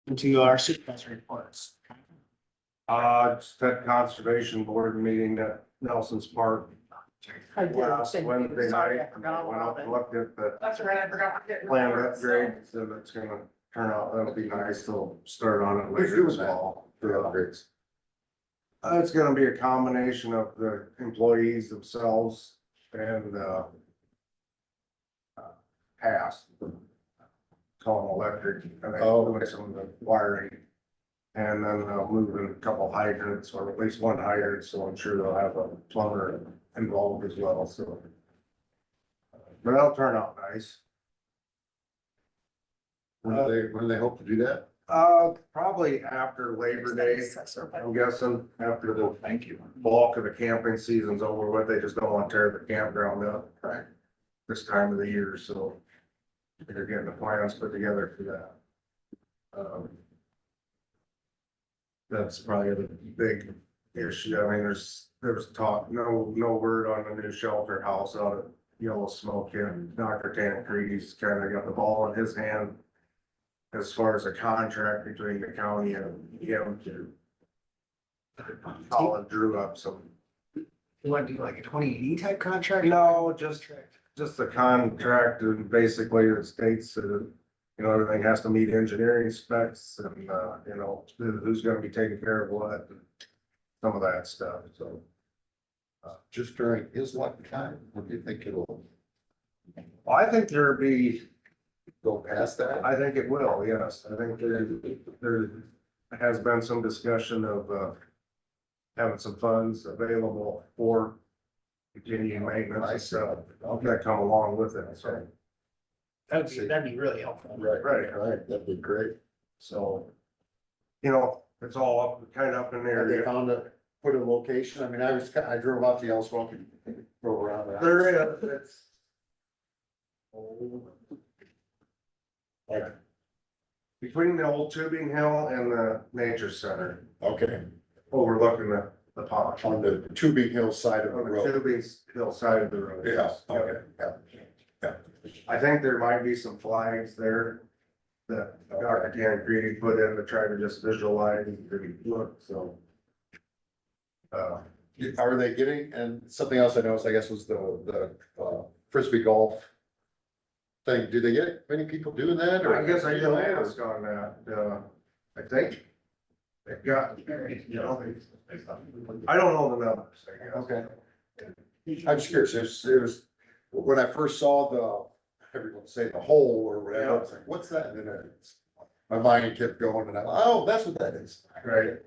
into our supervisor reports. Just had conservation board meeting at Nelson's Park I did. last Wednesday Sorry, I night. forgot all Went about up and it. looked at the That's all right, I forgot. plan upgrades, and it's gonna turn out, that'll be nice, they'll start on it later this fall. For upgrades. It's gonna be a combination of the employees themselves and, past. Call them electric, and then doing some of the wiring. And then moving a couple hydrants, or at least one hydrant, so I'm sure they'll have a plumber involved as well, so. But that'll turn out nice. When do they hope to do that? Probably after Labor Day, I'm guessing, after the Thank you. bulk of the camping season's over with, they just don't want to tear the campground up. Right. This time of the year, so they're getting the plans put together for that. That's probably the big issue. I mean, there's talk, no word on the new shelter house out at Yellow Smoke yet. Dr. Tancred's kind of got the ball in his hand as far as a contract between the county and him to Colin drew up some. You want to do like a 2080 type contract? No, just the contract, and basically it states that, you know, everything has to meet engineering specs and, you know, who's gonna be taking care of what, and some of that stuff, so. Just during his lifetime, what do you think it'll I think there'll be, go past that? I think it will, yes, I think there has been some discussion of, having some funds available for continuing maintenance and stuff, that come along with it, so. That'd be really helpful. Right, that'd be great. So, you know, it's all up, kind of up in Have they there. found put a location? I mean, I drove out to Yellow Smoke and drove around that. There is, it's. Like, Between the old tubing hill and the nature center, okay, overlooking the pond. on the Tubing Hill side of the On the road. tubing hill side of the road. Yeah, okay, yeah. I think there might be some flags there that Dr. Tancredi put in to try to just visualize and look, so. Are they getting, and something else I noticed, I guess, was the frisbee golf thing. Do they get many people doing that? Or I guess I can ask on that, I think. They've got, you know, I don't know the numbers, I guess. Okay. I'm just curious, it was, when I first saw everyone say the hole or whatever, I was like, what's that? And then my mind kept going and oh, that's what that is. Right.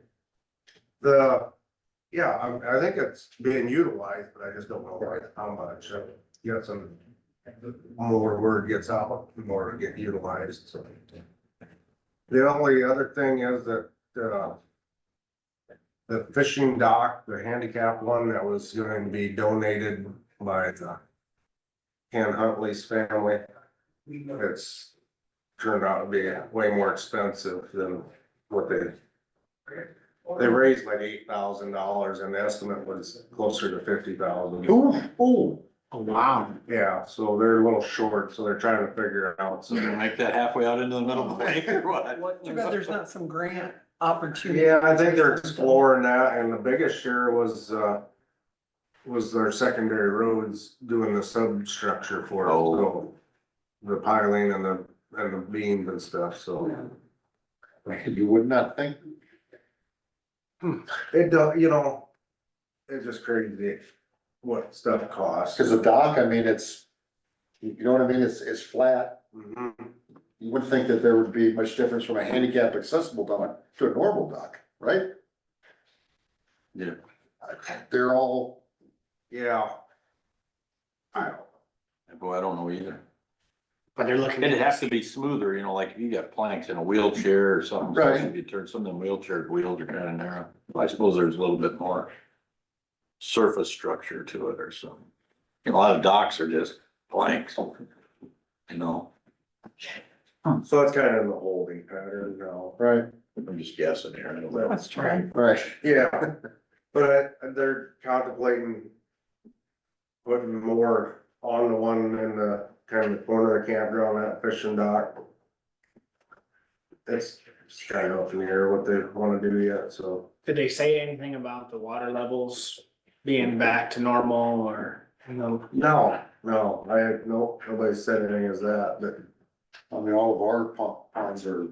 Yeah, I think it's being utilized, but I just don't know how much. Get some, more word gets out, the more it get utilized, so. The only other thing is that, the fishing dock, the handicap one that was going to be donated by Ken Huntley's family, it's turned out to be way more expensive than what they raised like $8,000 and the estimate was closer to 50,000. Ooh. Oh, wow. Yeah, so they're a little short, so they're trying to figure it out, so. So you make that halfway out into the middle of the lake or what? Too bad there's not some grant opportunity. Yeah, I think they're exploring that, and the biggest share was their secondary roads doing the substructure for it, so. The piling and the beams and stuff, so. You would not think, It does, you know, it's just crazy what stuff costs. cause the dock, I mean, it's, you know what I mean, it's flat. Mhm. You wouldn't think that there would be much difference from a handicap accessible dock to a normal dock, right? Yeah. They're all, Yeah. I don't. Boy, I don't know either. But they're looking. And it has to be smoother, you know, like if you got planks in a wheelchair or something, Right. especially if you turn some of them wheelchair wheels are kind of narrow. I suppose there's a little bit more surface structure to it or something. A lot of docks are just planks, you know, So it's kind of in the holding pattern now. right, I'm just guessing here. I don't know. Let's try. right. Yeah, but they're contemplating putting more on the one in the kind of the corner of the campground, that fishing dock. It's kind of up in the air what they wanna do yet, so. Did they say anything about the water levels being back to normal or, you know? No, nobody said anything as that, but. I mean, all of our ponds are,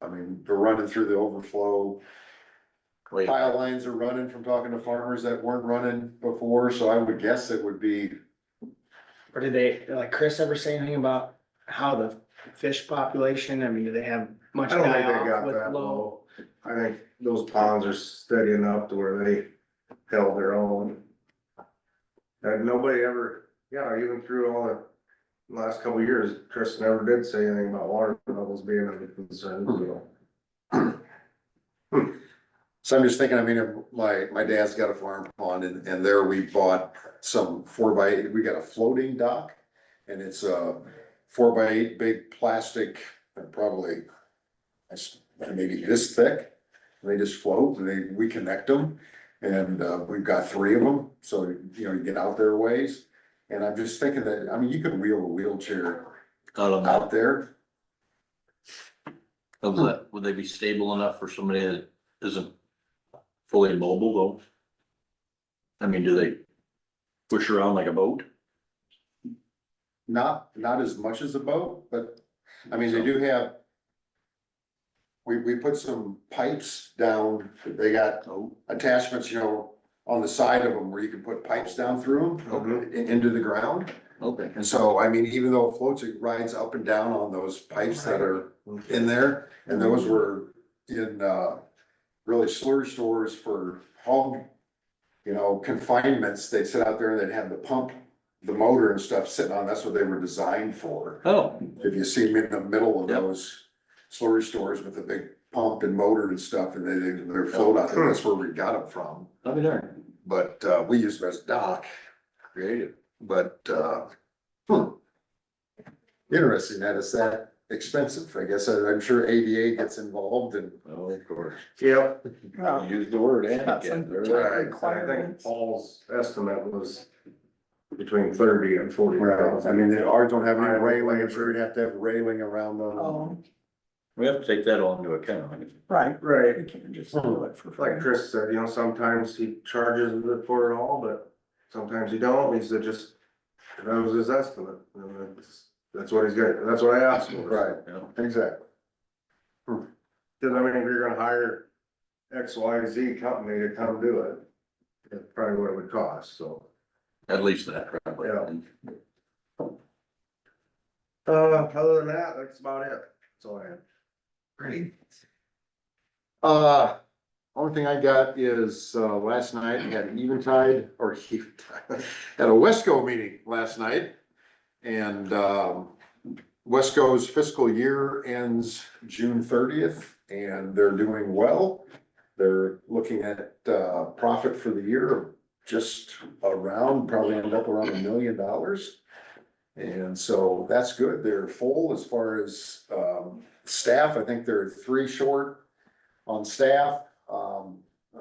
I mean, they're running through the overflow. Wait, Tile lines are running from talking to farmers that weren't running before, so I would guess it would be, Or did they, like Chris ever say anything about how the fish population, I mean, do they have much I don't think die they off got with that low? low. I think those ponds are steady enough to where they held their own. And nobody ever, yeah, even through all the last couple of years, Chris never did say anything about water levels being a concern, so. so I'm just thinking, I mean, if my dad's got a farm pond and there we bought some 4x8, we got a floating dock. And it's a 4x8 big plastic, probably maybe this thick. They just float and we connect them. And, we've got 3 of them, so, you know, you get out there a ways. And I'm just thinking that, I mean, you could wheel a wheelchair out of out there. that, would they be stable enough for somebody that isn't fully mobile though? I mean, do they push around like a boat? Not as much as a boat, but, I mean, they do have. We put some pipes down, they got attachments, you know, on the side of them where you can put pipes down through them, into the ground. Okay. And so, I mean, even though it floats, it rides up and down on those pipes that are in there, and those were in, really slurry stores for hog, you know, confinements. They'd sit out there and they'd have the pump, the motor and stuff sitting on, that's what they were designed for. Oh, If you see them in the middle of Yep. those slurry stores with the big pump and motor and stuff, and they're float out there, that's where we got them from. I'll be there. But, we use them as dock, Creative. but, interesting that it's that expensive, I guess, I'm sure ADA gets involved and. Oh, of course. Yep. Well, Use the word Got some handicap. Right, I think Paul's estimate was between 30 and 40. I mean, ours don't have any railing, I'm sure you'd have to have railing around them. oh, We have to take that all into account. right, Right, you can't just do it for like free. Chris said, you know, sometimes he charges for it all, but sometimes he don't, he said just, that was his estimate, and that's what he's got, that's what I asked him. Right, Yeah. exactly. Cause I mean, if you're gonna hire XYZ company to come do it, it's probably what it would cost, so. At least that, probably. Yeah. Other than that, that's about it, that's all I have. Great. Only thing I got is, last night, I had Eventide, had a Wesco meeting last night. And, Wesco's fiscal year ends June 30th, and they're doing well. They're looking at, profit for the year of just around, probably end up around $1 million. And so that's good. They're full as far as, staff. I think they're 3 short on staff.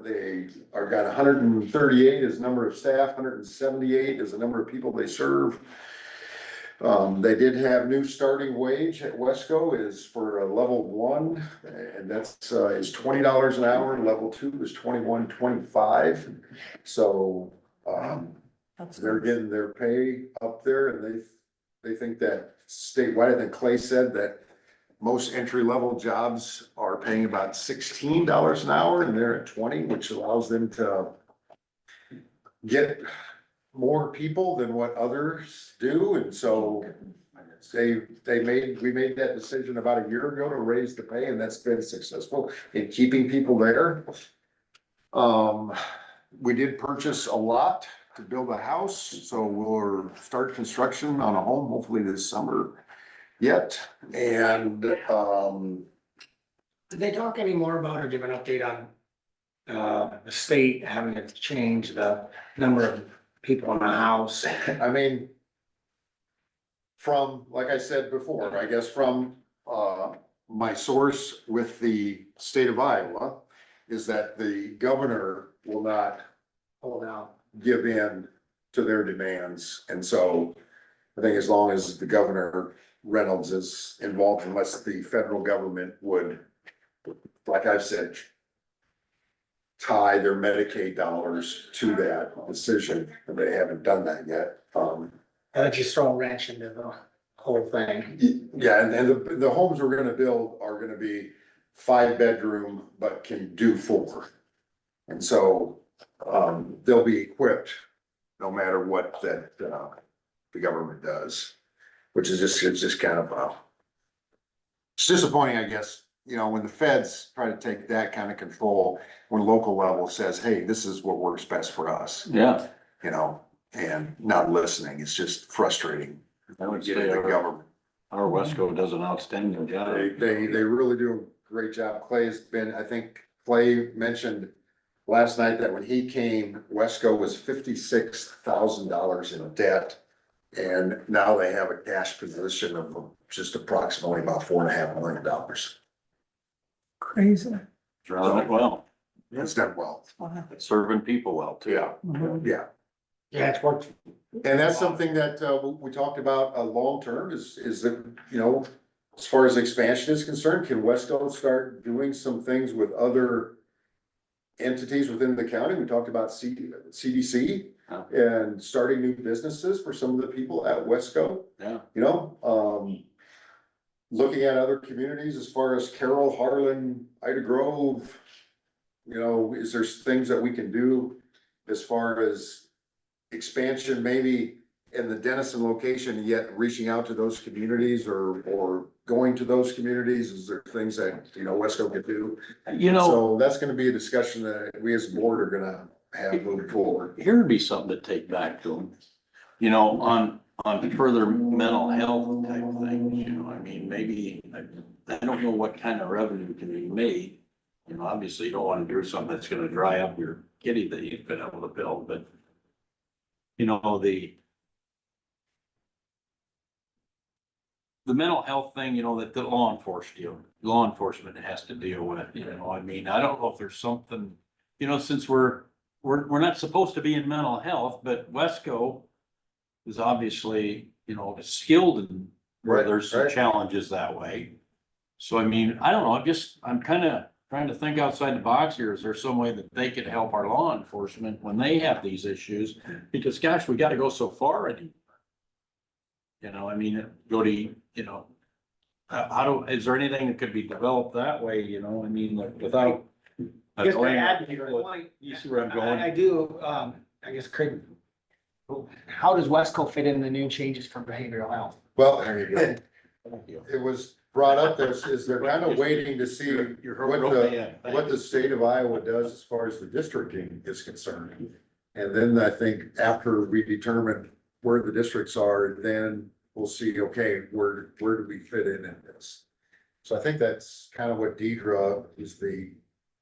They are got 138 as number of staff, 178 as the number of people they serve. They did have new starting wage at Wesco is for a level 1, and that's, is $20 an hour. Level 2 is $21.25. So, they're getting their pay up there, and they think that statewide, I think Clay said that most entry-level jobs are paying about $16 an hour, and they're at 20, which allows them to get more people than what others do, and so we made that decision about a year ago to raise the pay, and that's been successful in keeping people there. We did purchase a lot to build a house, so we'll start construction on a home hopefully this summer yet, and, Did they talk any more about or give an update on, the state having to change the number of people in the house? I mean, from, like I said before, I guess from, my source with the state of Iowa is that the governor will not Hold out. give in to their demands. And so I think as long as the governor Reynolds is involved, unless the federal government would like I've said, tie their Medicaid dollars to that decision, and they haven't done that yet. I think just throw a wrench into the whole thing. Yeah, and the homes we're gonna build are gonna be 5 bedroom, but can do 4. And so, they'll be equipped no matter what that, the government does, which is just, it's just kind of, it's disappointing, I guess, you know, when the feds try to take that kind of control, when local level says, hey, this is what works best for us, Yeah. you know, and not listening, it's just frustrating. I would to say the our, government. our Wesco does an outstanding job. They really do a great job. Clay's been, I think Clay mentioned last night that when he came, Wesco was $56,000 in debt. And now they have a cash position of just approximately about $4.5 million. Crazy. Running it well, It's done well. serving people well too. Yeah, yeah. Yeah, it's worked. And that's something that, we talked about, long-term is that, you know, as far as expansion is concerned, can Wesco start doing some things with other entities within the county? We talked about CDC Yeah. and starting new businesses for some of the people at Wesco, Yeah. you know, looking at other communities as far as Carroll, Harlan, Ida Grove, you know, is there things that we can do as far as expansion, maybe in the Denison location, yet reaching out to those communities or going to those communities? Is there things that, you know, Wesco could do? You know, So that's gonna be a discussion that we as a board are gonna have moving forward. here would be something to take back to them. You know, on further mental health type things, you know, I mean, maybe, I don't know what kind of revenue can be made. You know, obviously you don't wanna do something that's gonna dry up your kitty that you've been able to build, but. You know, the mental health thing, you know, that the law enforcement has to deal with, you know, I mean, I don't know if there's something, you know, since we're not supposed to be in mental health, but Wesco is obviously, you know, skilled in where Right, there's some right. challenges that way. So I mean, I don't know, I'm kind of trying to think outside the box here. Is there some way that they could help our law enforcement when they have these issues? Because gosh, we gotta go so far and you know, I mean, go to, you know, is there anything that could be developed that way, you know, I mean, like, without. Just to add to your point, You see where I'm I going? do, I guess Craig, how does Wesco fit in the new changes for behavioral health? Well, There you go. Thank you. it was brought up, is they're kind of waiting to see You're what roping me in. what the state of Iowa does as far as the districting is concerned. And then I think after we determine where the districts are, then we'll see, okay, where do we fit in this? So I think that's kind of what Deidre, who's the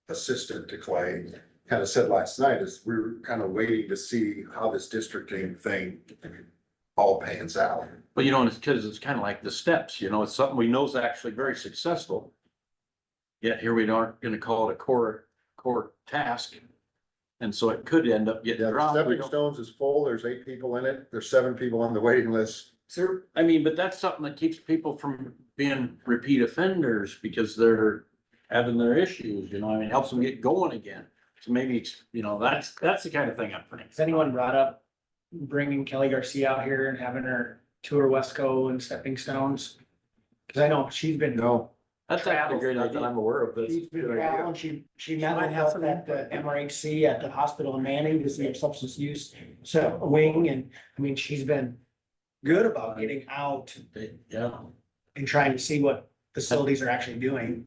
assistant to Clay, kind of said last night, is we're kind of waiting to see how this districting thing all pans out. But you know, it's because it's kind of like the steps, you know, it's something we know is actually very successful. Yet here we aren't gonna call it a core task. And so it could end up getting Yeah, the dropped. We stepping don't- stones is full, there's 8 people in it, there's 7 people on the waiting list. Sir, I mean, but that's something that keeps people from being repeat offenders because they're having their issues, you know, I mean, helps them get going again. So maybe it's, you know, that's the kind of thing I'm thinking. Has anyone brought up bringing Kelly Garcia out here and having her tour Wesco and stepping stones? Cause I know she's been. No, That's actually a great not that idea. I'm aware of this. She's been Good idea. traveling, she met with us at the MRHC at the hospital in Manning to see a substance use wing, and I mean, she's been good about getting out Yeah, and trying to see what facilities are actually doing.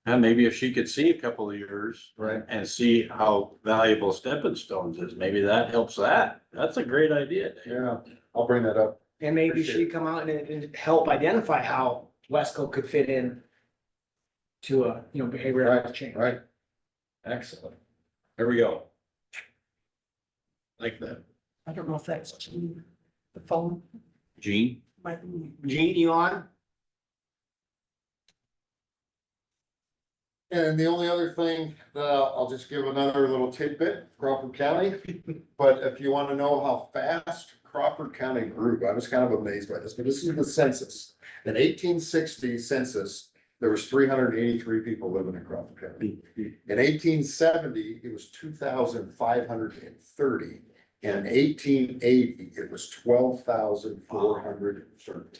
and maybe if she could see a couple of yours. Right. And see how valuable stepping stones is, maybe that helps that. That's a great idea. Dave. Yeah, I'll bring that up. And maybe Appreciate she come out and help identify how Wesco could fit in to a, you know, behavioral health change. Right, Excellent. There we go. Like that. I don't know if that's the phone. Gene? Gene, you on? and the only other thing that I'll just give another little tidbit, Crawford County. But if you wanna know how fast Crawford County grew, I was kind of amazed by this, but this is the census. An 1860 census there was 383 people living in Crawford County. In 1870, it was 2,530. And in 1880, it was 12,430.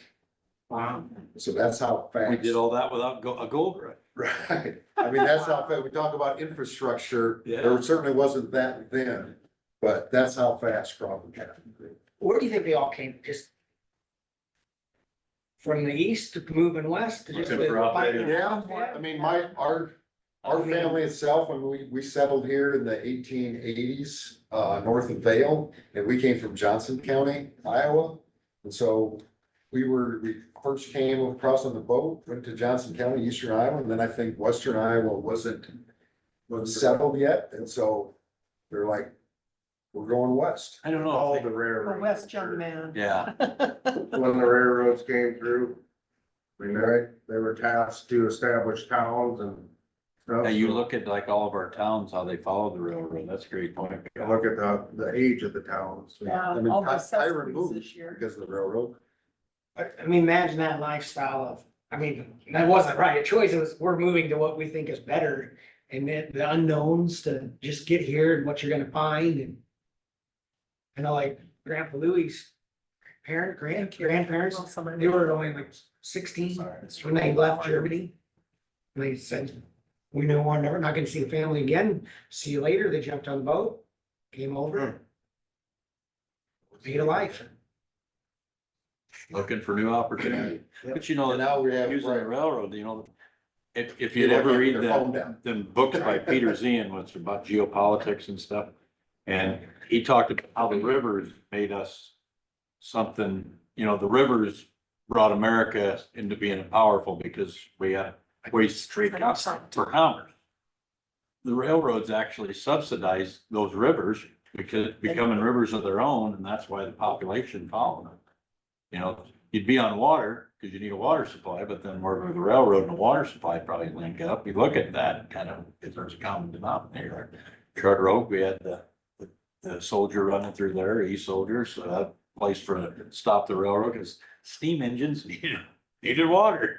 Wow. So that's how fast. We did all that without a gold rush. Right, I mean, that's how fast, we talk about infrastructure, Yeah. there certainly wasn't that then, but that's how fast Crawford County grew. Where do you think they all came? Just from the east to moving west to just. Looking for opportunity. Yeah, I mean, our family itself, when we settled here in the 1880s, north of Vale, and we came from Johnson County, Iowa. And so we first came across on the boat, went to Johnson County, eastern Iowa, and then I think western Iowa wasn't settled yet, and so they're like, we're going west. I don't know. All if the they- railroads. The West Young Man. Yeah, When the railroads came through, I mean, they were tasked to establish towns and stuff. yeah, you look at like all of our towns, how they follow the railroad, that's a great point. Look at the age of the towns. Yeah, I mean, all the Tyron Sesquies moved this year. because of the railroad. I mean, imagine that lifestyle of, I mean, that wasn't right a choice, it was, we're moving to what we think is better. And then the unknowns to just get here and what you're gonna find and. I know like Grandpa Louie's grandparents, Well, somebody- they were only like 16 when they left Germany. And they said, we know we're never not gonna see the family again, see you later, they jumped on the boat, came over. Made a life. Looking for new opportunity, but you know, And now we have, using the right, railroad, you know, if you'd People ever can't read put their phone down. them books by Peter Zian, what's about geopolitics and stuff. And he talked about how the rivers made us something, you know, the rivers brought America into being powerful because we had straight for commerce. The railroads actually subsidized those rivers because becoming rivers of their own, and that's why the population followed them. You know, you'd be on water because you need a water supply, but then where the railroad and the water supply probably link up. You look at that kind of, if there's a common denominator. Charter Oak, we had the soldier running through there, soldiers, so that place for stop the railroad because steam engines needed water,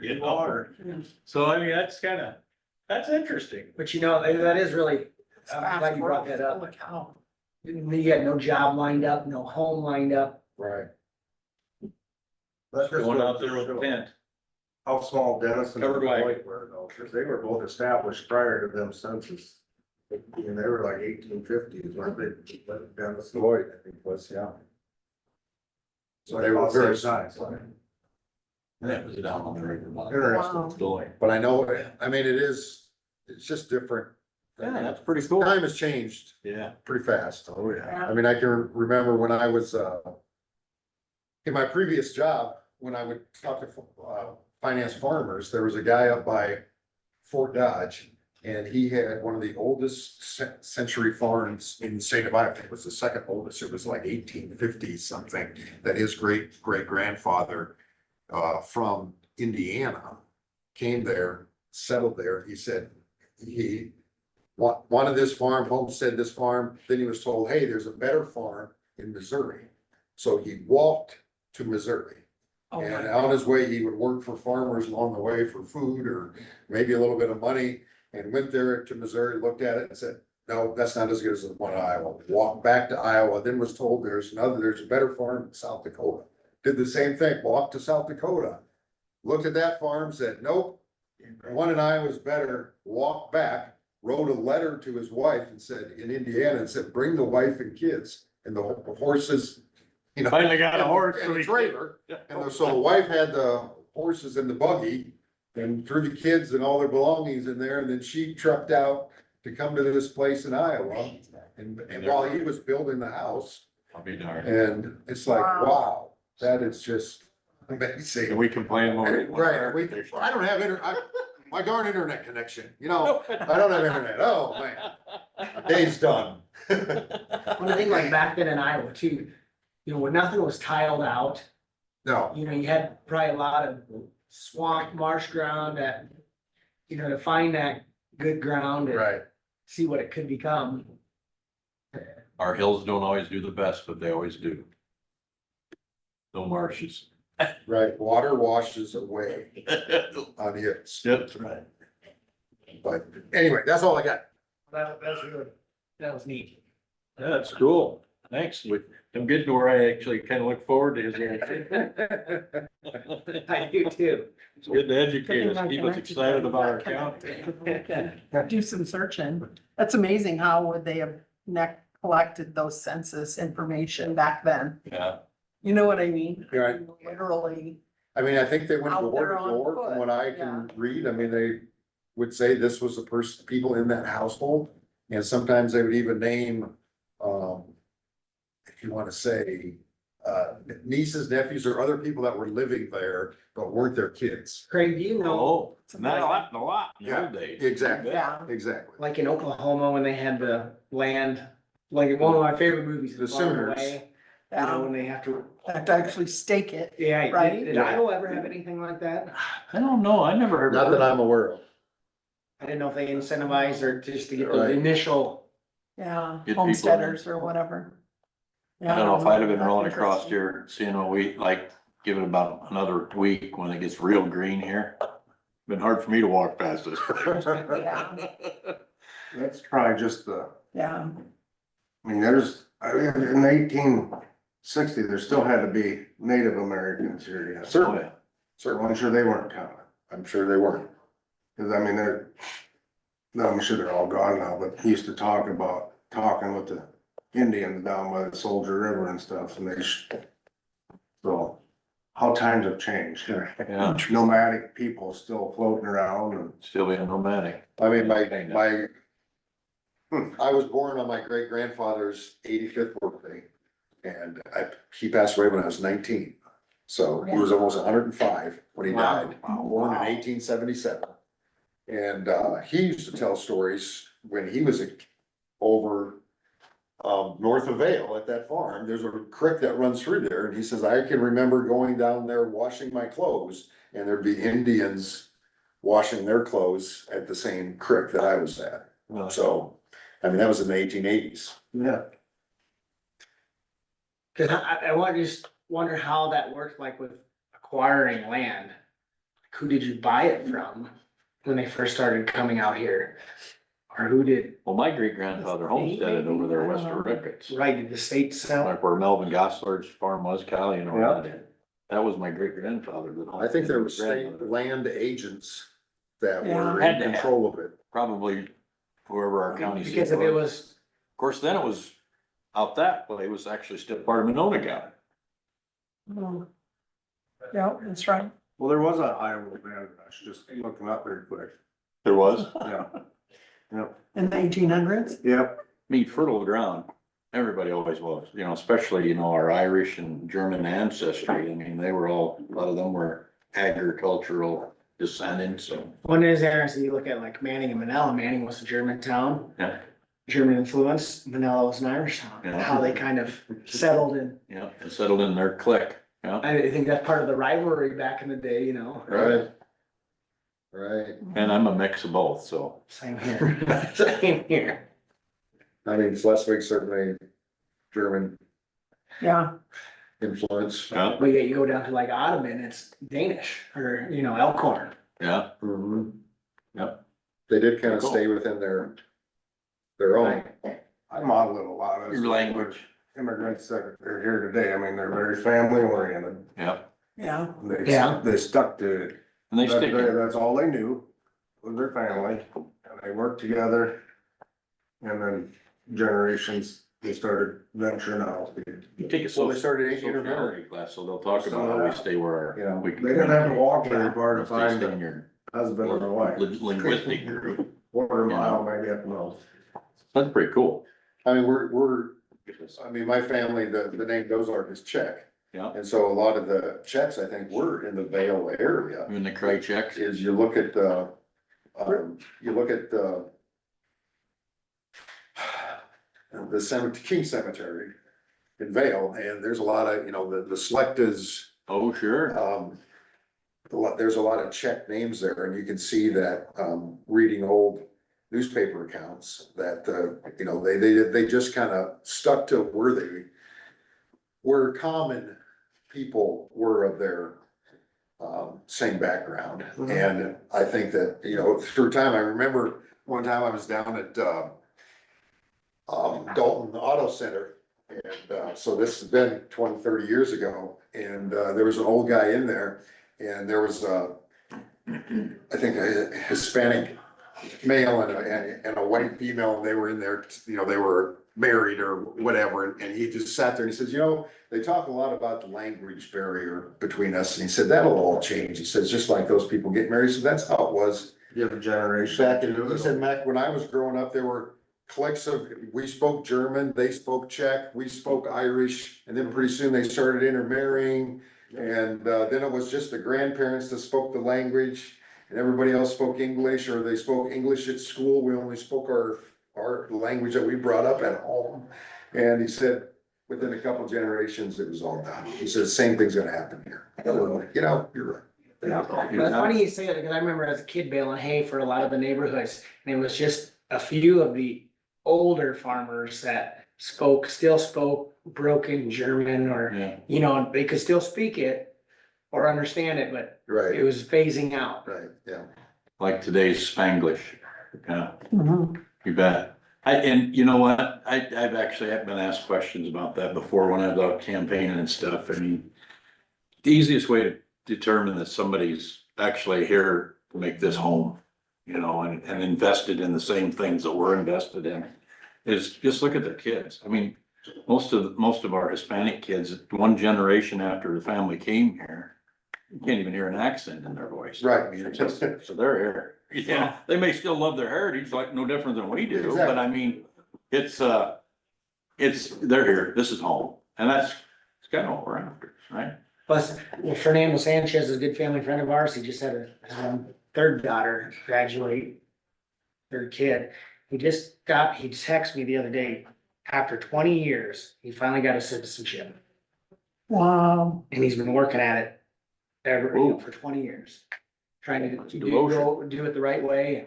So I mean, that's interesting. But you know, that is really, It's I'm fast glad you brought growth, that up. holy cow. You got no job lined up, no home lined up. right. That's just Going out there with a tent. how small Denison and Covered by- Detroit were though, because they were both established prior to them census. And they were like 1850s, weren't they? Denison. Lloyd, I think was, yeah. So They were very nice. That was down on the river. Interesting. Story. But I know, I mean, it's just different. Yeah, that's pretty cool. Time has changed Yeah. pretty fast. Oh, yeah. I mean, I can remember when I was, in my previous job, when I would talk to, finance farmers, there was a guy up by Fort Dodge. And he had one of the oldest century farms in the state of Iowa. I think it was the second oldest. It was like 1850 something, that his great grandfather, from Indiana came there, settled there. He said he wanted this farm, homestead this farm. Then he was told, hey, there's a better farm in Missouri. So he walked to Missouri. Oh, And on his way, he would work for farmers along the way for food or maybe a little bit of money. And went there to Missouri, looked at it and said, no, that's not as good as the one in Iowa. Walked back to Iowa, then was told there's a better farm in South Dakota. Did the same thing, walked to South Dakota. Looked at that farm, said, nope, the one in Iowa is better, walked back, wrote a letter to his wife and said, in Indiana, and said, bring the wife and kids and the horses. You know, Finally got a horse. and the trailer. And so the wife had the horses in the buggy and threw the kids and all their belongings in there, and then she trucked out to come to this place in Iowa. And while he was building the house, I'll be darned. and it's like, Wow. wow, that is just Can amazing. we complain more? Right, I don't have my darn internet connection, I don't have internet, oh man, day's done. One thing like back then in Iowa too, you know, when nothing was tiled out, No, you know, you had probably a lot of swamp, marsh ground that, you know, to find that good ground and right, see what it could become. Our hills don't always do the best, but they always do. No marshes. Right, water washes away on it, That's right. but anyway, that's all I got. That's really, that was neat. That's cool. Thanks. I'm getting to where I actually kind of look forward to his answer. I do too. It's good to educate us, keep us excited about our county. Do some searching. That's amazing. How would they have collected those census information back then? Yeah, You know what I mean? Right. Literally, I mean, I think they went Out door there to on door, foot, from what I can read, I mean, they would say this was the person, people in that household. And sometimes they would even name, if you wanna say, nieces, nephews, or other people that were living there, but weren't their kids. Craig, do you know, oh, not a lot in the Yeah, old days. exactly. yeah. Exactly. like in Oklahoma when they had the land, like one of my favorite movies, The is Far Sooners. Away. You know, when they have to, Have to actually stake it. yeah, Right? did Iowa ever have anything like that? I don't know, I never heard. Not that I'm aware of. I didn't know if they incentivized or just to get the Right. initial, Yeah, Get people- homesteaders or whatever. I don't know if I'd have been Yeah, rolling that's across interesting. here, seeing what we, like, give it about another week when it gets real green here. Been hard for me to walk past this. Yeah. That's probably just the, Yeah, I mean, in 1860, there still had to be Native Americans here, yes. Certainly. Oh, yeah. So I'm sure they weren't counted, I'm sure they weren't. cause I mean, no, I'm sure they're all gone now, but he used to talking with the Indians down by the Soldier River and stuff, and so, how times have changed. Yeah, Nomadic people still floating around and. still being nomadic. I mean, I was born on my great grandfather's 85th birthday. And he passed away when I was 19. So he was almost 105 when he Wow. died, born in 1877. And, he used to tell stories when he was over, north of Vale at that farm. There's a creek that runs through there. And he says, I can remember going down there washing my clothes and there'd be Indians washing their clothes at the same creek that I was at. So, I mean, that was in the 1880s. Yeah. cause I just wonder how that worked, like with acquiring land. Who did you buy it from when they first started coming out here? Or who did, Well, my great grandfather homesteaded over there west of Ricketts, right, did the state sell? like where Melvin Goslar's farm was, Cal, you know. Yeah. That was my great grandfather. I think there were state land agents that Yeah. were Had in to have. control of it. Probably whoever our county seat Because if it was, Of course, then it was out that way, it was actually still part of Monona County. Mm. Yeah, that's right. Well, there was a Iowa land rush, just looking up very quick. There was. Yeah. Yep. In the 1800s. Yep. I mean, fertile ground, everybody always was, you know, especially, you know, our Irish and German ancestry. I mean, they were all, a lot of them were agricultural descendants, so. when is there, so you look at like Manning and Manila, Manning was a German town. Yeah. German influence, Manila was an Irish town, Yeah. how they kind of settled in. Yeah, and settled in their clique, yeah. I think that's part of the rivalry back in the day, you know? Right. Right. And I'm a mix of both, so. Same here, same here. I mean, Schleswig certainly German Yeah, influence. Yeah, But yet you go down to like Ottoman, it's Danish, or, you know, Elkhorn. yeah, Mhm. Yep. They did kind of Cool. stay within their own. I model it a lot as. your language, Immigrants that are here today, I mean, they're very family oriented. yeah, yeah. Yeah. They stuck to it. and they stick it. That's all they knew, was their family, and they worked together. And then generations, they started venturing out. You take a Well, they started social intermarrying. class, so they'll talk about how we stay where Yeah. we. They didn't have to walk very far to Stay find in a your husband or a wife, linguistic group, quarter mile maybe at most. that's pretty cool. I mean, I mean, my family, the name Dozark is Czech. Yeah, And so a lot of the Czechs, I think, were in the Vale area. in the Krajiceks. Is you look at the, King Cemetery in Vale, and there's a lot of, you know, the Slechtas, Oh, sure. there's a lot of Czech names there, and you can see that, reading old newspaper accounts, that, you know, they just kind of stuck to where common people were of their same background. And I think that, you know, through time, I remember one time I was down at Dalton Auto Center. And so this has been 20, 30 years ago, and there was an old guy in there, and there was I think a Hispanic male and a white female, and they were in there, you know, they were married or whatever, and he just sat there and he says, you know, they talk a lot about the language barrier between us, and he said, that'll all change. He says, just like those people get married, so that's how it was. You have a generation. Back in, he said, Mac, when I was growing up, there were cliques of, we spoke German, they spoke Czech, we spoke Irish, and then pretty soon they started intermarrying. And then it was just the grandparents that spoke the language, and everybody else spoke English, or they spoke English at school. We only spoke our language that we brought up at home. And he said, within a couple generations, it was all done. He said, the same thing's gonna happen here. You know, you're right. Yeah, it's funny you say that, because I remember as a kid baling hay for a lot of the neighborhoods, and it was just a few of the older farmers that still spoke broken German, or, Yeah. you know, they could still speak it or understand it, but it Right, was phasing out. right, yeah. Like today's Spanglish. Yeah, Mhm. you bet. And you know what? I've actually been asked questions about that before when I was out campaigning and stuff. I mean, the easiest way to determine that somebody's actually here to make this home, you know, and invested in the same things that we're invested in, is just look at their kids. I mean, most of our Hispanic kids, one generation after the family came here, you can't even hear an accent in their voice. Right. I mean, it's just, so they're here. Yeah, they may still love their heritage, like no different than we do, but I mean, it's, they're here, this is home, and it's kind of what we're after, right? Plus, well, Fernando Sanchez is a good family friend of ours. He just had a third daughter graduate, third kid. He texted me the other day, after 20 years, he finally got a citizenship, Wow. and he's been working at it for 20 years. Trying to do it the right way.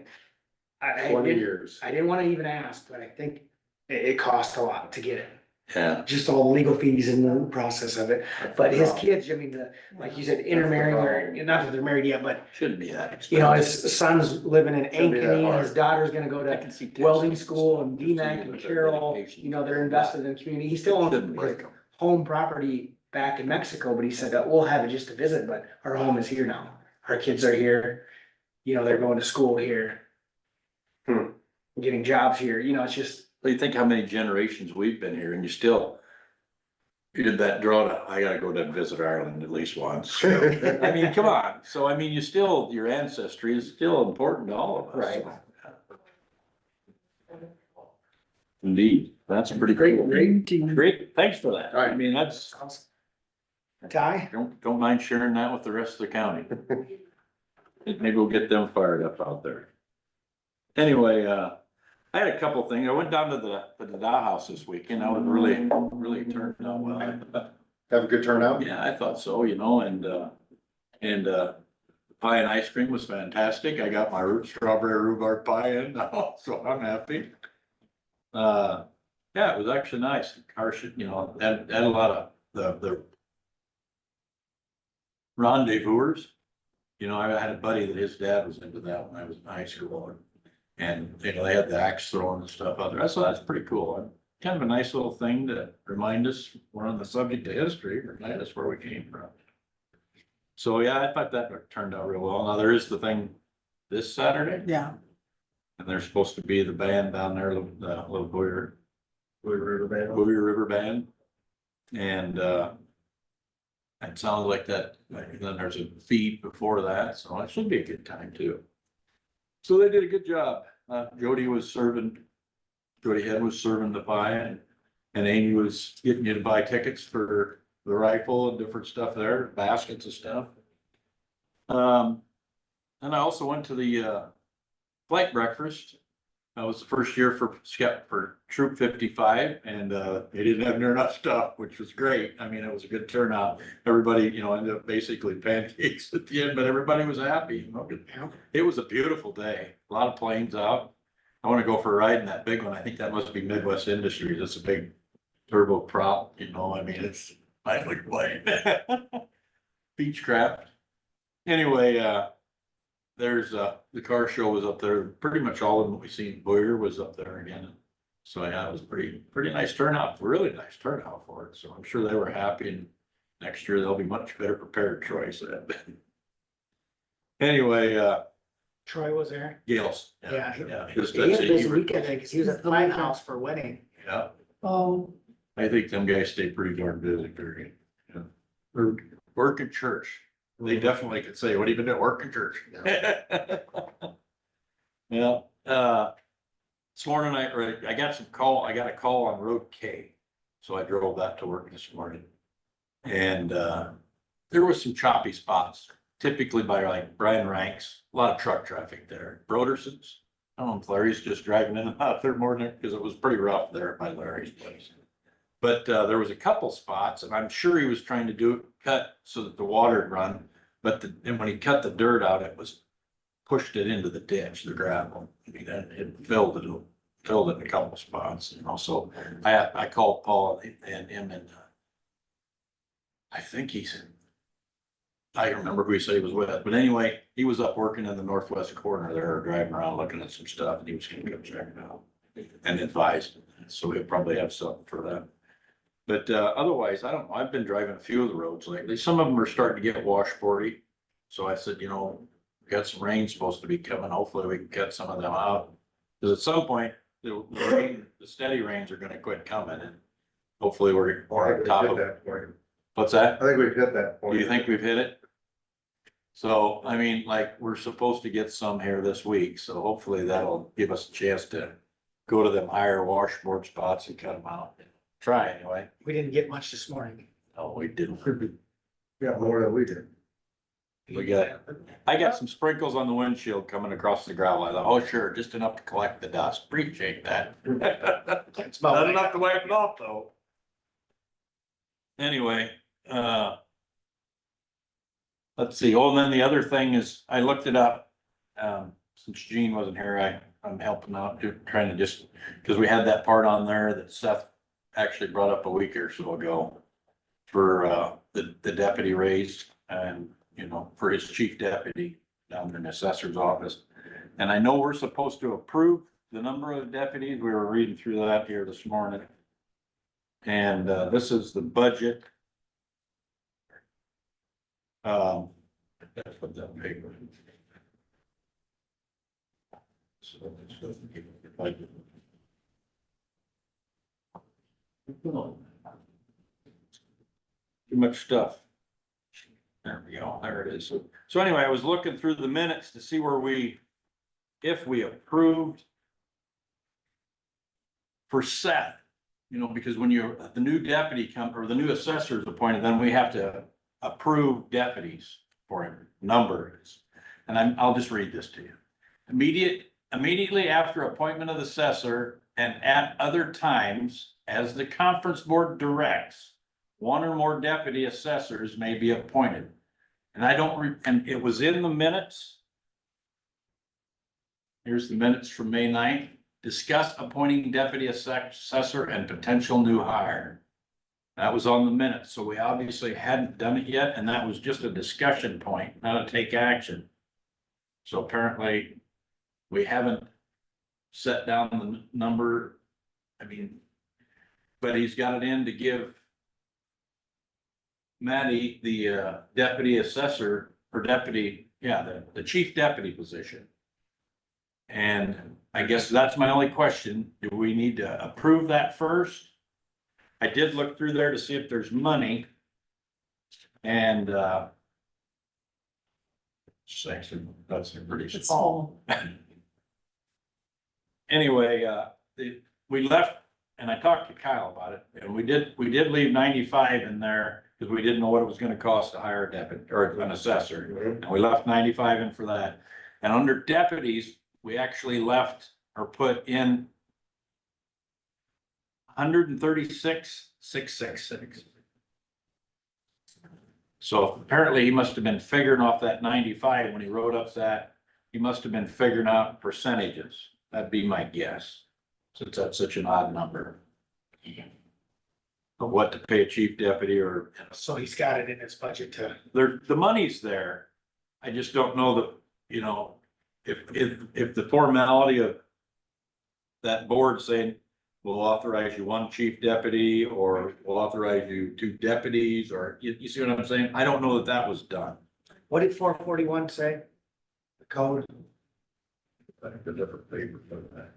I 20 didn't, years. I didn't wanna even ask, but I think it cost a lot to get it. Yeah. Just all the legal fees and the process of it. But his kids, I mean, like you said, intermarrying, or not that they're married yet, but Shouldn't be that you know, expensive. his son's living in Shouldn't be that Ankeny, hard. his daughter's gonna go I to can see welding Texas school, and just seeing DMAC and what their Carroll, dedication you know, they're is. invested in the community. He still Shouldn't owns break his 'em. home property back in Mexico, but he said that we'll have it just to visit, but our home is here now. Our kids are here, you know, they're going to school here. Getting jobs here, you know, it's just, So you think how many generations we've been here, and you did that draw to, I gotta go to visit Ireland at least once. I mean, come on, so I mean, your ancestry is still important to all of us. Right. Indeed, that's pretty great, Indeed. great, thanks for that. Right. I mean, that's, Ty, don't mind sharing that with the rest of the county. Maybe we'll get them fired up out there. Anyway, I had a couple things. I went down to the Dow House this weekend. I was really turned out well. Have a good turnout? Yeah, I thought so, you know, and pie and ice cream was fantastic. I got my strawberry rhubarb pie in now, so I'm happy. Yeah, it was actually nice. Carson, you know, had a lot of the rendezvousers. You know, I had a buddy that his dad was into that when I was in high school, and you know, they had the axe throwing and stuff out there. I thought that's pretty cool. And kind of a nice little thing to remind us, we're on the subject of history, remind us where we came from. So, yeah, I thought that turned out real well. Now, there is the thing this Saturday, Yeah. and there's supposed to be the band down there, the little Boyer River Band. And, it sounds like that, and then there's a feed before that, so it should be a good time too. So they did a good job. Jody Head was serving the pie, and Amy was getting you to buy tickets for the rifle and different stuff there, baskets of stuff. And I also went to the flight breakfast. That was the first year for Troop 55, and they didn't have near enough stuff, which was great. I mean, it was a good turnout. Everybody, you know, ended up basically pancakes at the end, but everybody was happy. You know? It was a beautiful day. A lot of planes out. I want to go for a ride in that big one. I think that must be Midwest Industries. It's a big turbo prop, you know. I mean, it's Might look like Beechcraft. Anyway, there's, the car show was up there, pretty much all of them we seen, Boyer was up there again. So yeah, it was pretty nice turnout, really nice turnout for it, so I'm sure they were happy, and next year they'll be much better prepared, Troy said. Anyway, Troy was there. Gales. Yeah. Yeah. He had a busy weekend because he was at the He's the lighthouse for a wedding. Yeah, Oh, I think them guys stay pretty darn busy, period. Yeah. Or work at church. They definitely could say, what have you been doing, work in church? Yeah, this morning I got I got a call on Road K. So I drove that to work this morning. And, there was some choppy spots, typically by like Brian Ranks, a lot of truck traffic there. Broderson's, I don't know if Larry's just driving in and out there more than, because it was pretty rough there by Larry's place. But, there was a couple spots, and I'm sure he was trying to cut so that the water would run. But and when he cut the dirt out, it was pushed it into the ditch, the gravel. I mean, it filled it in a couple spots, you know, so I called Paul and him, and I think I don't remember who he said he was with, but anyway, he was up working in the northwest corner there, driving around looking at some stuff, and he was gonna go check it out and advise, so we'll probably have something for that. But otherwise, I don't know, I've been driving a few of the roads lately, some of them are starting to get washboardy, so I said, you know, we got some rain supposed to be coming, hopefully we can cut some of them out. Because at some point, the steady rains are gonna quit coming, and hopefully we're on top of it. What's that? I think we've hit that point. Do you think we've hit it? So, I mean, like, we're supposed to get some here this week, so hopefully that'll give us a chance to go to them higher washboard spots and cut them out. Try anyway. We didn't get much this morning. Oh, we didn't. Yeah, more than we did. I got some sprinkles on the windshield coming across the gravel. I thought, oh, sure, just enough to collect the dust. Appreciate that. It's about Not enough to wipe it off, though. Anyway, let's see. Oh, and then the other thing is, I looked it up. Since Gene wasn't here, I'm helping out, trying to just, because we had that part on there that Seth actually brought up a week or so ago for the deputy raised, and you know, for his chief deputy down in the assessor's office. And I know we're supposed to approve the number of deputies. We were reading through that here this morning. And this is the budget. That's what that paper. So that's the budget. Too much stuff. There we go, there it is. So anyway, I was looking through the minutes to see if we approved for Seth, you know, because when the new deputy or the new assessor is appointed, then we have to approve deputies for him, numbers. And I'll just read this to you. Immediately after appointment of the assessor and at other times, as the conference board directs, one or more deputy assessors may be appointed. And and it was in the minutes. Here's the minutes from May 9th. Discuss appointing deputy assessor and potential new hire. That was on the minutes, so we obviously hadn't done it yet, and that was just a discussion point, not a take action. So apparently, we haven't set down the number. I mean, but he's got it in to give Maddie the deputy assessor or deputy, the chief deputy position. And I guess that's my only question. Do we need to approve that first? I did look through there to see if there's money. And that's a pretty it's small. all, Anyway, we left, and I talked to Kyle about it, and we did leave 95 in there because we didn't know what it was gonna cost to hire a deputy or an assessor. And we left 95 in for that. And under deputies, we actually left or put in 136,666. So apparently he must have been figuring off that 95 when he wrote up that, he must have been figuring out percentages. That'd be my guess, since that's such an odd number. of what to pay a chief deputy or, So he's got it in his budget to, the money's there. I just don't know that, you know, if the formality of that board saying, we'll authorize you one chief deputy, or we'll authorize you two deputies, or you see what I'm saying? I don't know that that was done. what did 441 say? The code? I think a different paper for that.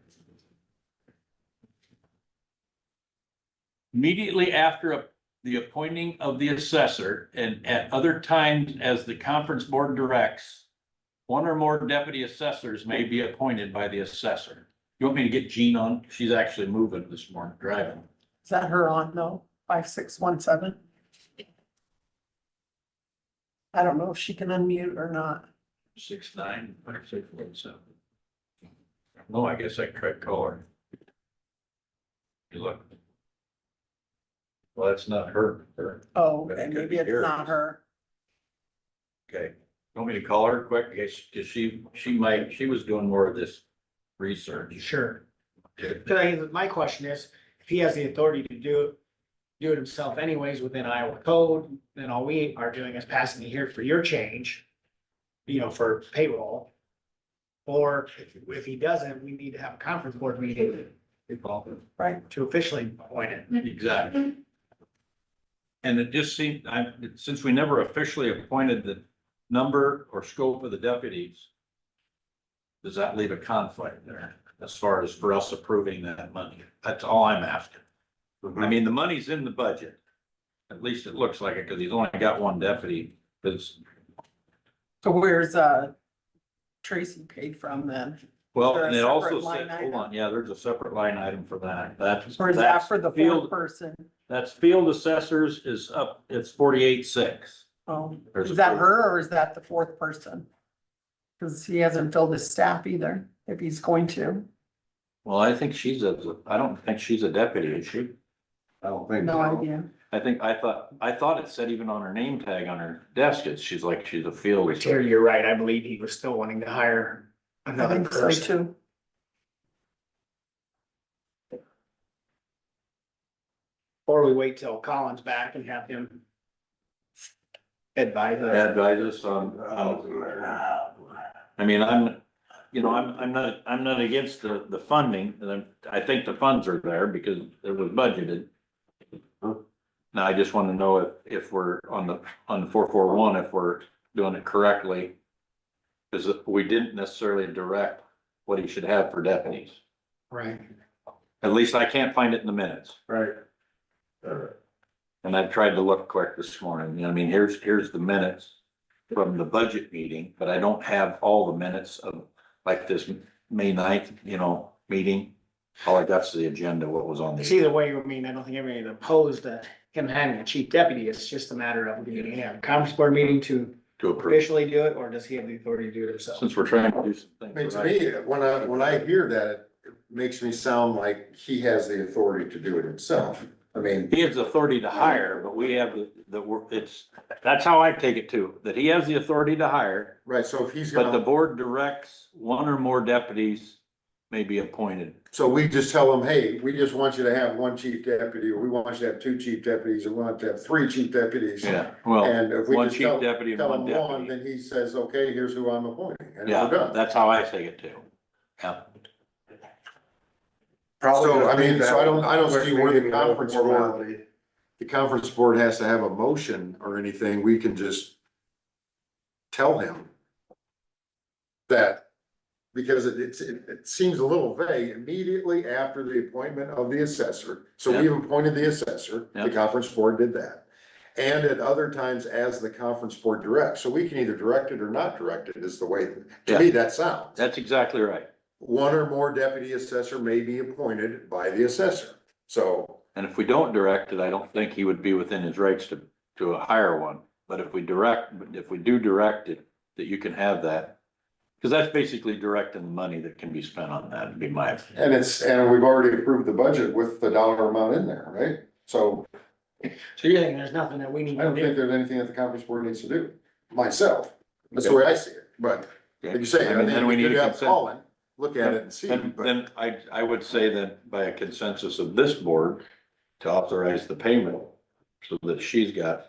Immediately after the appointing of the assessor and at other times as the conference board directs, one or more deputy assessors may be appointed by the assessor. You want me to get Jean on? She's actually moving this morning, driving. Is that her on though? 5617? I don't know if she can unmute or not. 6'9", 6'7". No, I guess I could call her. You look. Well, that's not her. Oh, But okay, it could maybe be it's yours. not her. Okay, want me to call her quick? Cause she was doing more of this research. Sure. My question is, if he has the authority to do it himself anyways within Iowa code, then all we are doing is passing it here for your change, you know, for payroll. Or if he doesn't, we need to have a conference board meeting Right. to officially appoint it. Exactly. And it just seemed, since we never officially appointed the number or scope of the deputies, does that leave a conflict there as far as for us approving that money? That's all I'm asking. I mean, the money's in the budget. At least it looks like it, because he's only got one deputy. Because, So where's, Tracy paid from then? well, Is there a and it also separate said, line hold item? on, yeah, there's a separate line item for that. That's. Or is that that's for the fourth field. person? That's field assessors is up, it's 48,600. Oh, There's is a that fourth. her or is that the fourth person? Cause he hasn't filled his staff either, if he's going to. Well, I think I don't think she's a deputy, is she? I don't think. No so. idea. I thought it said even on her name tag on her desk, she's a field. Which here, you're right, I believe he was still wanting to hire I another think so person. too. Or we wait till Colin's back and have him advise us. Advise us on, I mean, I'm not against the funding, and I think the funds are there because it was budgeted. Now, I just want to know if we're on the 441, if we're doing it correctly. Because we didn't necessarily direct what he should have for deputies. Right. At least I can't find it in the minutes. Right. And I've tried to look quick this morning. You know, I mean, here's the minutes from the budget meeting, but I don't have all the minutes of like this May 9th, meeting. All I got's the agenda, what was on the. See, the way, I mean, I don't think everybody's opposed to him having a chief deputy, it's just a matter of, do you have a conference board meeting to To approve, officially do it, or does he have the authority to do it himself? since we're trying to do some I mean, things. to right. me, when I hear that, it makes me sound like he has the authority to do it himself. I mean, He has authority to hire, but we have that's how I take it too, that he has the authority to hire, right, so if he's but the gonna, board directs one or more deputies may be appointed. so we just tell him, hey, we just want you to have one chief deputy, or we want you to have two chief deputies, or we want to have three chief deputies. Yeah, well, And if we one just chief tell deputy and him one one, deputy. then he says, okay, here's who I'm appointing, and we're Yeah, done. that's how I take it too. Yeah. So, I mean, so I don't see where the conference board has to have a motion or anything, we can just tell him that, because it seems a little vague, immediately after the appointment of the assessor. So we've appointed the assessor, the Yeah. conference board did that. And at other times as the conference board directs, so we can either direct it or not direct it, is the way, to me, that sounds. That's exactly right. One or more deputy assessor may be appointed by the assessor, so. And if we don't direct it, I don't think he would be within his rights to hire one. But if we do direct it, that you can have that. Because that's basically directing the money that can be spent on that, would be my opinion. And we've already approved the budget with the dollar amount in there, right? So So you're thinking there's nothing that we need I to don't think do? there's anything that the conference board needs to do, myself. That's the way I see it, but like you say, I I mean, think then we we need could a have consent. Colin look at it and see. Then, but- then I would say that by a consensus of this board, to authorize the payment so that she's got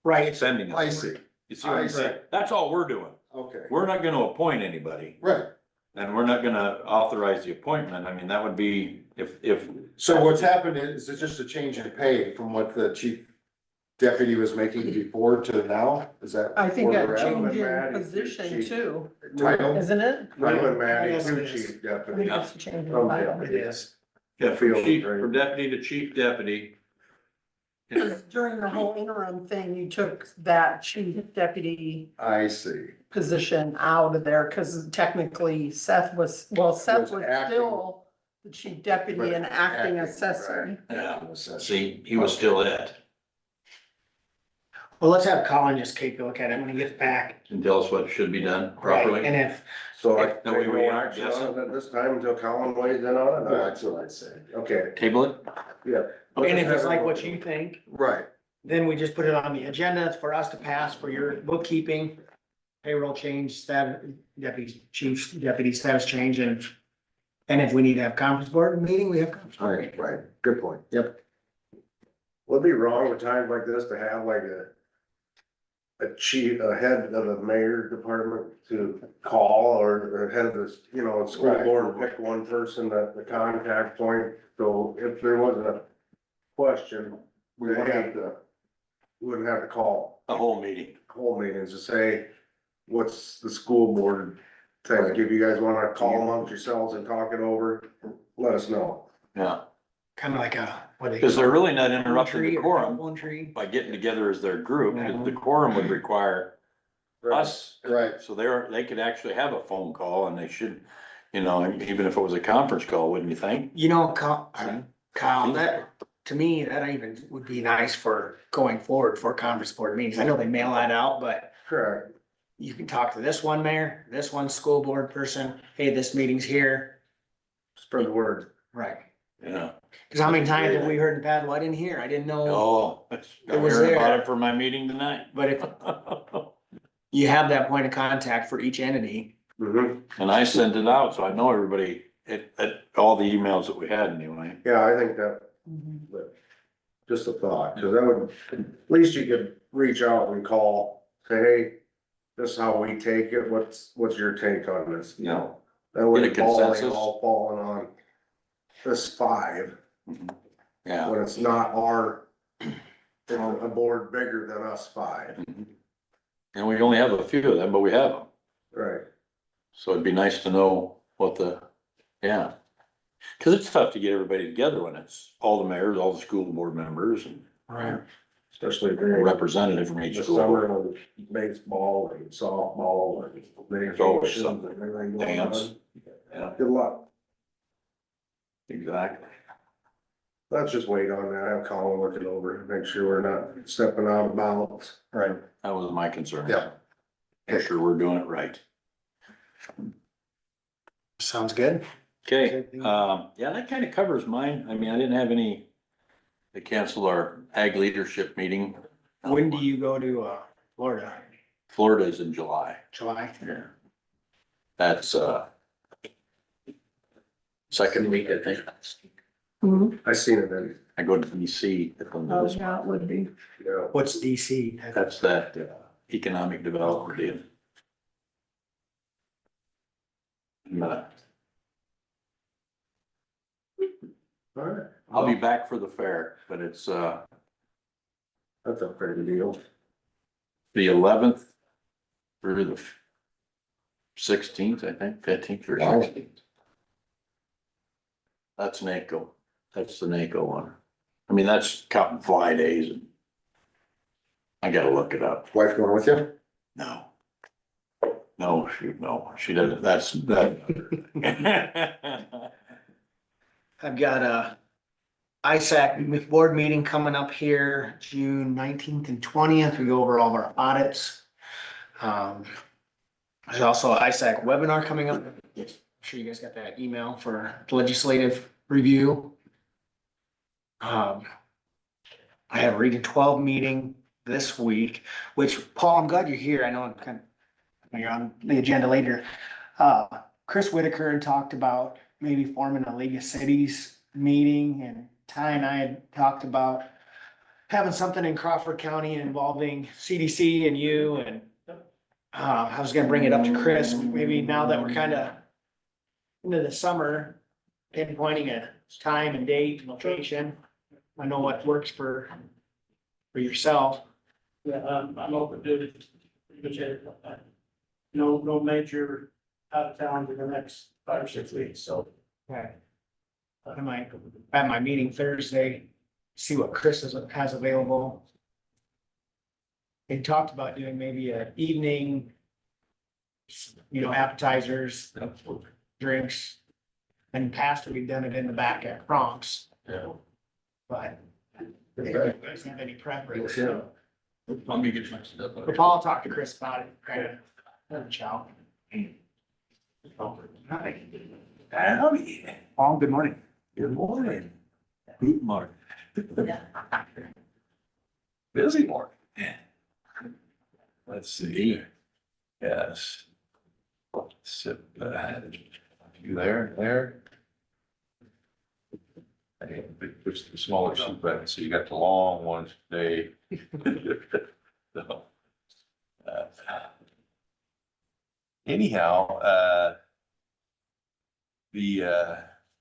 Right, sending. I see, You see what I I'm saying? That's all we're doing. okay, We're not gonna appoint anybody, right. and we're not gonna authorize the appointment. I mean, that would be if. So what's happened is it's just a change in pay from what the chief deputy was making before to now? Is that? I think where a we're at? change in Maddie, position she- too, Title? isn't it? Moving I Maddie guess to it is. chief I deputy. think it's a change in Oh, title. it is. Yeah, from Field, chief, right. from deputy to chief deputy. Because during the whole interim thing, you took that chief deputy I see. position out of there, cause technically Seth was Was was acting. still the chief deputy and acting assessor. Yeah, see, he was still it. Well, let's have Colin just take a look at it when he gets back. And tell us what should be done Right, properly. and if, So I That take way we no aren't action on guessing. it at this time until Colin weighs in on it? That's what I'd say. Okay, Table it? yeah. and if it's like what you think, Right. then we just put it on the agenda for us to pass for your bookkeeping. Payroll change, staff, deputy, chief, deputy status change, and if we need to have conference board meeting, we have. conference board Right, right. Good point. Yep. Would it be wrong at times like this to have like a chief, a head of the mayor's department to call or head of the, you know, school Right. board, pick one person, the contact point. So if there was a question, We would have to, we wouldn't have to call The whole meeting. whole meetings to say, what's the school board think? Right. If you guys wanna call amongst yourselves and talk it over, let us know. Yeah, Kind of like what they. because they're really not interrupting Tree the or quorum One tree. by getting together as their group, because the quorum would require us. right. So they could actually have a phone call and they should, you know, even if it was a conference call, wouldn't you think? You know, Kyle, that, to me, that even would be nice for going forward for conference board meetings. I know they mail that out, but Correct. you can talk to this one mayor, this one school board person, hey, this meeting's here. Spread the word. Right. Yeah. Cause how many times have we heard in Pat, well, I didn't hear, I didn't know, Oh, It I'm was hearing about there. it for my meeting tonight. but if you have that point of contact for each entity. Mm-hmm. And I sent it out, so I know everybody, all the emails that we had anyway. Yeah, I think that, but just a thought, cause that would, at least you could reach out and call, say, hey, this is how we take it, what's your take on this, you know? That way, Get a consensus. all falling on this five, Yeah. when it's not our, it's a board bigger than us five, And we only have a few of them, but we have them. right? So it'd be nice to know what yeah. Cause it's tough to get everybody together when it's all the mayors, all the school board members and Right. Especially a during representative from each the school. summer, and baseball and softball and There's always vacations something. and everything going Dance. on. Yeah, Good luck. exactly. Let's just wait on that, have Colin look it over, make sure we're not stepping out of bounds. Right. That was my concern. Yeah. Make sure we're doing it right. Sounds good. Okay, yeah, that kind of covers mine. I mean, I didn't have any, they canceled our ag leadership meeting. When do you go to, Florida? Florida's in July. July? Yeah. That's, second week, I think. Mhm. I seen it in, I go to DC. Oh, yeah, it would be. you know, What's DC? That's that economic development deal. all right, I'll be back for the fair, but it's, that's a fair deal. the 11th through the 16th, I think, 15th or Wow. 16th. That's NACO. That's the NACO one. I mean, that's counting fly days and I gotta look it up. Wife going with you? No. No, she doesn't, that's, that. I've got a ISAC board meeting coming up here, June 19th and 20th. We go over all of our audits. There's also an ISAC webinar coming up. I'm sure you guys got that email for legislative review. I have a Region 12 meeting this week, which, Paul, I'm glad you're here. I know I'm kind of, you're on the agenda later. Chris Whitaker talked about maybe forming a League of Cities meeting and Ty and I had talked about having something in Crawford County involving CDC and you and I was gonna bring it up to Chris, maybe now that we're kind of into the summer, pinpointing a time and date, and location. I know what works for yourself. Yeah, I'm open to it. Pretty much it. No major out of town in the next 5 or 6 weeks, so. Okay. I might, at my meeting Thursday, see what Chris has available. They talked about doing maybe an evening, appetizers, drinks. And past, we've done it in the back at Bronx, Yeah. but if you guys have any preference. Yeah. Let me get my stuff. But Paul talked to Chris about it, kind of, chow. Howdy. Paul, good morning. Good morning. Good morning. Busy morning. Let's see. Yes. Sit, you there? Hey, push the smaller sheet button, so you got the long ones today. So, anyhow,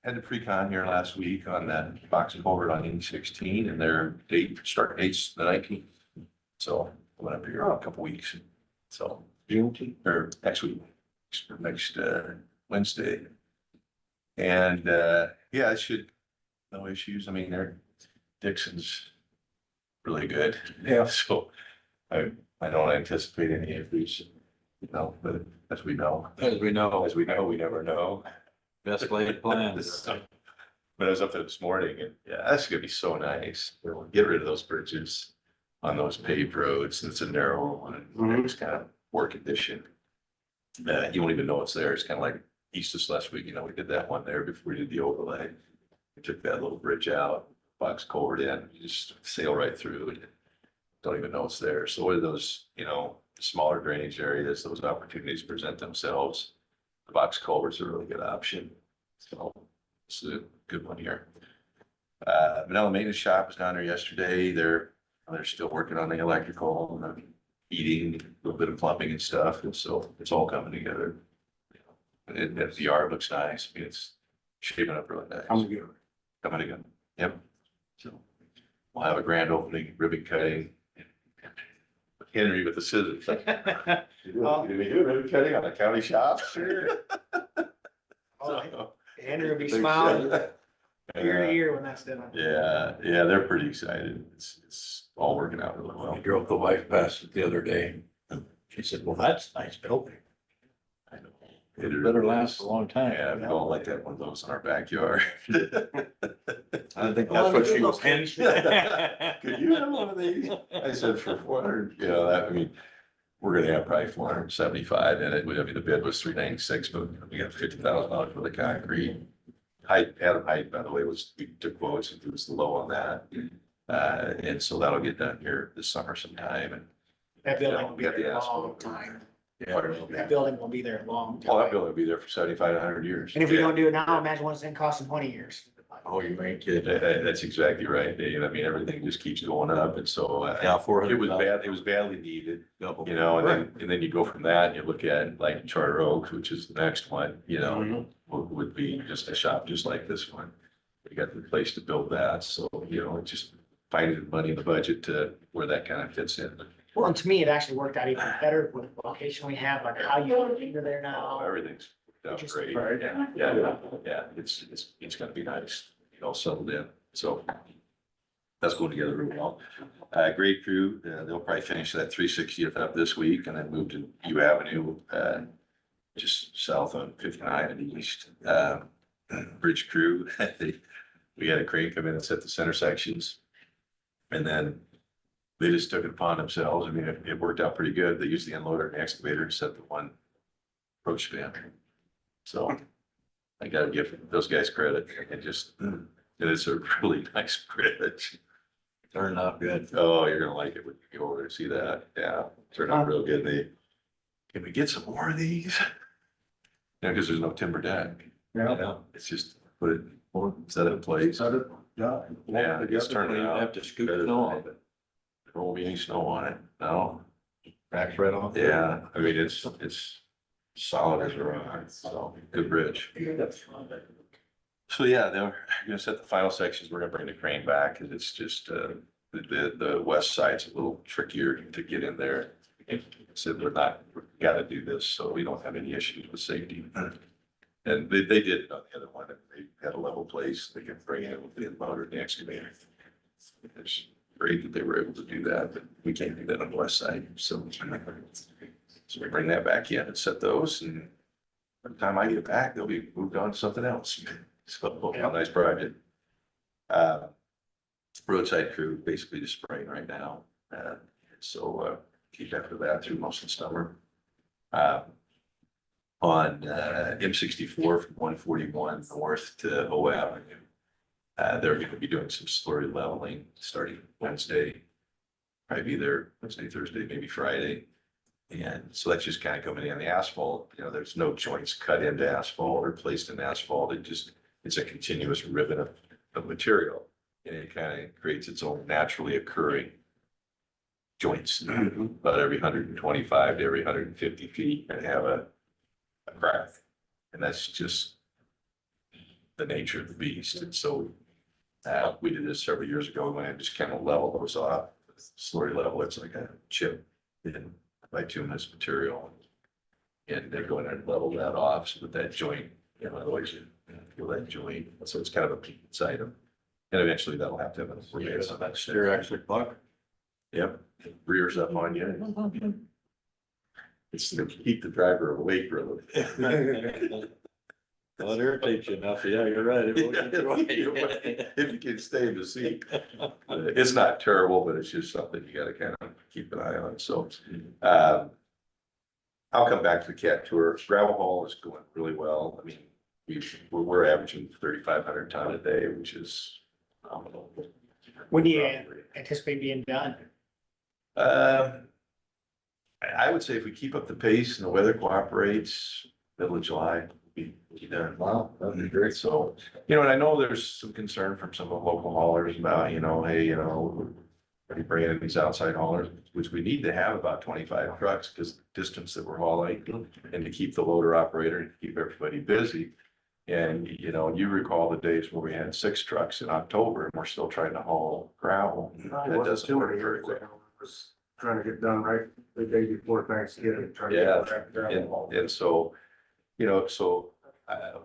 had the pre-con here last week on that box culvert on N16 and their start date's the 19th. So I went up here in a couple weeks. So June or next week, next Wednesday. And yeah, it should, no issues. I mean, Dixon's really good. Yeah. So I don't anticipate any issues, but as we know, we never know. Best laid plans. But I was up there this morning and yeah, that's gonna be so nice. We'll get rid of those bridges on those paved roads. It's a narrow one. And it's kind of poor condition. You won't even know it's there. It's kind of like east of last week, we did that one there before we did the overlay. We took that little bridge out, box culvert in, you just sail right through and don't even know it's there. So with those, smaller drainage areas, those opportunities present themselves. The box culvert's a really good option. So it's a good one here. Manila Maintenance Shop was down there yesterday. They're still working on the electrical and the heating, a little bit of plumbing and stuff. And so it's all coming together. And the yard looks nice. I mean, it's shaping up really nice. Coming together. Yep. So we'll have a grand opening, ribbon cutting. Henry with the scissors. Did we do ribbon cutting on a county shop? Sure. Andrew will be smiling ear to ear when that's done. Yeah, they're pretty excited. It's all working out really well. I drove the wife past it the other day. She said, well, that's a nice building. I know. It better last a long time. Yeah, we don't like that one of those in our backyard. I think that's what she was hinting. Could you have one of these? I said for 400, we're gonna have probably 475 in it. The bid was 396, but we got $50,000 for the concrete. Adam Height, by the way, we took quotes and it was low on that. And so that'll get done here this summer sometime and. That building will We be got the there a long asphalt. time. Yeah. That building will be there a long Oh, that time. building will be there for 75 to 100 years. And if we Yeah. don't do it now, imagine what's gonna cost in 20 years. Oh, you ain't kidding. That's exactly right, Dave. I mean, everything just keeps going up and so. Yeah, 400. It was bad, it was badly needed, Double. and then you go from that and you look at like Charter Oaks, which is the next one, would be just a shop just like this one. You got the place to build that, so, just finding the money in the budget to where that kind of fits in. Well, and to me, it actually worked out even better with the location we have, like how you get into there Oh, now. everything's done Just great. right. Yeah, it's gonna be nice, settled in, so. That's going together really well. Great crew, they'll probably finish that 360th up this week and then move to U Avenue, just south on 59 in the east. Bridge crew, we had a crane come in and set the center sections. And then they just took it upon themselves. I mean, it worked out pretty good. They used the unloader and the excavator to set the one approach span. So I gotta give those guys credit. It is a really nice bridge. Turned out good. Oh, you're gonna like it when you go over and see that. Yeah, turned out real good. Can we get some more of these? Yeah, because there's no timber deck. Yeah. It's just put it, set it in place. done. Yeah, it's turning You out. have to scoop snow off it. There won't be any snow on it, no. Cracks right off. Yeah, I mean, it's solid as a rock, so good bridge. So yeah, they're gonna set the final sections. We're gonna bring the crane back, cause it's just, the west side's a little trickier to get in there. Said we gotta do this, so we don't have any issues with safety. And they did it on the other one, they had a level place, they could bring it with the motor and the excavator. It's great that they were able to do that, but we can't do that on the west side, so. So we bring that back in and set those, and by the time I get back, they'll be moved on to something else. So, nice project. Roadside crew basically just spraying right now, so, keep after that through most of the summer. On M64 from 141 north to O Avenue. They're gonna be doing some slurry leveling starting Wednesday. Probably either Wednesday, Thursday, maybe Friday. And so that's just kind of coming in the asphalt, you know, there's no joints cut into asphalt or placed in asphalt. It's a continuous ribbon of material. And it kind of creates its own naturally occurring joints. About every 125 to every 150 feet, and have a crack. And that's just the nature of the beast. And so we did this several years ago when I just kind of level those off. Slurry level, it's like a chip in bituminous material. And they're going to level that off so that that joint, you know, otherwise you feel that joint. So it's kind of a maintenance item. And eventually that'll have to have a rear on that. They're actually buck. Yep, rears up on you. It's to keep the driver awake, really. Well, it irritates you enough, yeah, you're right. If you can stay in the seat. It's not terrible, but it's just something you gotta kind of keep an eye on, so. I'll come back to the cat tour. Gravel haul is going really well. I mean, we're averaging 3,500 ton a day, which is phenomenal. When do you anticipate being done? I would say if we keep up the pace and the weather cooperates, middle of July, we'll be done. Wow, that'd be great. So, you know, and I know there's some concern from some of the local haulers about, you know, hey, you know, are you bringing in these outside haulers, which we need to have about 25 trucks because the distance that we're hauling and to keep the loader operator and keep everybody busy. And, you know, you recall the days where we had 6 trucks in October and we're still trying to haul gravel. That doesn't work very well. Was trying to get done right the day before Thanksgiving, trying to get Yeah, that gravel. And so, you know, so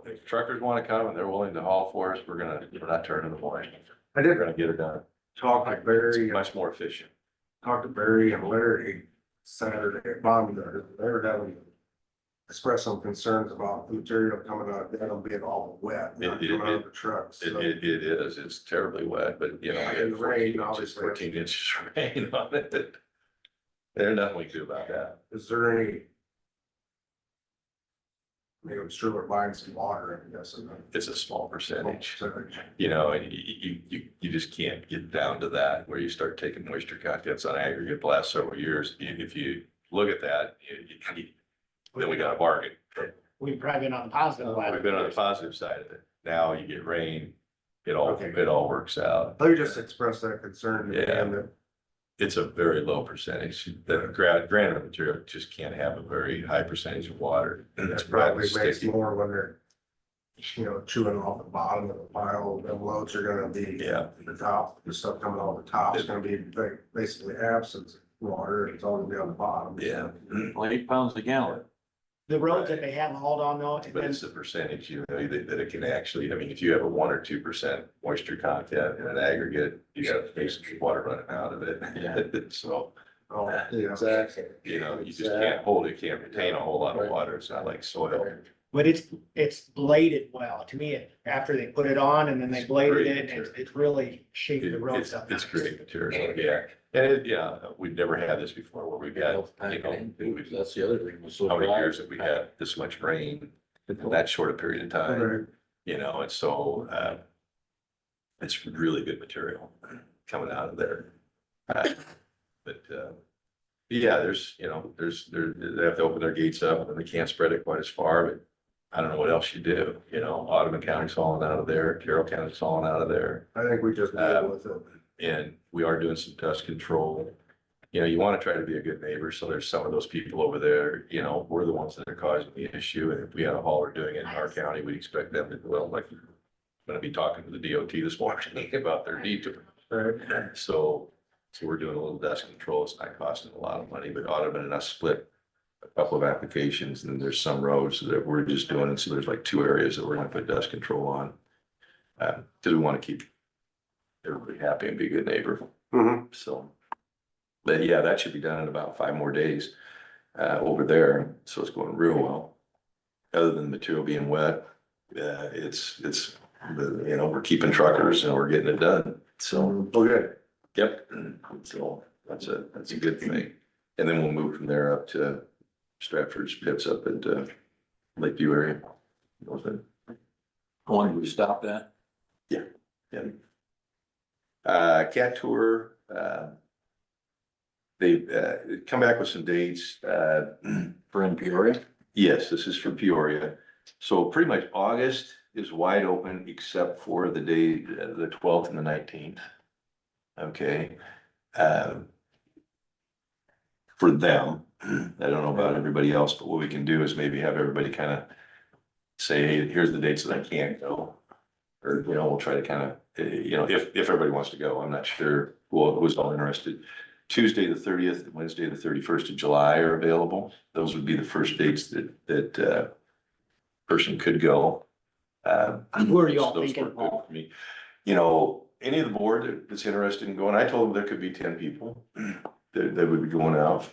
if truckers want to come and they're willing to haul for us, we're not turning them away. I We're did gonna get it done. talk to Barry, It's much more efficient. talked to Barry and Larry Saturday at Baumgartner. They were having expressed some concerns about the material coming out, that'll be all wet, not coming out of the trucks. So It is, it's terribly wet, but you know, I had And the rain, 14 inches, obviously. 14 inches of rain on it. There's nothing we can do about that. is there any? I mean, I'm sure we're buying some water, I guess. It's a small percentage, you know, and you just can't get down to that where you start taking moisture contents on aggregate the last several years. If you look at that, then we got a bargain. We've probably been on the positive. We've been on the positive side of it. Now you get rain, it all works out. They just expressed that concern. Yeah. And that It's a very low percentage. The granite material just can't have a very high percentage of water. And it's probably probably makes sticky. more when they're, you know, chewing off the bottom of the pile. The loads are gonna be. Yeah. The top, the stuff coming off the top is gonna be basically absent water. It's all gonna be on the bottom. Yeah. Well, 8 pounds a gallon. The roads that they have hauled on though, and But then it's the percentage, you know, that it can actually, I mean, if you have a 1 or 2% moisture content in an aggregate, you got basically water running out of it. So, Oh, Exactly. you know, you just can't hold it, can't retain a whole lot of water. It's not like soil. but it's bladed well. To me, after they put it on and then they It's bladed great it, material. it's really shaped the roads It's up. it's great material, yeah. And we've never had this before where we've got, you know, That's the other thing. was so how many dry. years have we had this much rain in that short a period of time? Right. You know, and so, it's really good material coming out of there. But, yeah, they have to open their gates up and they can't spread it quite as far, but I don't know what else you do, you know, Audubon County's falling out of there, Carroll County's falling out of there. I think we just deal with it. And we are doing some dust control. You know, you want to try to be a good neighbor, so there's some of those people over there, you know, we're the ones that are causing the issue, and if we had a hauler doing it in our county, we'd expect them to, well, like, I'm gonna be talking to the DOT this morning about their detour. So we're doing a little dust control, it's not costing a lot of money, but Audubon and us split a couple of applications, and there's some roads that we're just doing, and so there's like 2 areas that we're gonna put dust control on. Cause we wanna keep everybody happy and be a good neighbor, Mhm. so. But yeah, that should be done in about 5 more days, over there, so it's going real well. Other than the material being wet, it's, you know, we're keeping truckers and we're getting it done, so. Oh, good. Yep, so that's a good thing. And then we'll move from there up to Stratford's pits up at Lakeview area. How long did we stop that? Yeah. Cat tour, they come back with some dates. For in Peoria? Yes, this is for Peoria. So pretty much August is wide open except for the day, the 12th and the 19th. Okay. For them, I don't know about everybody else, but what we can do is maybe have everybody kind of say, hey, here's the dates that I can't go. Or, you know, we'll try to kind of, you know, if everybody wants to go, I'm not sure who's all interested. Tuesday, the 30th, and Wednesday, the 31st of July are available. Those would be the first dates that person could go. Who are y'all those thinking, work good Paul? for me. You know, any of the board that's interested in going, I told them there could be 10 people that would be going out.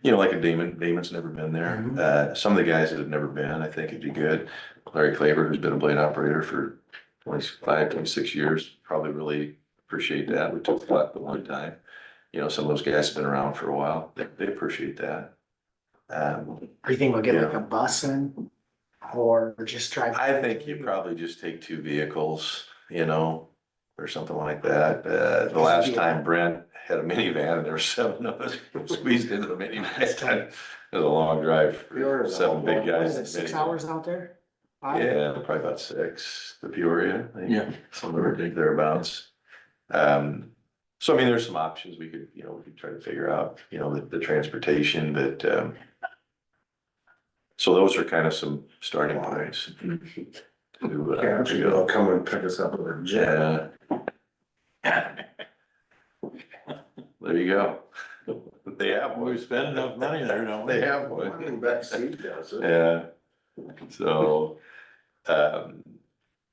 You know, like a Damon's never been there. Some of the guys that have never been, I think it'd be good. Larry Claver, who's been a blade operator for 25, 26 years, probably really appreciate that. We took the lot the one time. You know, some of those guys have been around for a while. They appreciate that. Are you thinking we'll get like Yeah. a bus in? Or just drive? I think you probably just take 2 vehicles, you know, or something like that. The last time Brent had a minivan and there were 7 of us squeezed into the minivan. It was a long drive for 7 big What guys. is it, in 6 minivan. hours out there? 5? Yeah, probably about 6 to Peoria. I think. Yeah. Somewhere thereabouts. So I mean, there's some options we could, you know, we could try to figure out, you know, the transportation, but, so those are kind of some starting points. Yeah, they'll come and pick us up with a jet. Yeah. There you go. They have We one. spend enough money there, don't we? They have one. Back seat does it. Yeah. So,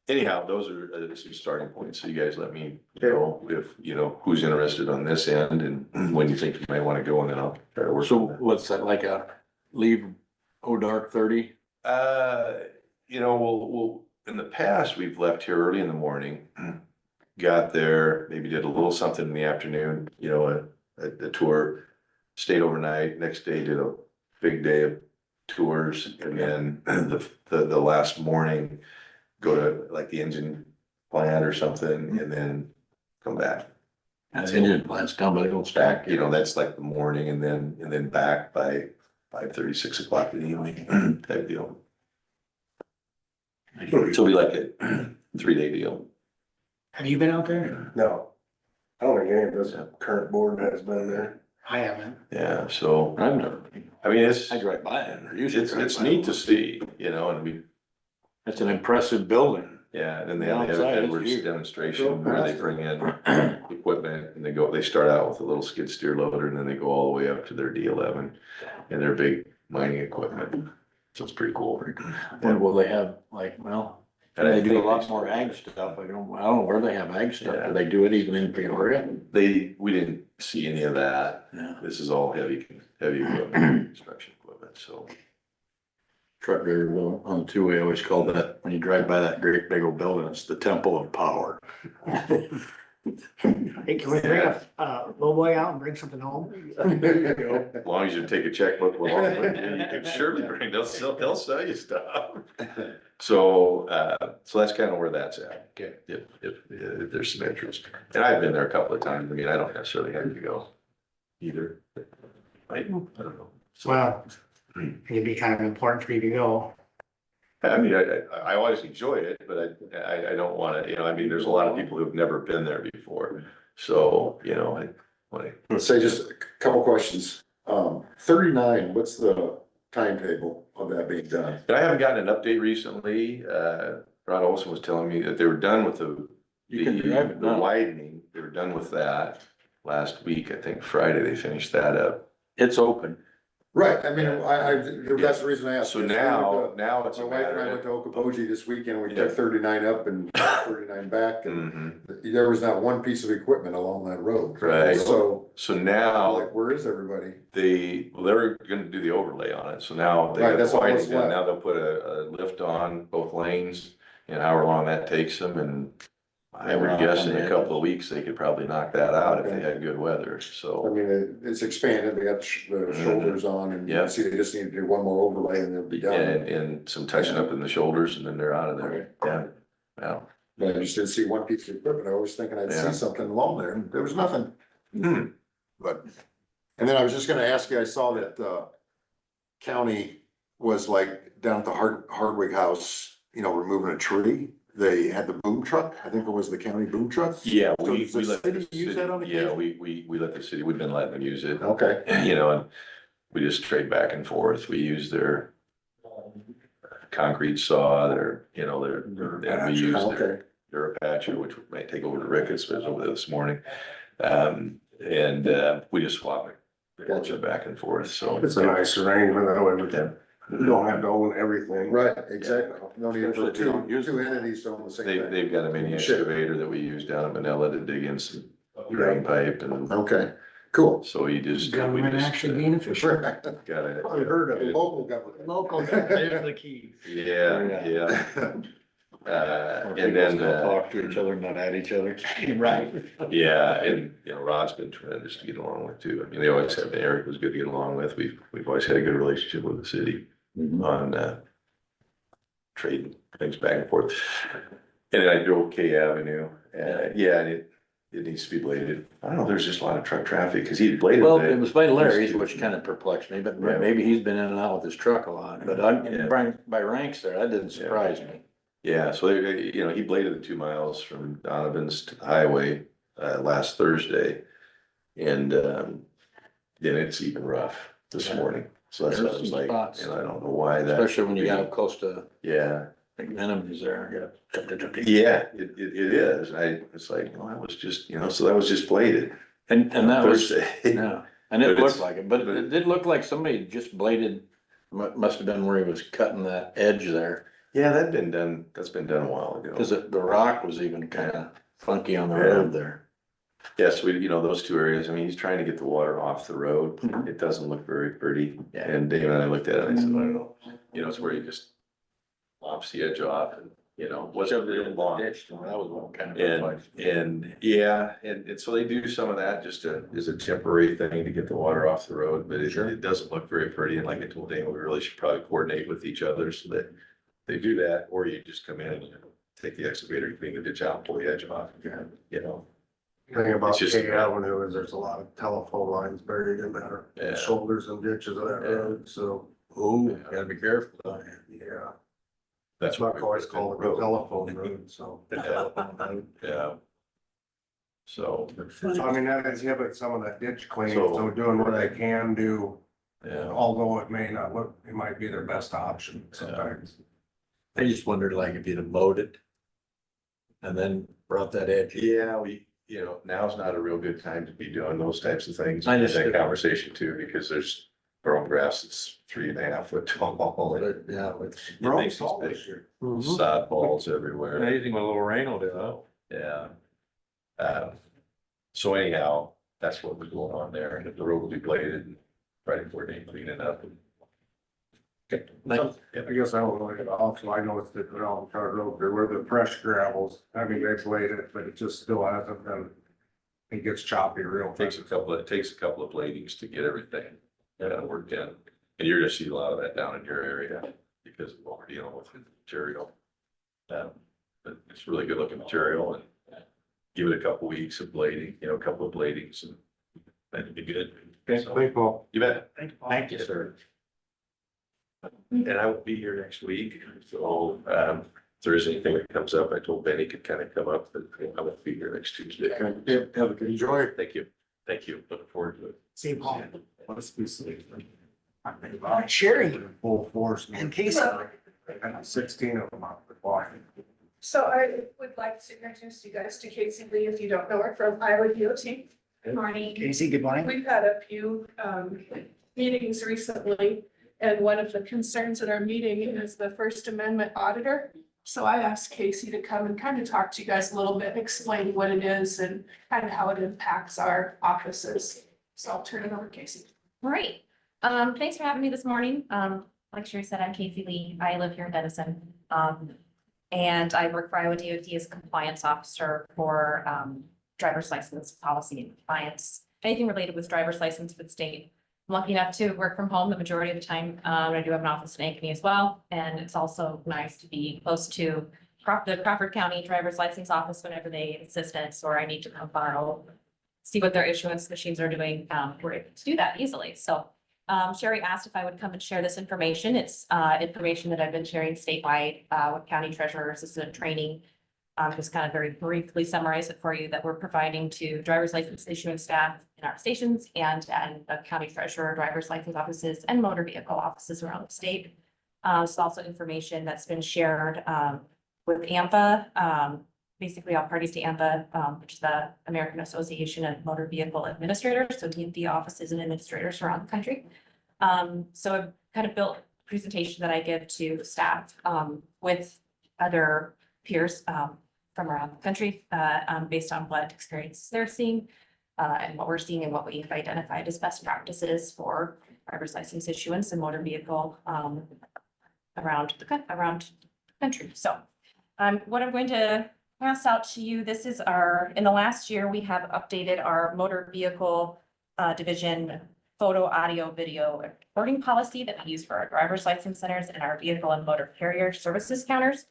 anyhow, those are some starting points. So you guys let me know if, you know, who's interested on this end and when you think you might want to go, and then I'll try to work. So on that. what's that, like a leave, dark 30? You know, we'll, in the past, we've left here early in the morning, got there, maybe did a little something in the afternoon, you know, a tour, stayed overnight, next day did a big day of tours, and then the last morning, go to like the engine plant or something, and then come back. And the engine plant's down by the old stack. You know, that's like the morning, and then back by 5:30, 6 o'clock in the evening type deal. So it'll be like a 3-day deal. Have you been out there? No, I don't think any of this current board has been there. I haven't. Yeah, so, I've never been. I mean, it's, I drive by it, or usually drive it's by neat it. to see, you know, and we, It's an impressive building. yeah, and then they The have outside is Edwards huge. demonstration where they bring in equipment and they start out with a little skid steer loader and then they go all the way up to their D11 and their big mining equipment. So it's pretty cool. And will they have like, well, And I they do a think lot more ag stuff. I don't know where they have ag stuff. Yeah. Do they do it even in Peoria? we didn't see any of that. No. This is all heavy equipment, construction equipment, so. Truck driver on the 2-way, I always call that, when you drive by that great big old building, it's the temple of power. Hey, can we bring a low boy out and bring something home? As long as you take a checkbook along, with you you can surely bring, they'll sell you stuff. So that's kind of where that's at. Okay. If there's some interest. And I've been there a couple of times. I mean, I don't necessarily have to go either. I don't know. So, Well, It'd be kind of important for you to go. I mean, I always enjoy it, but I don't wanna, you know, I mean, there's a lot of people who've never been there before. So, you know, Let's say just a couple questions. 39, what's the timetable of that being done? but I haven't gotten an update recently. Rod Olson was telling me that they were done with You can drive it the now. widening. They were done with that last week. I think Friday they finished that up. It's open. Right, I mean, that's the reason I asked. So now it's My a wife and I matter went to of. Okoboji this weekend, we Yeah. took 39 up and 39 back, and Mhm. there was not one piece of equipment along that road. Right. So, So I'm now like, where is everybody? they're gonna do the overlay on it. So now they Right, got that's the all widening that's done. left. Now they'll put a lift on both lanes and however long that takes them, and I would Rock guess on in the a edge. couple of weeks, they could probably knock that out if they Okay. had good weather, I so. mean, it's expanded, they got the shoulders on, and you Yeah. can see they just need to do one more overlay and they'll be done. And some touching up in the shoulders and then they're out of there, yeah, yeah. But I just didn't see one piece of equipment, I was thinking I'd Yeah. see something along there, and there was nothing. Hmm. But, and then I was just gonna ask you, I saw that, county was like down at the Hardwick House, you know, removing a tree. They had the boom truck, I think it was the county boom truck. Yeah, So we does the let the city use city, that on yeah, occasion? we let the city, we've been letting them use it, Okay, you know, and we just trade back and forth. We use their concrete saw, their, you know, and we use okay. their Apache, which might take over to Ricketts, but it was over there this morning. We just swap it. Gotcha. Back and forth, so. It's a nice arrangement, that way we Yeah. don't have to own everything. Right, exactly. No need for Especially if you don't use two entities to own the same thing. They've got a mini Sure. excavator that we use down in Manila to dig in some drain pipe and Okay, cool. so you just. we Government just, actually being efficient. Got it. Probably heard of local government. Local, there's the key. Yeah, yeah. And People then, still talk to each other, not at each other. Right. yeah, and, you know, Rod's been tremendous to get along with too. I mean, they always have, Eric was good to get along with. We've always had a good relationship with the city on, trading things back and forth. And then I drove K Avenue, yeah, and it needs to be bladed. I don't know, there's just a lot of truck traffic, cause he bladed Well, it. it was by Larry's, which kind of perplexed me, but Yeah. maybe he's been in and out with his truck a lot, but Yeah. by ranks there, that didn't surprise me. Yeah, so you know, he bladed the 2 miles from Donovan's to the highway, last Thursday. And, then it's even rough this morning. So that's what I was There's some like, spots. and I don't know why that. Especially when you got up close to Yeah, McMenamin's there. yeah, it is. It's like, well, that was just, you know, so that was just bladed. And that was, Thursday. yeah, and But it looked it's- like it, but it did look like somebody just bladed, must have been where he was cutting that edge there. Yeah, that's been done a while ago. Cause the rock was even kind of funky on the Yeah. road there. Yes, you know, those two areas, I mean, he's trying to get the water off the road. Mhm. It doesn't look very pretty. Yeah. And Dave and I looked at it and I said, I don't know, you know, it's where you just lops the edge off and, you know, wasn't real long. That was what kind of. And so they do some of that just as a temporary thing to get the water off the road, but it doesn't look very pretty. And like I told Dave, we really should probably coordinate with each other so that they do that, or you just come in and take the excavator, clean the ditch out, pull the edge off, you know. Thing about It's just- K Avenue is there's a lot of telephone lines buried in there, Yeah. shoulders and ditches of that road, so, Oh, gotta be careful. yeah. That's That's why what I always call it the telephone road, so. Yeah. So, So I mean, that inhibits some of that ditch cleaning, So- so doing what they can do, yeah. although it may not look, it might be their best option sometimes. I just wondered like if you'd have mowed it and then brought that edge. Yeah, you know, now's not a real good time to be doing those types of things. I That understand. conversation too, because there's grown grass that's 3.5 foot tall. and But, yeah, it's. it makes these big sod balls everywhere. Anything with a little rain will do that. Yeah. So anyhow, that's what was going on there, and the road will be bladed and try to coordinate cleaning it up. Okay. I guess I don't know it off, so I noticed it around Cart Road, there were the fresh gravels, I mean, they blade it, but it just still hasn't been. It gets choppy real It takes fast. it takes a couple of bladings to get everything, worked in. And you're gonna see a lot of that down in your area because of what we're dealing with the material. But it's really good looking material and give it a couple weeks of blading, you know, a couple of bladings and that'd be good. Okay, So, thank you. You bet. Thank you, Yes, sir. And I won't be here next week, so, if there's anything that comes up, I told Benny could kind of come up, but I won't be here next Tuesday. Have a good enjoy. Thank you. Thank you. Looking forward to it. See Paul, Let's be safe. Sherry Full force. and Casey. And 16 of them out the block. So I would like to introduce you guys to Casey Lee, if you don't know her, from Iowa DOT. Good morning. Casey, good morning. We've had a few meetings recently, and one of the concerns at our meeting is the First Amendment auditor. So I asked Casey to come and kind of talk to you guys a little bit, explain what it is and kind of how it impacts our offices. So I'll turn it over to Casey. Great. Thanks for having me this morning. Like Sherry said, I'm Casey Lee. I live here in Denison. And I work for Iowa DOT as a compliance officer for, driver's license policy and compliance. Anything related with driver's license with state. I'm lucky enough to work from home the majority of the time. I do have an office in Ankeny as well. And it's also nice to be close to the Crawford County driver's license office whenever they need assistance or I need to come borrow, see what their issuance machines are doing. We're able to do that easily. So Sherry asked if I would come and share this information. It's information that I've been sharing statewide with county treasurers. This is a training. Just kind of very briefly summarize it for you that we're providing to driver's license issuing staff in our stations and the county treasurer, driver's license offices and motor vehicle offices around the state. It's also information that's been shared with AMPA, basically all parties to AMPA, which is the American Association of Motor Vehicle Administrators, so DMV offices and administrators around the country. So I've kind of built a presentation that I give to staff with other peers from around the country based on what experiences they're seeing and what we're seeing and what we've identified as best practices for driver's license issuance and motor vehicle around the country. So what I'm going to pass out to you, this is in the last year, we have updated our motor vehicle division photo, audio, video recording policy that we use for our driver's license centers and our vehicle and motor carrier services counters.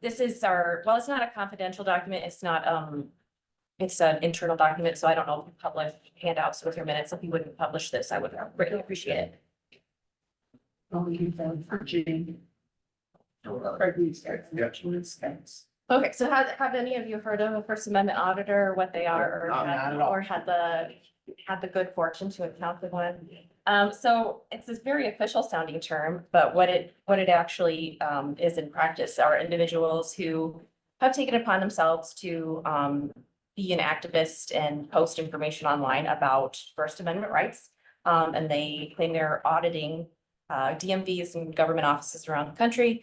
This is well, it's not a confidential document. It's not, it's an internal document. So I don't know if you publish handouts with your minutes. If you wouldn't publish this, I would greatly appreciate it. For Jane. Okay, so have any of you heard of a First Amendment auditor, what they are, or Not at all. had the good fortune to encounter one? So it's this very official sounding term, but what it actually is in practice are individuals who have taken it upon themselves to be an activist and post information online about First Amendment rights. And they claim they're auditing DMVs and government offices around the country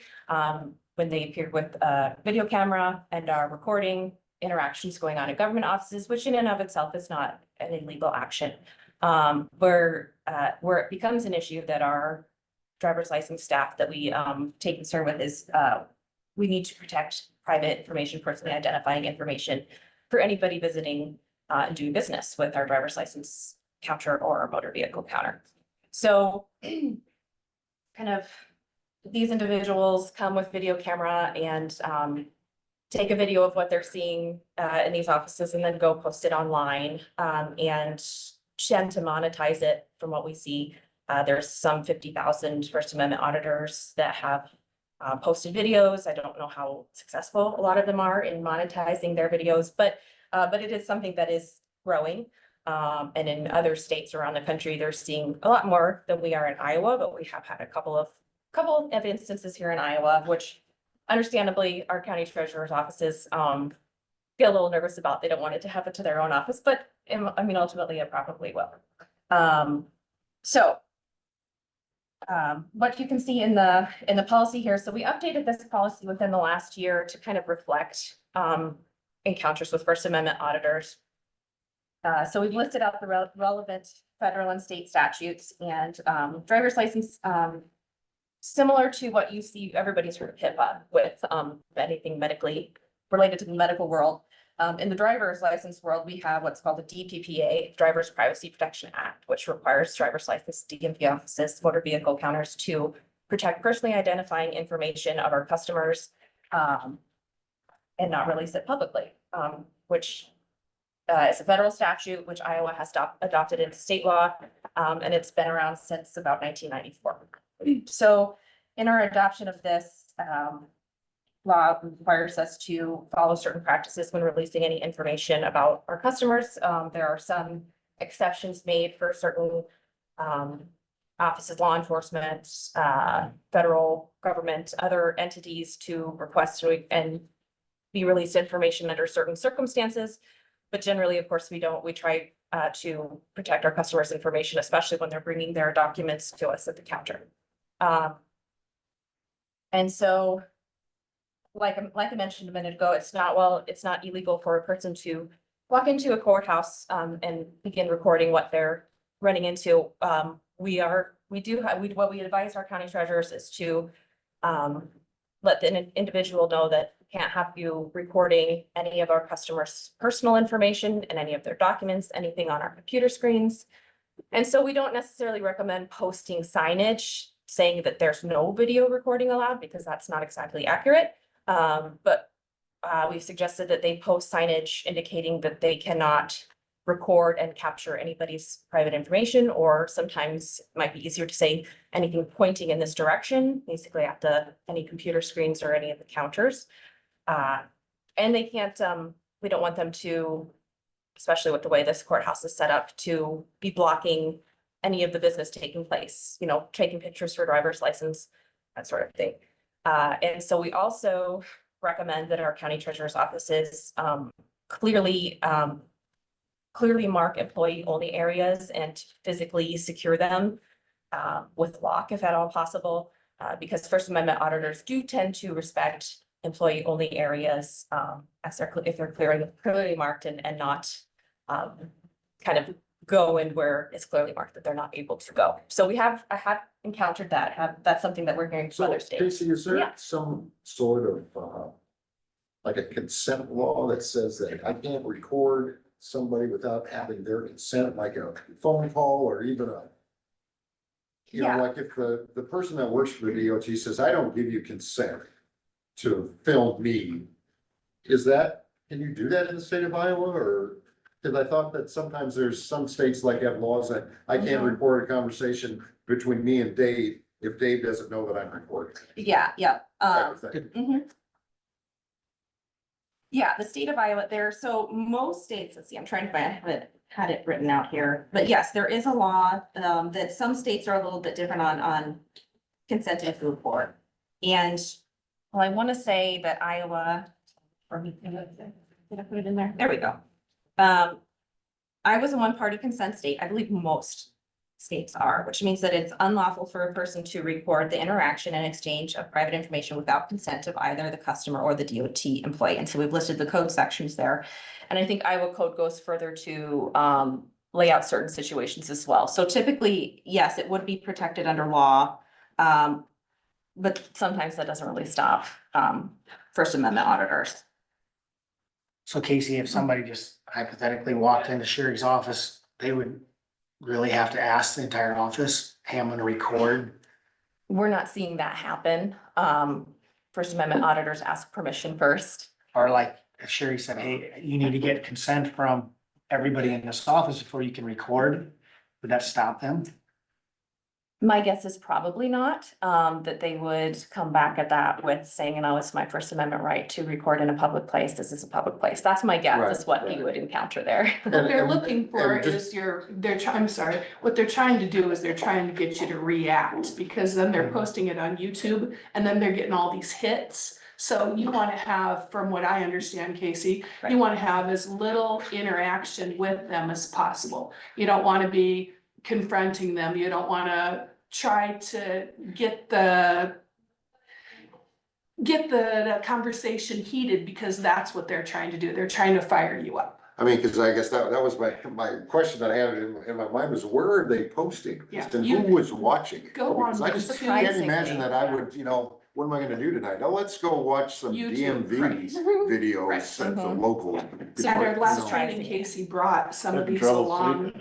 when they appeared with a video camera and are recording interactions going on in government offices, which in and of itself is not an illegal action. Where it becomes an issue that our driver's license staff that we take concern with is we need to protect private information, personally identifying information for anybody visiting and doing business with our driver's license counter or our motor vehicle counter. So kind of these individuals come with video camera and take a video of what they're seeing in these offices and then go post it online and tend to monetize it. From what we see, there's some 50,000 First Amendment auditors that have posted videos. I don't know how successful a lot of them are in monetizing their videos, but it is something that is growing. And in other states around the country, they're seeing a lot more than we are in Iowa, but we have had a couple of instances here in Iowa, which understandably our county treasurer's offices get a little nervous about. They don't want it to happen to their own office, but I mean, ultimately it probably will. What you can see in the policy here, so we updated this policy within the last year to kind of reflect encounters with First Amendment auditors. So we've listed out the relevant federal and state statutes and driver's license, similar to what you see, everybody's heard of HIPAA with anything medically related to the medical world. In the driver's license world, we have what's called the DPPA, Driver's Privacy Protection Act, which requires driver's license DMV offices, motor vehicle counters to protect personally identifying information of our customers and not release it publicly, which is a federal statute, which Iowa has adopted into state law, and it's been around since about 1994. So in our adoption of this, law requires us to follow certain practices when releasing any information about our customers. There are some exceptions made for certain, offices, law enforcement, federal government, other entities to request and be released information under certain circumstances. But generally, of course, we try to protect our customers' information, especially when they're bringing their documents to us at the counter. And so, like I mentioned a minute ago, it's not illegal for a person to walk into a courthouse and begin recording what they're running into. What we advise our county treasurers is to let the individual know that we can't have you recording any of our customers' personal information and any of their documents, anything on our computer screens. And so we don't necessarily recommend posting signage saying that there's no video recording allowed, because that's not exactly accurate. But we've suggested that they post signage indicating that they cannot record and capture anybody's private information, or sometimes it might be easier to say anything pointing in this direction, basically at any computer screens or any of the counters. And they can't, we don't want them to, especially with the way this courthouse is set up, to be blocking any of the business taking place, taking pictures for driver's license, that sort of thing. And so we also recommend that our county treasurer's offices clearly mark employee-only areas and physically secure them with lock if at all possible, because First Amendment auditors do tend to respect employee-only areas if they're clearly marked and not kind of go in where it's clearly marked that they're not able to go. So I have encountered that. That's something that we're hearing from other states. Casey, is there Yeah. some sort of, like a consent law that says that I can't record somebody without having their consent, like a phone call or even Yeah. like if the person that works for the DOT says, I don't give you consent to film me, can you do that in the state of Iowa, or? Cause I thought that sometimes there's some states like have laws that I can't record a conversation between me and Dave if Dave doesn't know that I'm recording. Yeah. type of thing. Mhm. Yeah, the state of Iowa so most states, let's see, I'm trying to find, I haven't had it written out here, but yes, there is a law, that some states are a little bit different on consenting to report. And, well, I want to say that Iowa, did I put it in there? There we go. Iowa's a one-party consent state. I believe most states are, which means that it's unlawful for a person to record the interaction and exchange of private information without consent of either the customer or the DOT employee. And so we've listed the code sections there. And I think Iowa code goes further to lay out certain situations as well. So typically, yes, it would be protected under law. But sometimes that doesn't really stop First Amendment auditors. So Casey, if somebody just hypothetically walked into Sherry's office, they would really have to ask the entire office, hey, I'm gonna record. We're not seeing that happen. First Amendment auditors ask permission first. Or like if Sherry said, hey, you need to get consent from everybody in this office before you can record, would that stop them? My guess is probably not, that they would come back at that with saying, it's my First Amendment right to record in a public place. This is a public place. That's my guess, is what you would encounter there. What they're looking for and just- is I'm sorry, what they're trying to do is they're trying to get you to react, because then they're posting it on YouTube and then they're getting all these hits. So you want to have, from what I understand, Casey, you want to have as little interaction with them as possible. You don't want to be confronting them. You don't want to try to get the conversation heated, because that's what they're trying to do. They're trying to fire you up. I mean, cause I guess that was my question that I had in my mind was, where are they posting? Yeah, And who was watching? Go on Because I just YouTube. can't imagine that I would, what am I gonna do tonight? Oh, let's go watch some YouTube, DMV right. videos Right. at the local. At our last you know. training, Casey brought some of these along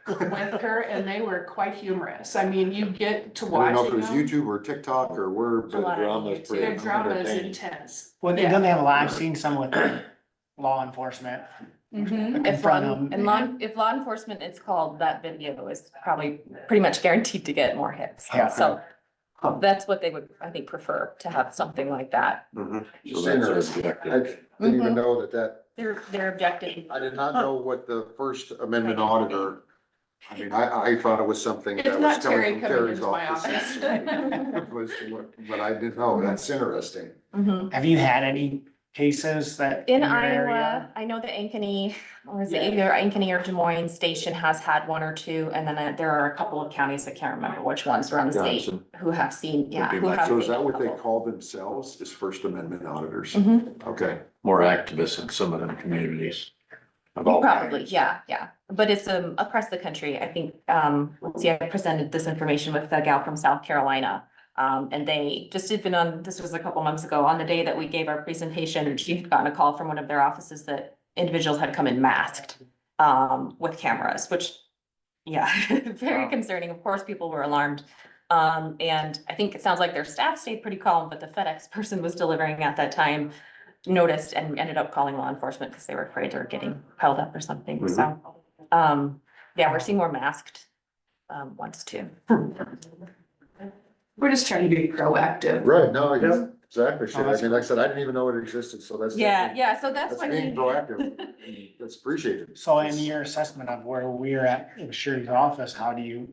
with her, and they were quite humorous. I mean, you get to I don't know if it watching was them. YouTube or TikTok or where, A lot but of drama's YouTube. Their drama is entertaining. intense. Well, Yeah. don't they have a lot, I've seen some with law enforcement. If Confront them. if law enforcement is called, that video is probably pretty much guaranteed to get more hits. Yeah. So That's what they would, I think, prefer to have something like that. Mhm. So It's that's interesting. objective. I didn't even know that, Their objective. I did not know what the First Amendment auditor, I mean, I thought it was something that It's was not coming Terry from coming Terry's into my office. office. But I didn't know, that's interesting. Mhm. Have you had any cases that? In your Iowa, area? I know the Ankeny, or is it either Ankeny or Des Moines station has had one or two, and then there are a couple of counties, I can't remember which ones around the state, Johnson. who have seen, yeah. Would be who my- have So is seen that a what they couple. call themselves, is First Amendment auditors? Mhm. Okay. More activists in some of them communities. Of all Probably, kinds. yeah, but it's across the country, I think, let's see, I presented this information with the gal from South Carolina. And they just had been on, this was a couple months ago, on the day that we gave our presentation, she had gotten a call from one of their offices that individuals had come in masked, with cameras, which, yeah, very Wow. concerning. Of course, people were alarmed. And I think it sounds like their staff stayed pretty calm, but the FedEx person was delivering at that time noticed and ended up calling law enforcement because they were afraid they were getting held up or something. So, yeah, we're seeing more masked, ones too. We're just trying to be proactive. Right, no, exactly, shit, I that's mean, like I said, I didn't even know it existed, so that's. Yeah, definitely- yeah, so that's why being we. proactive, that's appreciated. So in your assessment of where we're at in Sherry's office, how do you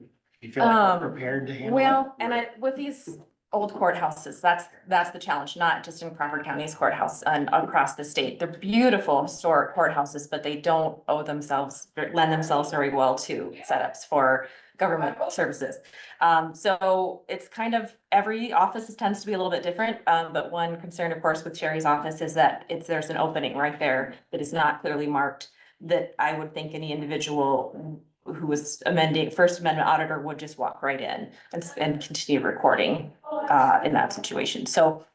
feel like we're prepared to handle it? Well, and with these old courthouses, that's the challenge, not just in Crawford County's courthouse and across the state. They're beautiful historic courthouses, but they don't lend themselves very well to setups for government services. So it's kind of, every office tends to be a little bit different. But one concern, of course, with Sherry's office is that there's an opening right there that is not clearly marked, that I would think any individual who was First Amendment auditor would just walk right in and continue recording, in that situation. So,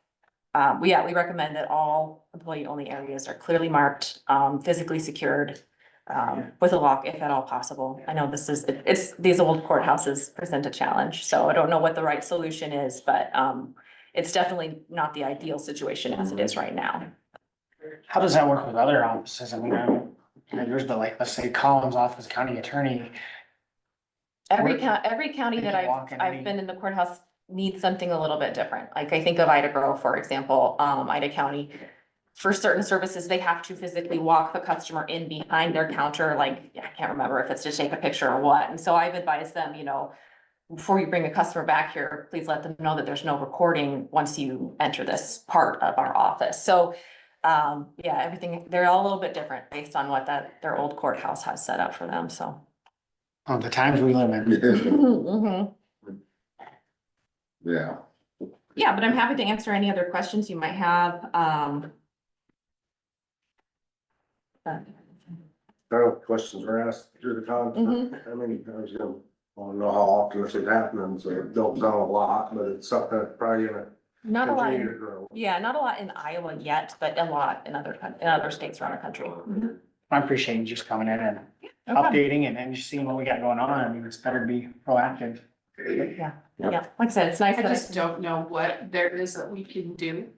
we recommend that all employee-only areas are clearly marked, physically secured, with a lock if at all possible. I know these old courthouses present a challenge, so I don't know what the right solution is, but, it's definitely not the ideal situation as it is right now. How does that work with other offices? I mean, there's let's say Collins office, county attorney. Every Where- county that you can walk in I've any- been in the courthouse needs something a little bit different. Like I think of Ida Grove, for example, Ida County. For certain services, they have to physically walk the customer in behind their counter, like, I can't remember if it's to take a picture or what. And so I've advised them, before you bring a customer back here, please let them know that there's no recording once you enter this part of our office. So, they're all a little bit different based on what their old courthouse has set up for them, so. Oh, the times we live in. Mhm. Yeah, Yeah, but I'm happy to answer any other questions you might have. Questions were asked through the con. Mhm. I mean, I was gonna, wanna know how often this is happening, so it don't sound a lot, but it's something that's probably gonna Not a lot, continue to grow. not a lot in Iowa yet, but a lot in other states around the country. I appreciate you just coming in and No problem. updating and just seeing what we got going on. I mean, it's better to be proactive. Yeah, like I said, it's nice I that just don't know what there is that we can do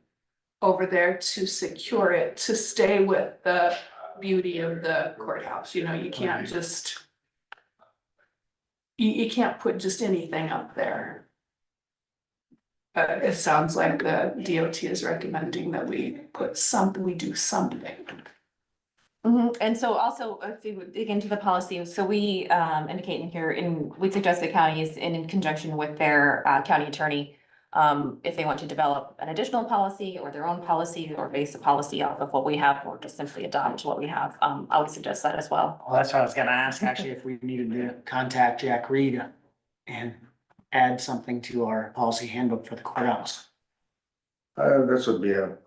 over there to secure it, to stay with the beauty of the courthouse, you can't just. You can't put just anything up there. It sounds like the DOT is recommending that we do something. And so also, if you would dig into the policy, so we indicate in here, we suggest the counties in conjunction with their county attorney, if they want to develop an additional policy or their own policy or base a policy off of what we have, or just simply adopt what we have, I would suggest that as well. Well, that's what I was gonna ask, actually, if we needed to contact Jack Reed and add something to our policy handbook for the courthouse. This would be It'd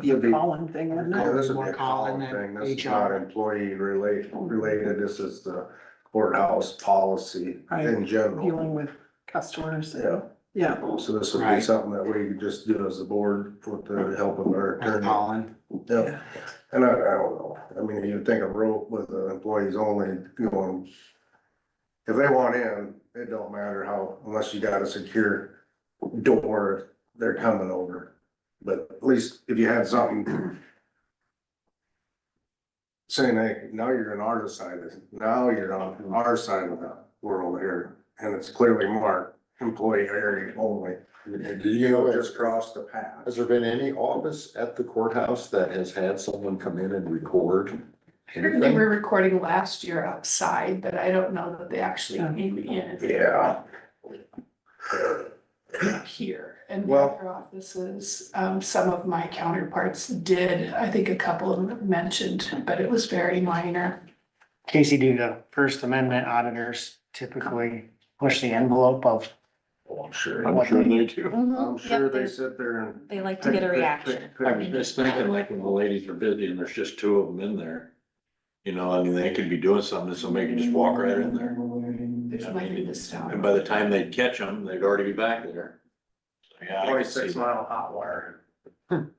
be a Colin thing, wouldn't Yeah, it? this would be More a Colin Colin thing, than this is HR. not employee related, this is the courthouse policy Right. in general. Dealing with customers. Yeah, Yeah, so this would be Right. something that we could just do as a board with the help of our With attorney. Colin. Yep, and I don't know, I mean, you'd think a rope with the employees only going. If they want in, it don't matter how, unless you got a secure door, they're coming over. But at least if you had something. Saying, hey, now you're on our side of it, now you're on our side of the world here, and it's clearly marked. employee area only. Do you know, Just cross the path. has there been any office at the courthouse that has had someone come in and record They were anything? recording last year outside, but I don't know that they actually came in Yeah. here. And the Well- other offices, some of my counterparts did, I think a couple of them mentioned, but it was very minor. Casey, do the First Amendment auditors typically push the envelope of I'm sure they do. I'm sure Yep, they sit there and. They like to get a reaction. I was just thinking, like, when the ladies are busy and there's just two of them in there. You know, I mean, they could be doing something, and somebody could just walk right in there. There's maybe this town. And by the time they'd catch them, they'd already be back there. So, yeah, I could see 26-mile hot wire. That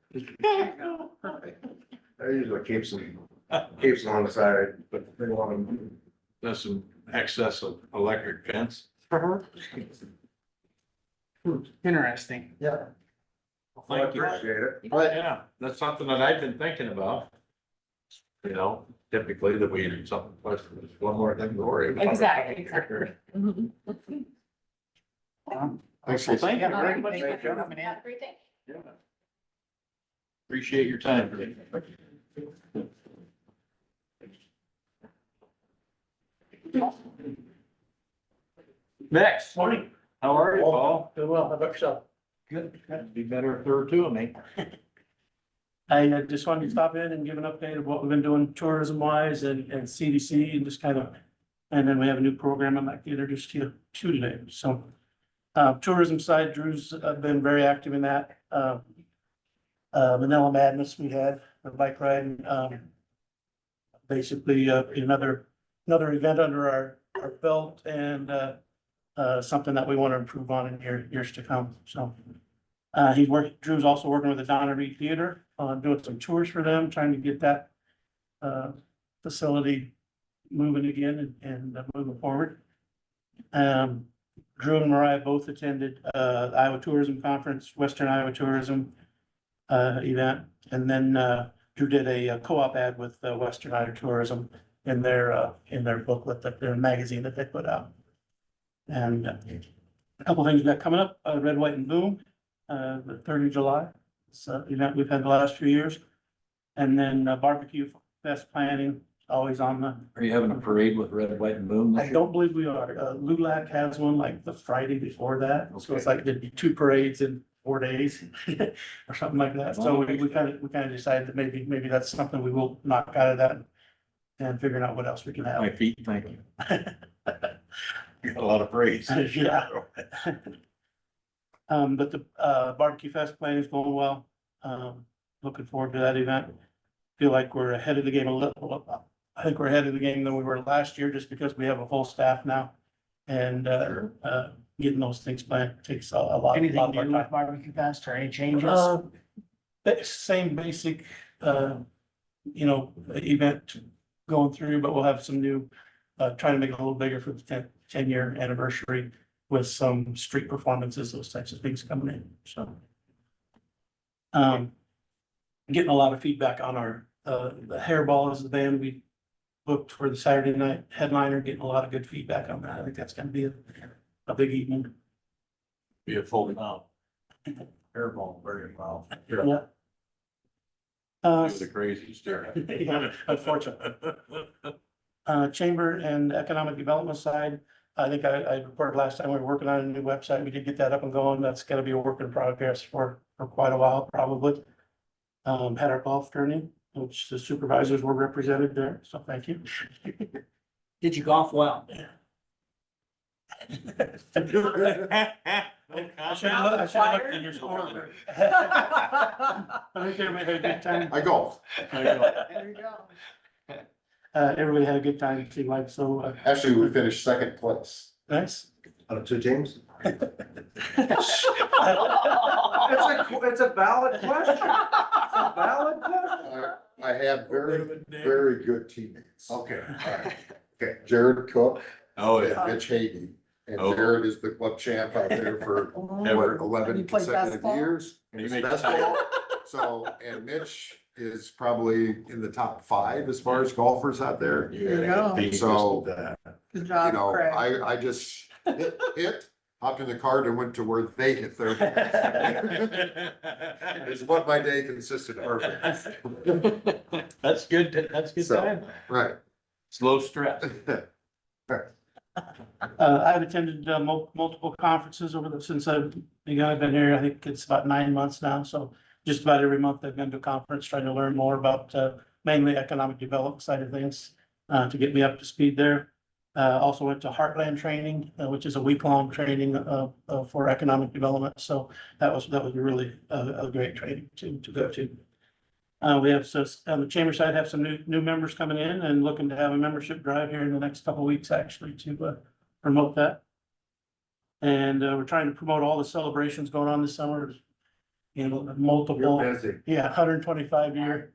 usually keeps them on the side, but they want them. there's some excess of electric fence. interesting. Yeah. I Thank you. appreciate it. Yeah, that's something that I've been thinking about. You know, typically that we do something, plus there's one more thing to worry about. Exactly. Mm-hmm. Thanks, Well, Casey. thank you All right, very much thank for you. coming in. Have a great day. Yeah. Appreciate your time today. Next. Morning. How are you, Paul? Doing well, how about yourself? Good. Be better if there were two of me. I just wanted to stop in and give an update of what we've been doing tourism wise and CDC and just kind of. And then we have a new program I'd like to introduce to you to today, so. Tourism side, Drew's been very active in that. Vanilla Madness we had, the bike ride, basically, another event under our belt and, something that we want to improve on in years to come, so. Drew's also working with the Donna Reed Theater on doing some tours for them, trying to get that facility moving again and moving forward. Drew and Mariah both attended the Iowa Tourism Conference, Western Iowa Tourism event. And then Drew did a co-op ad with Western Iowa Tourism in their booklet, their magazine that they put out. And a couple things we got coming up, Red, White and Boom, the 3rd of July. It's an event we've had the last few years. And then Barbecue Fest planning, always on the, Are you having a parade with red, white and boom? I don't believe we are. LULAC has one like the Friday before that. So it's like there'd be 2 parades in 4 days or something like that. So we kind of decided that maybe that's something we will knock out of that and figuring out what else we can My have. feet, thank you. Got a lot of praise. Yeah. But the Barbecue Fest plan is going well. Looking forward to that event. Feel like we're ahead of the game a little. I think we're ahead of the game than we were last year, just because we have a full staff now. And getting those things planned takes a lot. Anything of our new time. with Barbecue Fest or any changes? Same basic, event going through, but we'll have some new, trying to make it a little bigger for the 10-year anniversary with some street performances, those types of things coming in, so. Getting a lot of feedback on our, the Hairball is the band we booked for the Saturday night headliner, getting a lot of good feedback on that. I think that's gonna be a big evening. Be a full mouth. Airball, very well. Yeah. The craziest there. Yeah, unfortunately. Chamber and economic development side, I think I reported last time we were working on a new website. We did get that up and going. That's gonna be a work in progress for quite a while, probably. Had our golf tourney, which the supervisors were represented there, so thank you. Did you golf well? I should have looked in your score. I think everybody had a good time. I golf. There you go. Everybody had a good time, it seemed like, so, Actually, we finished second place. nice. Out of 2 teams? Uh, It's a valid question. It's a valid question. I had very good teammates. Okay, all right. Okay. Jared Cook Oh, and yeah. Mitch Hayden. And Oh. Jared is the club champ out there for Ever. 11 You played consecutive basketball? years. You make Best time. ball. So, and Mitch is probably in the top 5 as far as golfers out there. You There you gotta go. get beat So- just at that. Good You job, know, Craig. I just hit hopped in the car and went to where they hit their. Is what my day consisted of. That's good, that's good So- time. Right. Slow stress. I've attended multiple conferences since I've been here. I think it's about 9 months now, so just about every month I've been to a conference trying to learn more about mainly economic development side of things to get me up to speed there. Also went to Heartland training, which is a week-long training for economic development. So that was really a great training to go to. We have, so on the chamber side, have some new members coming in and looking to have a membership drive here in the next couple of weeks, actually, to promote that. And we're trying to promote all the celebrations going on this summer. You know, multiple, You're busy. yeah, 125-year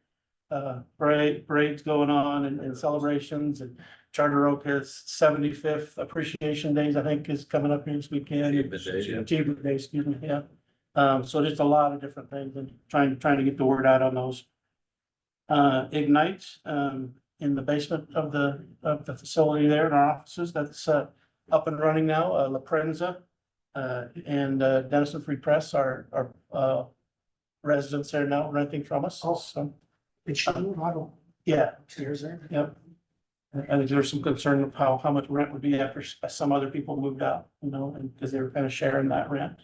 parades going on and celebrations, and Charter Oak has 75th Appreciation Days, I think, is coming up here this weekend. Achievement Day, excuse me, yeah. So just a lot of different things and trying to get the word out on those. Ignite, in the basement of the facility there in our offices, that's up and running now. La Prensa and Denison Free Press are residents there now renting from us. Oh. So, It's model yeah, upstairs there. yep. And there's some concern of how much rent would be after some other people moved out, you know, and because they were kind of sharing that rent.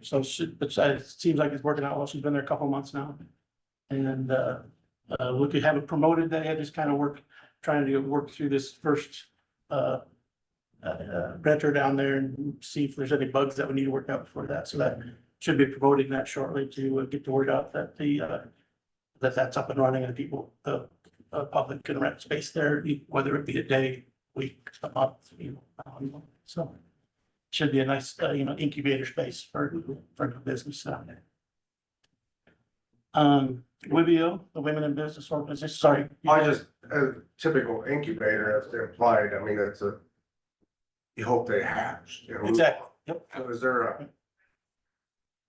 So but it seems like it's working out well. She's been there a couple months now. And we could have it promoted. They had just kind of trying to work through this first renter down there and see if there's any bugs that we need to work out before that. So that should be promoting that shortly to get the word out that that's up and running and people, the public can rent space there, whether it be a day, week, a month, you know. So should be a nice, incubator space for the business down there. WIBIO, the Women in Business Organization, sorry. I just, a typical incubator, as implied, I mean, it's you hope they hatch. You know? Exactly, yep. So is there a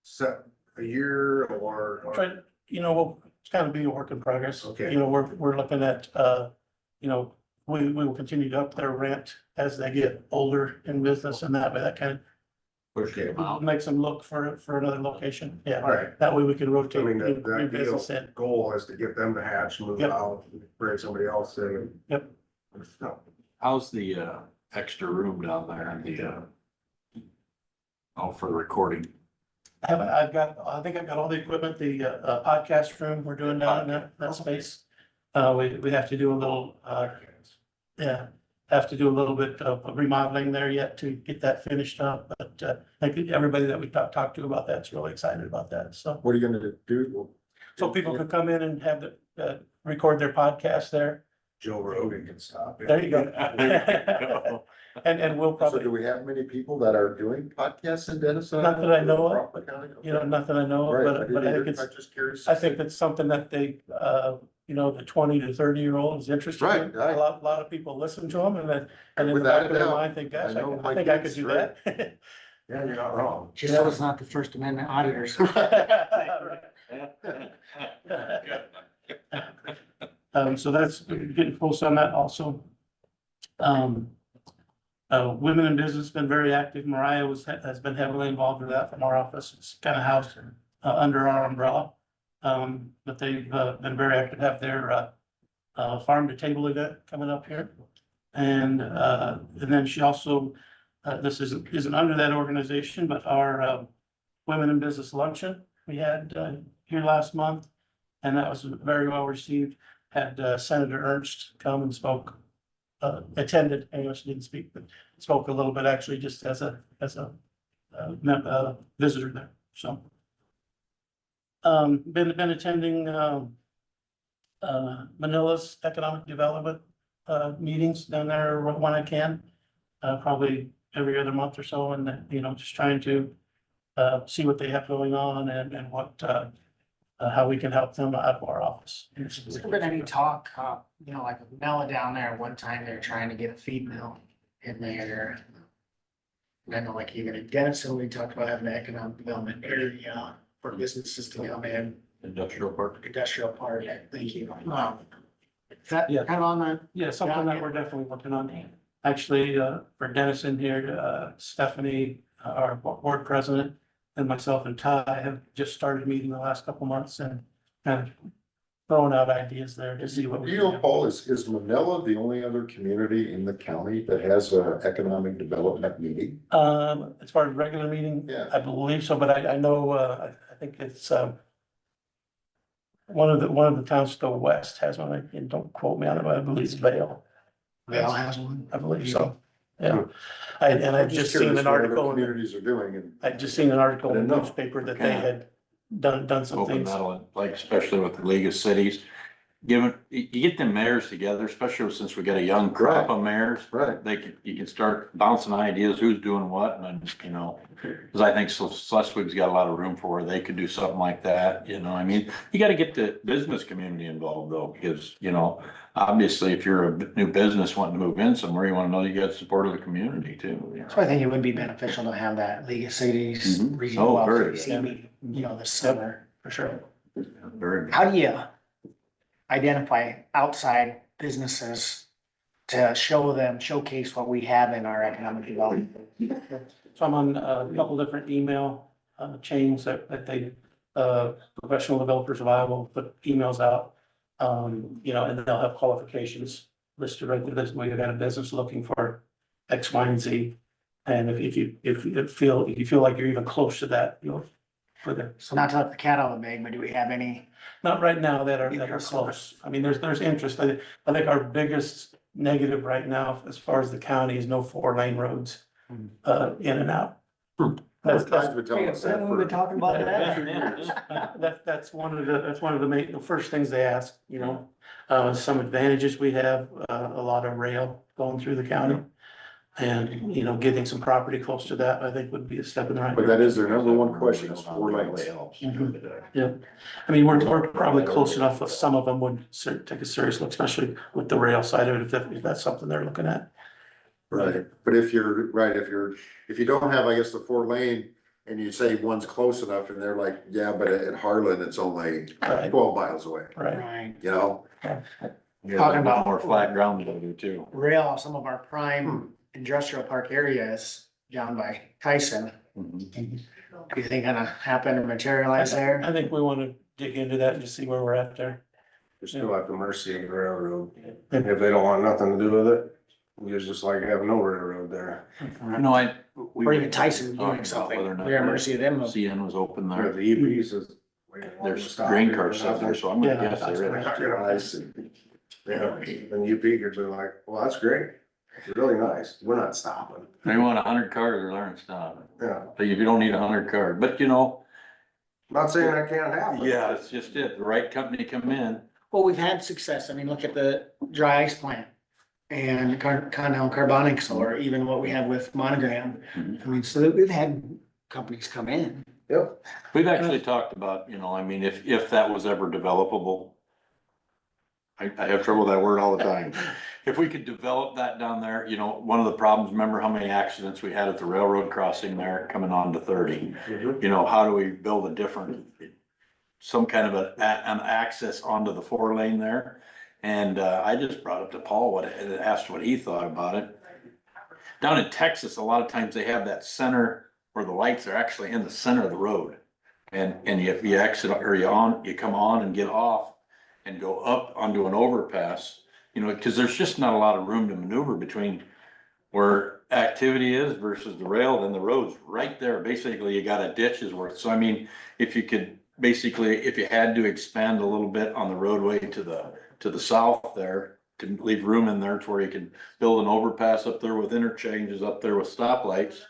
set a year or? Try, well, it's kind of be a work in progress. Okay. We're looking at, we will continue to up their rent as they get older in business and that kind Okay. of makes them look for another location. Yeah, All right. that way we can I rotate mean, new the ideal business in. goal is to get them to hatch, move Yep. out, bring somebody else in. Yep. No. How's the extra room down there and for the recording? I think I've got all the equipment, the podcast room we're doing down in that space. We have to do a little, have to do a little bit of remodeling there yet to get that finished up, but I think everybody that we talked to about that's really excited about that, so. What are you gonna do? So people can come in and have record their podcast there. Joe Rogan can stop it. There you go. And we'll So probably, do we have many people that are doing podcasts in Denison? Not that I know of, Crawford County? nothing I know Right, of, but I think I'm it's, just curious. I think that's something that they, the 20 to 30-year-old is interested in. Right, right. A lot of people listen to them and then, and in the Without back a of their doubt. mind, think, gosh, I know I my think I could kids, do right. that. Yeah, you're not wrong. Just so it's not the First Amendment auditors. So that's getting close on that also. Women in business been very active. Mariah has been heavily involved in that from our office. It's kind of housed under our umbrella. But they've been very active, have their farm to table event coming up here. And then she also, this isn't under that organization, but our Women in Business Luncheon we had here last month. And that was very well received. Had Senator Ernst come and spoke, attended, English didn't speak, but spoke a little bit actually just as a visitor there, so. Been attending Manila's economic development meetings down there when I can. Probably every other month or so, and just trying to see what they have going on and what how we can help them out of our office. Has there been any talk, like with Mela down there, one time they were trying to get a feed mill in there. And I know like even in Denison, we talked about having an economic development area for businesses to come in, Industrial park? industrial park, thank you. Is that Yeah. kind of on that? Yeah, something that we're definitely working on. actually, for Dennison here, Stephanie, our board president, and myself and Ty have just started meeting the last couple months and kind of throwing out ideas there to see what we You know, can do. Paul, is Manila the only other community in the county that has a economic development meeting? As far as regular meeting, Yeah. I believe so, but I know, I think it's, one of the towns to the west has one, and don't quote me on it, but I believe it's Vale. Vale has one. I believe so, yeah. I've just seen curious an what other article, communities are doing and. I'd just seen an article in I the didn't know. newspaper that they had done some Open things. metal, like especially with the League of Cities. Given, you get them mayors together, especially since we got a young crop of mayors. Right. You can start bouncing ideas, who's doing what, and then, you know, cause I think Schleswig's got a lot of room for where they could do something like that, you know, I mean, you gotta get the business community involved though, because, you know, obviously if you're a new business wanting to move in somewhere, you wanna know you got support of the community too. you know. So I think it would be beneficial to have that League of Cities Mhm. regional Oh, welfare very good. meeting, you know, this summer. For sure. Very. How do you identify outside businesses to showcase what we have in our economic development? So I'm on a couple different email chains that they, professional developers of Iowa will put emails out. You know, and they'll have qualifications listed right there. This way you got a business looking for X, Y, and Z. And if you feel like you're even close to that, you know, for the. So not to let the cat out of the bag, but do we have any? Not right now that are close. I mean, there's interest. I think our biggest negative right now, as far as the county, is no 4-lane roads, in and out. That's, Guys been telling us that We've been for. talking about that. that's one of the first things they ask, you know. Some advantages we have, a lot of rail going through the county. And, you know, getting some property close to that, I think would be a step in the right But direction. that is their number one question, is 4 lanes. Yeah, I mean, we're probably close enough that some of them would take a serious look, especially with the rail side of it, if that's something they're looking at. Right, but if you don't have, I guess, the 4 lane and you say one's close enough and they're like, yeah, but at Harlan, it's only Right. 12 miles away, Right. Right. you know? Talking about- More flat ground to do too. Rail, some of our prime industrial park areas down by Tyson. Mhm. Do you think gonna happen or materialize there? I think we wanna dig into that and just see where we're at there. You're still at the mercy of the railroad. If they don't want nothing to do with it, you just like have no railroad there. No, Or even Tyson talking doing about something, whether or not we're at mercy of them. CN was open But there. the EPs is. There's grain cars out there, so I'm gonna Yeah. guess they're. Yeah, and UP could be like, well, that's great. It's really nice. We're not stopping. They want 100 cars or they're not stopping. Yeah, But you don't need 100 cars, but you know, not saying that can't happen. yeah, it's just it. The right company come in. Well, we've had success. I mean, look at the dry ice plant and Continental Carbonics, or even what we have with Monogram. Mhm. I mean, so we've had companies come in. Yep. We've actually talked about, you know, I mean, if that was ever developable. I have trouble with that word all the time. If we could develop that down there, you know, one of the problems, remember how many accidents we had at the railroad crossing there coming on to 30? Mhm. You know, how do we build a different, some kind of an access onto the 4-lane there? And, I just brought up to Paul asked what he thought about it. Down in Texas, a lot of times they have that center where the lights are actually in the center of the road. And you exit or you come on and get off and go up onto an overpass, you know, cause there's just not a lot of room to maneuver between where activity is versus the rail, then the road's right there. Basically, you got a ditch's worth. So I mean, if you could, basically, if you had to expand a little bit on the roadway to the south there, to leave room in there to where you can build an overpass up there with interchanges up there with stoplights.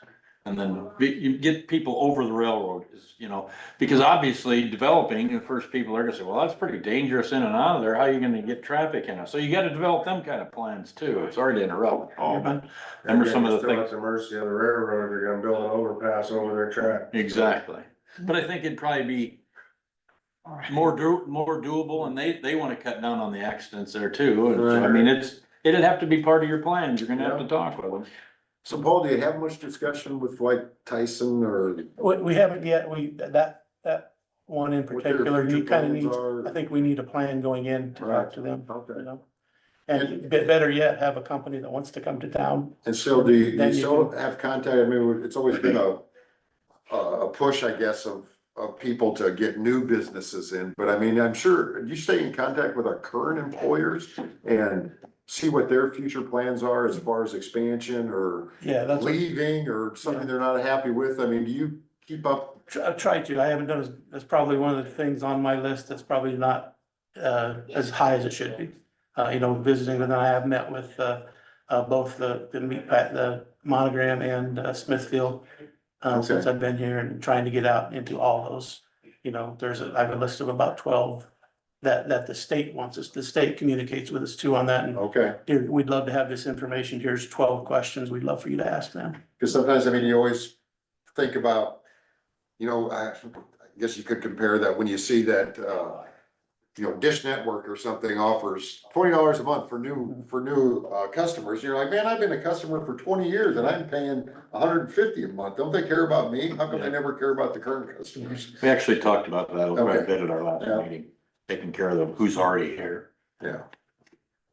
And then you get people over the railroad, is, you know, because obviously developing, the first people are gonna say, well, that's pretty dangerous in and out of there. How are you gonna get traffic in it? So you gotta develop them kind of plans too. Sorry to interrupt, Paul, but remember some of the Still at things. the mercy of the railroad, they're gonna build an overpass over their track. Exactly. But I think it'd probably be more doable, and they wanna cut down on the accidents there too. And so, I mean, it'd have to be part of your plans. You're gonna have to talk with them. So Paul, do you have much discussion with like Tyson or? We haven't yet, that one in what their particular, you future kinda plans need, are? I think we need a plan going in to talk to them, Okay. you know? And better yet, have a company that wants to come to town. And so do you Then you still can- have contact? I mean, it's always been a push, I guess, of people to get new businesses in. But I mean, I'm sure, do you stay in contact with our current employers and see what their future plans are as far as expansion or Yeah, that's what leaving or something they're not happy with? I mean, do you keep up? I try to. I haven't done that's probably one of the things on my list that's probably not as high as it should be. You know, visiting with them, I have met with both the meat pack, the Monogram and Smithfield. Since Okay. I've been here and trying to get out into all those, you know, I have a list of about 12 that the state wants us, the state communicates with us too on that. And Okay. here, we'd love to have this information. Here's 12 questions we'd love for you to ask them. Because sometimes, I mean, you always think about, you know, I guess you could compare that when you see that, you know, Dish Network or something offers $20 a month for new customers. You're like, man, I've been a customer for 20 years and I'm paying $150 a month. Don't they care about me? How come they never care about the current customers? We actually talked about that a quite a Okay. bit at our last Yeah. meeting, taking care of them, who's already here. Yeah.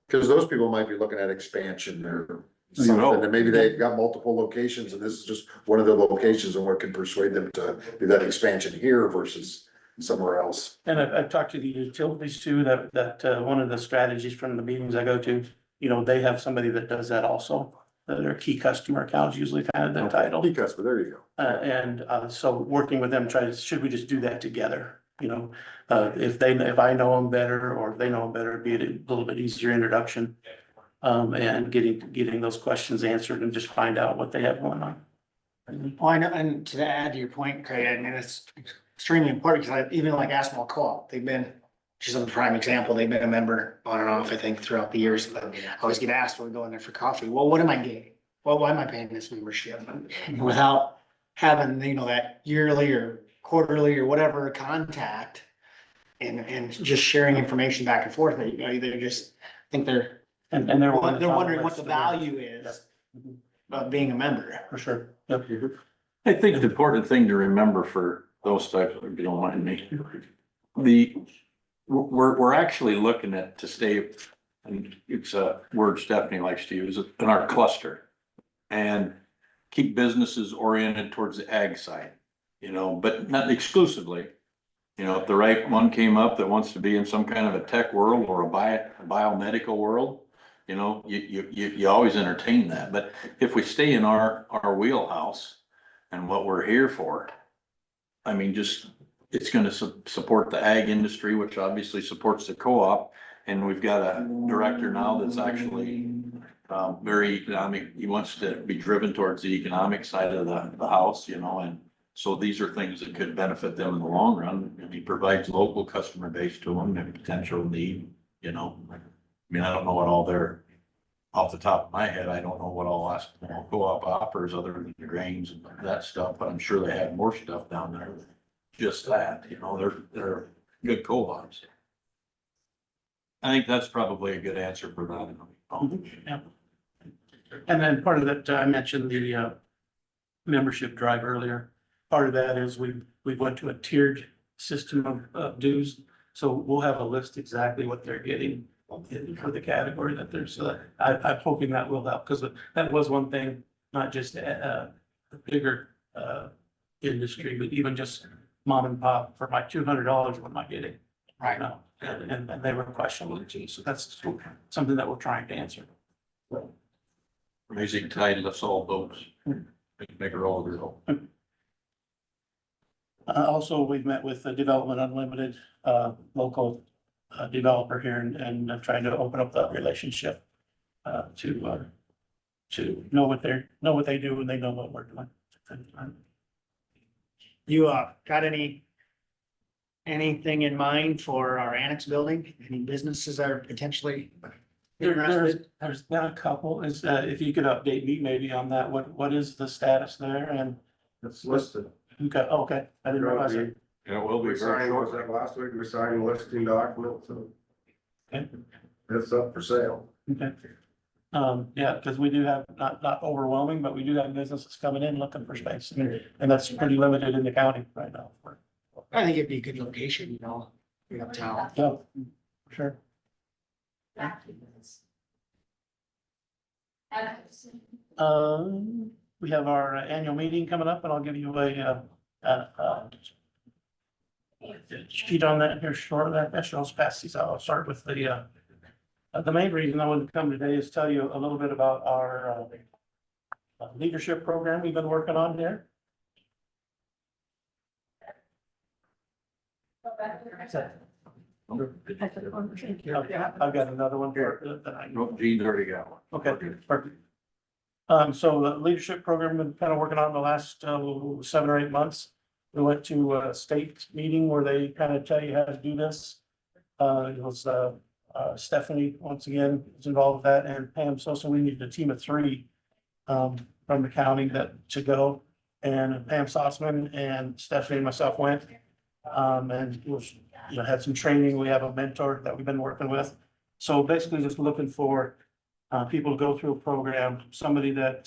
Because those people might be looking at expansion or You know. something, and maybe they've got multiple locations and this is just one of the locations and what can persuade them to do that expansion here versus somewhere else. And I've talked to the utilities too, that one of the strategies from the meetings I go to, you know, they have somebody that does that also. Their key customer accounts usually kind of the title. Key customer, there you go. So working with them, should we just do that together? You know, if I know them better or if they know them better, be it a little bit easier introduction. And getting those questions answered and just find out what they have going on. Well, I know, and to add to your point, Craig, I mean, it's extremely important because even like Asphalt Co-op, they've been, just a prime example, they've been a member on and off, I think, throughout the years. But I always get asked when we go in there for coffee, well, what am I getting? Well, why am I paying this membership? Without having, you know, that yearly or quarterly or whatever contact and just sharing information back and forth, you know, they're just, I think they're And they're. wondering what the value is of being a member. For sure. Yep. I think the important thing to remember for those types, if you don't mind me, we're actually looking at to stay, and it's a word Stephanie likes to use, in our cluster. And keep businesses oriented towards the ag side, you know, but not exclusively. You know, if the right one came up that wants to be in some kind of a tech world or a biomedical world, you know, you always entertain that. But if we stay in our wheelhouse and what we're here for, I mean, just, it's gonna support the ag industry, which obviously supports the co-op. And we've got a director now that's actually very economic. He wants to be driven towards the economic side of the house, you know, and so these are things that could benefit them in the long run. And he provides local customer base to them and potential need, you know. I mean, I don't know what all their, off the top of my head, I don't know what all co-op offers other than the grains and that stuff, but I'm sure they have more stuff down there than just that, you know, they're good co-ops. I think that's probably a good answer for that. Yeah. And then part of that, I mentioned the membership drive earlier. Part of that is we went to a tiered system of dues. So we'll have a list exactly what they're getting for the category that they're, so I'm hoping that will help, because that was one thing, not just the bigger industry, but even just mom and pop, for my $200, what am I getting? Right. Now, and they were questionable too, so that's something that we're trying to answer. Raising tide lifts all boats. Make her all grow. Also, we've met with the Development Unlimited, local developer here and trying to open up that relationship to know what they do and they know what we're doing. You got anything in mind for our annex building? Any businesses that are potentially interested? There's been a couple, if you could update me maybe on that, what is the status there and? It's listed. Okay, I didn't realize it. Yeah, it will be We very signed, was short. that last week, we signed a listing document, so Okay. it's up for sale. Okay. Yeah, because we do have, not overwhelming, but we do have businesses coming in looking for space, and that's pretty limited in the county right now. I think it'd be a good location, you know, uptown. Yeah, sure. We have our annual meeting coming up and I'll give you a sheet on that here shortly. Actually, I'll pass these out. I'll start with the main reason I wanted to come today is tell you a little bit about our leadership program we've been working on here. I've got another one here that I. Gene's already got one. Okay, perfect. So the leadership program, we've been kind of working on the last 7 or 8 months. We went to a state meeting where they kind of tell you how to do this. It was Stephanie, once again, was involved with that, and Pam Sosa. We needed a team of 3 from the county to go. And Pam Sossman and Stephanie and myself went. And it was, had some training. We have a mentor that we've been working with. So basically just looking for people to go through a program, somebody that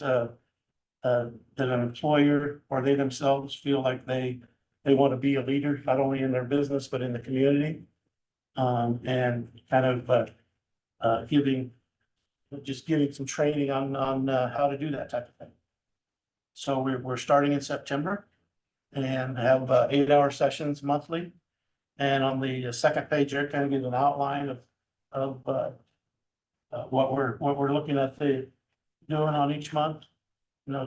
that an employer or they themselves feel like they want to be a leader, not only in their business, but in the community. And kind of giving some training on how to do that type of thing. So we're starting in September and have 8-hour sessions monthly. And on the second page there kind of gives an outline of what we're looking at doing on each month.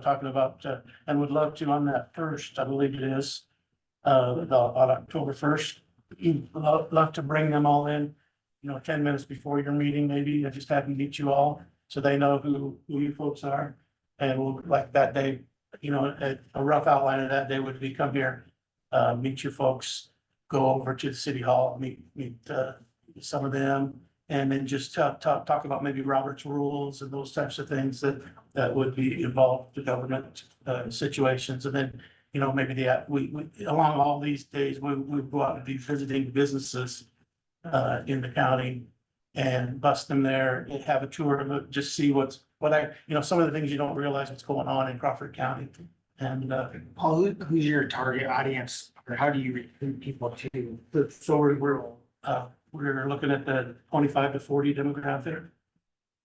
Talking about, and would love to on that first, I believe it is, on October 1st. Love to bring them all in, 10 minutes before your meeting, maybe. I just have them meet you all so they know who you folks are. And we'll, like that day, a rough outline of that day would be come here, meet you folks, go over to the city hall, meet some of them. And then just talk about maybe Robert's rules and those types of things that would be involved in government situations. And then, maybe we along all these days, we go out and be visiting businesses in the county and bust them there and have a tour and just see some of the things you don't realize what's going on in Crawford County. And Paul, who's your target audience, or how do you recruit people to? so we're looking at the 25 to 40 demographic.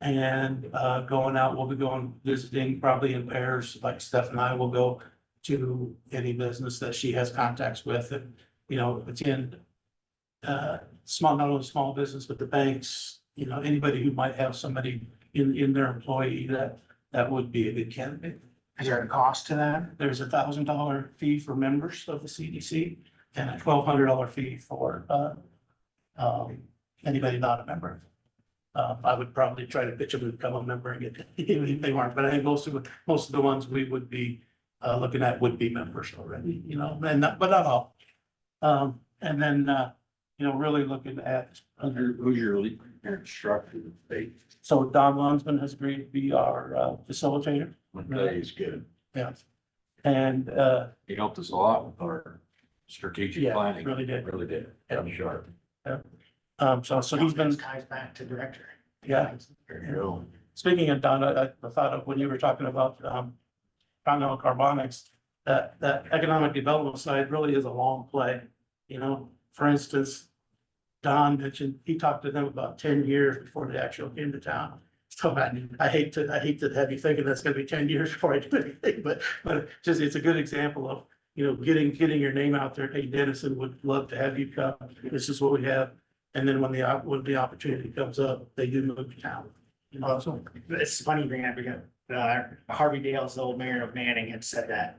And we'll be going visiting probably in pairs, like Steph and I will go to any business that she has contacts with. And, it's in not only small business, but the banks, anybody who might have somebody in their employee that would be a good candidate. Is there a cost to that? There's $1,000 fee for members of the CDC and a $1,200 fee for anybody not a member. I would probably try to pitch them to become a member and get, if they weren't, but I think most of the ones we would be looking at would be members already, but not all. And then, really looking at. Who's your lead instructor? So Don Lunsman has agreed to be our facilitator. He's good. Yeah. And He helped us a lot with our strategic planning. really did. Really did. I'm sure. So he's been, Ties back to director. yeah. There you go. Speaking Speaking of Don, I thought of when you were talking about Continental Carbonics, that economic development side really is a long play. For instance, Don mentioned, he talked to them about 10 years before they actually came to town. So I hate to have you thinking that's gonna be 10 years before I do anything, but it's a good example of, getting your name out there. Hey, Dennison would love to have you come. This is what we have. And then when the opportunity comes up, they do move to town. So It's funny you bring that because Harvey Dale's, the old mayor of Manning, had said that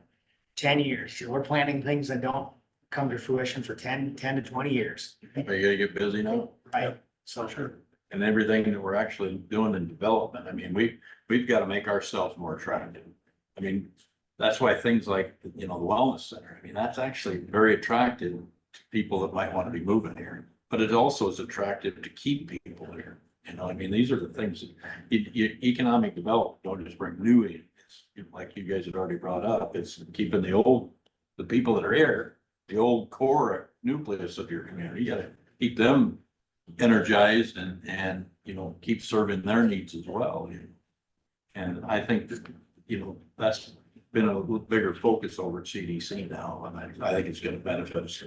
10 years. We're planning things that don't come to fruition for 10 to 20 years. You gotta get busy now. Right. so sure. And everything that we're actually doing in development, I mean, we've got to make ourselves more attractive. I mean, that's why things like, the wellness center, I mean, that's actually very attractive to people that might want to be moving here. But it also is attractive to keep people here. I mean, these are the things that economic development don't just bring new in. It's like you guys had already brought up, it's keeping the people that are here, the old core nucleus of your community. You gotta keep them energized and keep serving their needs as well. And I think that, that's been a little bigger focus over at CDC now, and I think it's gonna benefit us.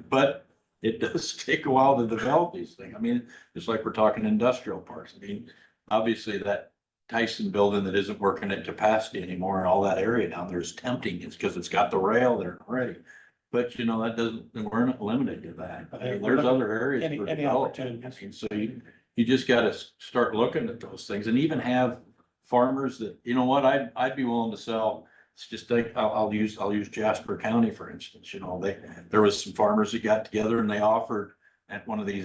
But it does take a while to develop these things. I mean, just like we're talking industrial parks. I mean, obviously that Tyson building that isn't working at capacity anymore, and all that area down there is tempting. It's because it's got the rail there already. But you know, that doesn't, we're not limited to that. I mean, there's other areas. Any for opportunities. development. And so you just gotta start looking at those things and even have farmers that, you know what, I'd be willing to sell. It's just like, I'll use Jasper County, for instance, you know, there was some farmers that got together and they offered at one of these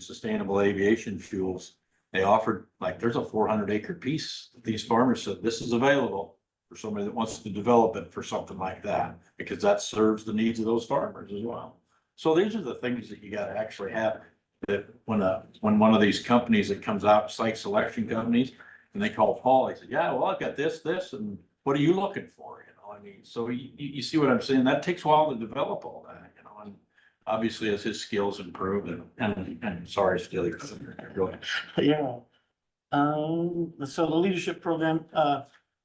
sustainable aviation fuels. They offered, like, there's a 400-acre piece. These farmers said, this is available for somebody that wants to develop it for something like that, because that serves the needs of those farmers as well. So these are the things that you gotta actually have, that when one of these companies that comes out, site selection companies, and they call Paul, he said, yeah, well, I've got this, and what are you looking for? You know, I mean, so you see what I'm saying? That takes a while to develop all that, you know, and obviously as his skills improve and sorry, Steely, go ahead. Yeah. So the leadership program,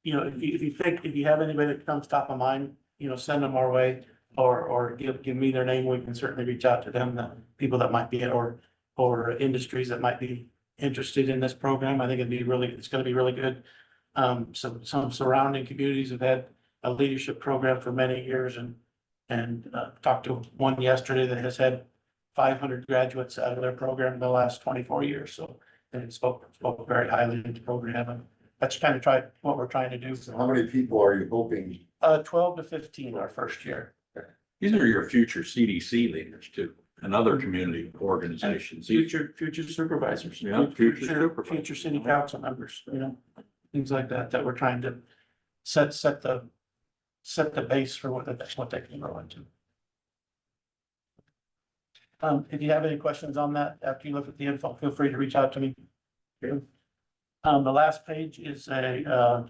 you know, if you have anybody that comes top of mind, you know, send them our way or give me their name. We can certainly reach out to them, the people that might be or industries that might be interested in this program. I think it's gonna be really good. Some surrounding communities have had a leadership program for many years and talked to one yesterday that has had 500 graduates out of their program in the last 24 years. So, and it spoke very highly of the program, and that's kind of what we're trying to do. So how many people are you hoping? 12 to 15 our first year. These are your future CDC leaders too, and other community organizations. Future supervisors. Yeah, future supervisors. Future city council members, you know, things like that we're trying to set the base for what they can grow into. If you have any questions on that, after you look at the info, feel free to reach out to me. The last page is a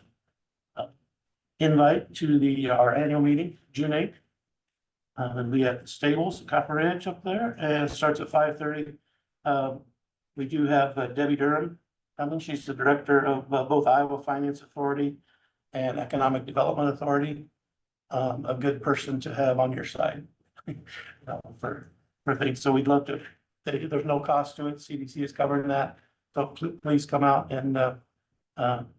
invite to our annual meeting, June 8th. And we have the stables, Copper Ranch up there, and it starts at 5:30. We do have Debbie Durham coming. She's the director of both Iowa Finance Authority and Economic Development Authority. A good person to have on your side for things. So we'd love to, there's no cost to it. CDC is covering that. So please come out and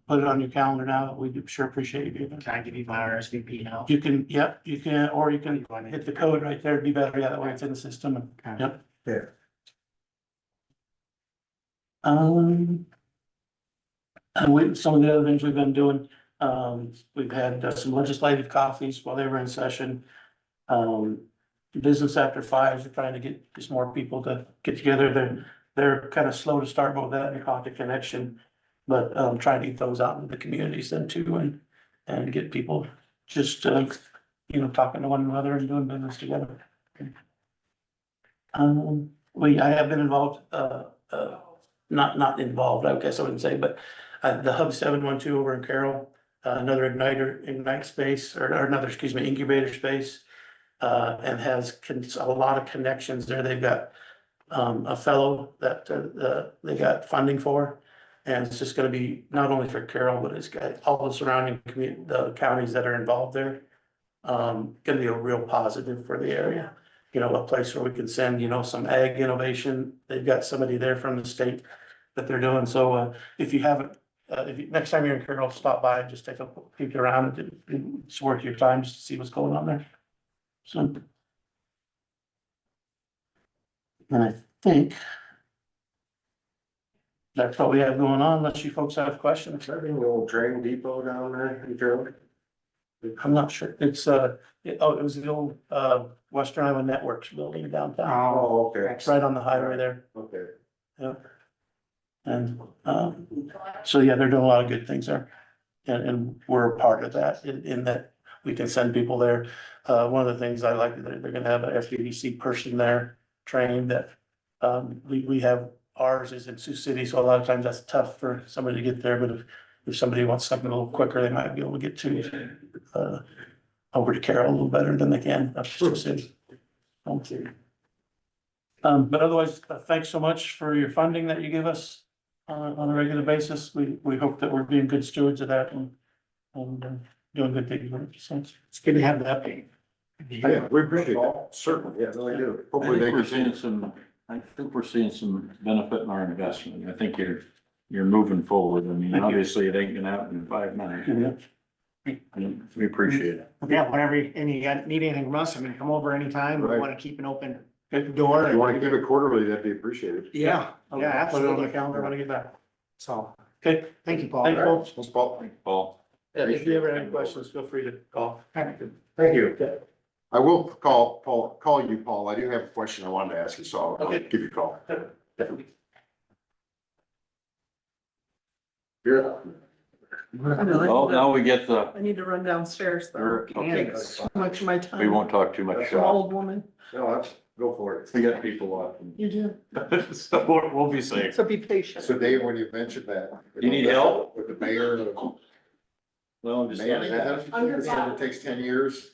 put it on your calendar now. We do sure appreciate you. Can I give you my RSVP now? You can, yep, you can, or you can hit the code right there. It'd be better. Yeah, that way it's in the system. Okay. Yep. Yeah. And some of the other things we've been doing, we've had some legislative coffees while they were in session. Business after fives, we're trying to get just more people to get together. They're kind of slow to start with that and Contact Connection. But trying to get those out in the communities then too, and get people just you know, talking to one another and doing business together. I have been involved, not involved, I guess I wouldn't say, but the Hub 712 over in Carroll, another Ignite space or another, excuse me, incubator space, and has a lot of connections there. They've got a fellow that they got funding for. And it's just gonna be not only for Carroll, but it's got all the surrounding the counties that are involved there. Gonna be a real positive for the area. You know, a place where we can send, you know, some ag innovation. They've got somebody there from the state that they're doing. So if you haven't, next time you're in Carroll, stop by and just take a peek around. It's worth your time just to see what's going on there. So. And I think that's what we have going on, unless you folks have questions. Is that in the old train depot down there in Carroll? I'm not sure. It's, it was the old, Western Iowa Networks building downtown. Oh, okay, It's right on the highway there. okay. Yeah. And, so yeah, they're doing a lot of good things there. And we're a part of that in that we can send people there. One of the things I like, they're gonna have a FDDC person there trained that, we have, ours is in Sioux City, so a lot of times that's tough for somebody to get there, but if somebody wants something a little quicker, they might be able to get to, over to Carroll a little better than they can up to Sioux City. But otherwise, thanks so much for your funding that you give us on a regular basis. We hope that we're being good stewards of that and doing good things with it. So It's good to have the update. Yeah, we appreciate it. Certainly, yeah, no, I do. Hopefully they I continue. think we're seeing some benefit in our investment. I think you're moving forward. I mean, Thank you. obviously it ain't gonna happen in 5 minutes. And we appreciate it. Yeah, whenever, and you need anything from us, I mean, come over anytime, we Right. wanna keep an open door. If you wanna give it quarterly, that'd be appreciated. Yeah, I'll yeah, put it on the absolutely. calendar when I get back. So, Okay, thank you, Paul. thanks, folks. Thanks, Paul. Paul. Yeah, if you ever have any questions, feel free to call. Thank you. I will call you, Paul. I do have a question I wanted to ask you, so I'll Okay. give you a call. Here. Oh, now we get the, I need to run downstairs though. okay, Takes too much of my time. we won't talk too much. I'm an old woman. No, that's, go for it. We got people watching. You do. So we'll be safe. So be patient. So Dave, when you mentioned that. You need help? With the mayor of Well, I'm just. Manning, you said it takes 10 years.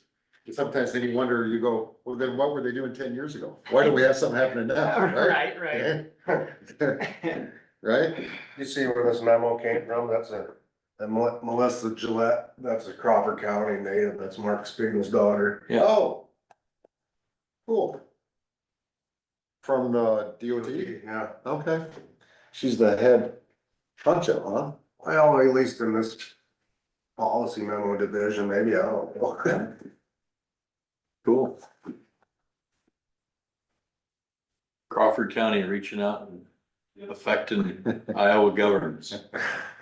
Sometimes then you wonder, you go, well, then what were they doing 10 years ago? Why do we have something happening now, right? Right. Right? You see where this memo came from? That's a Melissa Gillette, that's a Crawford County native, that's Mark Spiegel's daughter. Yeah. Oh. Cool. From the DOT? Yeah, Okay. She's the head honcho, huh? well, at least in this policy memo division, maybe, I don't know. Cool. Crawford County reaching out and affecting Iowa governance.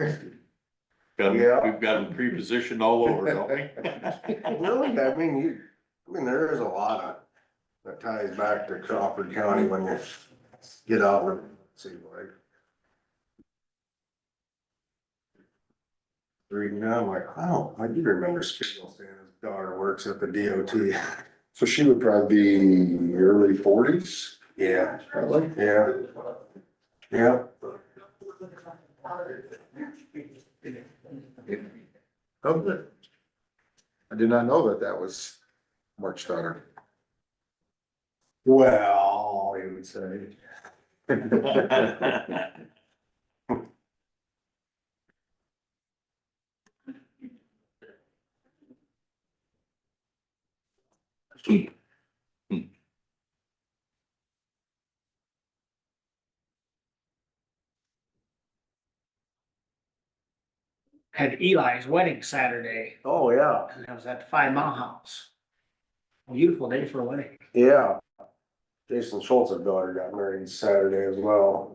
Yeah. We've got them pre-positioned all over, don't we? Really, I mean, there is a lot of, that ties back to Crawford County when you get out and see, like. Reading now, I'm like, oh, I do remember Spiegel saying his daughter works at the DOT. So she would probably be early 40s? Yeah, Probably. yeah. Yeah. Okay. I did not know that that was Mark's daughter. Well, he would say. Had Eli's wedding Saturday, Oh, yeah, and I was at the 5 Mile House. Beautiful day for a wedding. yeah. Jason Schultz's daughter got married Saturday as well.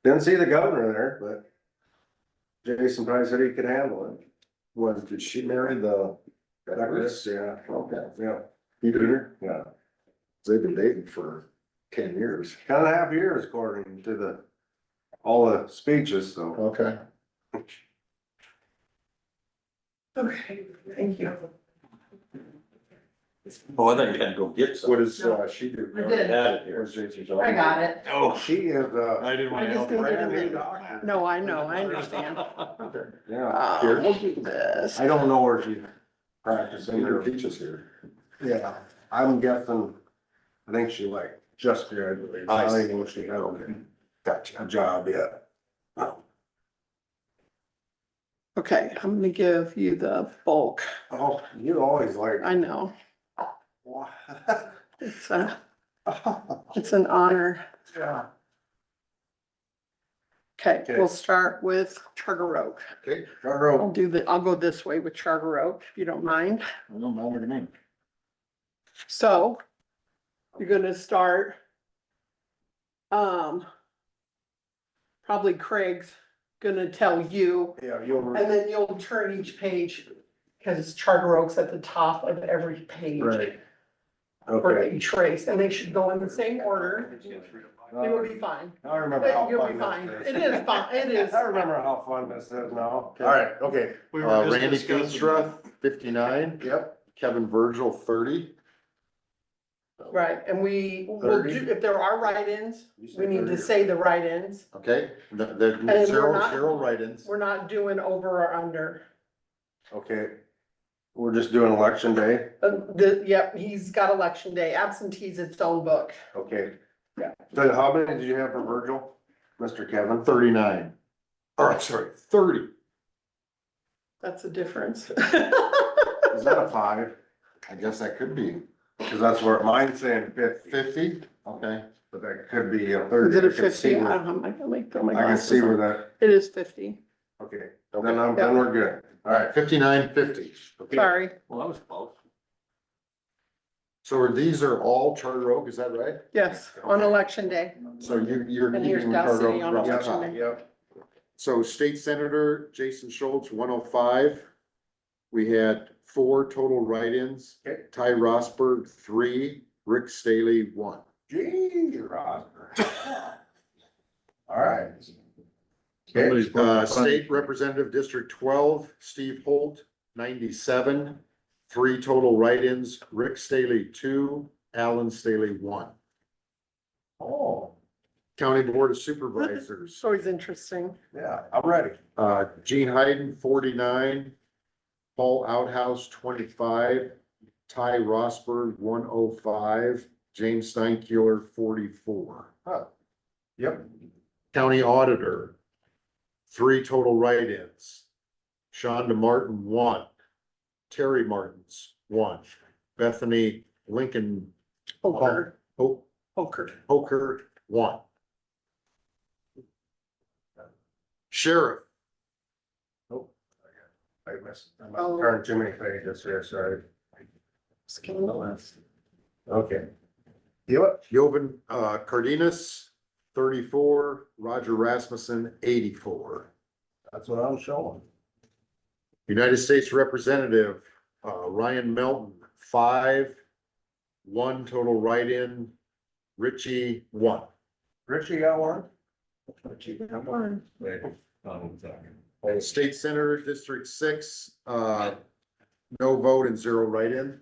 Didn't see the governor there, but Jason probably said he could handle it. Did she marry the? Chris, yeah, Okay. yeah, Peter? yeah. They've been dating for 10 years. 10.5 years according to all the speeches, so. Okay. Okay, thank you. Oh, I thought you had to go get some. What does she do? I did. Had it here. Where's Jason's daughter? I got it. Oh, She is, I didn't want I to just help. didn't get brand it new in. doctor. No, I know, I understand. Yeah, We'll do this. I don't know where she's practicing Peter or, teaches here. yeah, I'm guessing, I think she like just graduated. I don't even know if she had a job yet. Okay, I'm gonna give you the bulk. Oh, you always like. I know, What? it's an honor. Yeah. Okay, Okay. we'll start with Charter Oak. Okay. I'll go this way with Charter Oak, if you don't mind. No matter to me. So, you're gonna start. Probably Craig's gonna tell you, Yeah, you'll. and then you'll turn each page, because Charter Oak's at the top of every page. Right. For Okay. each race, and they should go in the same order. It will be fine. I remember how You'll fun be fine. this It is. is fine, it is. I remember how fun this is now. Alright, okay. We were just Randy discussing Kinstra, 59. Yep. Kevin Virgil, 30. Right, and we will 30. do, if there are write-ins, You said we need 30. to say the write-ins. Okay, the we're zero, not- zero write-ins. We're not doing over or under. Okay. We're just doing election day. Yep, he's got election day, absentee's its own book. Okay. Yeah. So how many did you have for Virgil? Mr. Kevin? 39. Or, I'm sorry, 30. That's a difference. Is that a 5? I guess that could be Cause that's where mine's saying 50. 50. Okay. but that could be a 30. Is it a I can see 50? where- Let me throw my I can glasses see where on. that, It is 50. okay, then we're good. All right, 5950. Sorry. Well, that was close. So these are all Charter Oak, is that right? Yes, on election day. So you're And here's keeping Dow Charter City Oak on across the election top. day. Yep. So State Senator Jason Schultz, 105. We had 4 total write-ins. Okay. Ty Rosberg, 3, Rick Staley, 1. Gee, Roger. All right. Somebody's putting a fund- State Representative District 12, Steve Holt, 97. 3 total write-ins, Rick Staley, 2, Alan Staley, 1. Oh, County Board of Supervisors, It's always interesting. yeah, I'm ready. Gene Hayden, 49. Paul Outhouse, 25. Ty Rosberg, 105. James Steinkeeler, 44. Huh. Yep. County Auditor, 3 total write-ins. Shonda Martin, 1. Terry Martins, 1. Bethany Lincoln Poker, Ho- poker. Hoker, 1. Sheriff, I missed, I must Oh. turn too many pages here, sorry. Scandalous. Okay. Yep. Jovan Cardenas, 34. Roger Rasmussen, 84. That's what I'm showing. United States Representative, Ryan Melton, 5. 1 total write-in, Richie, 1. Richie got one? That one. Wait, State Senator, District 6, no vote and 0 write-in.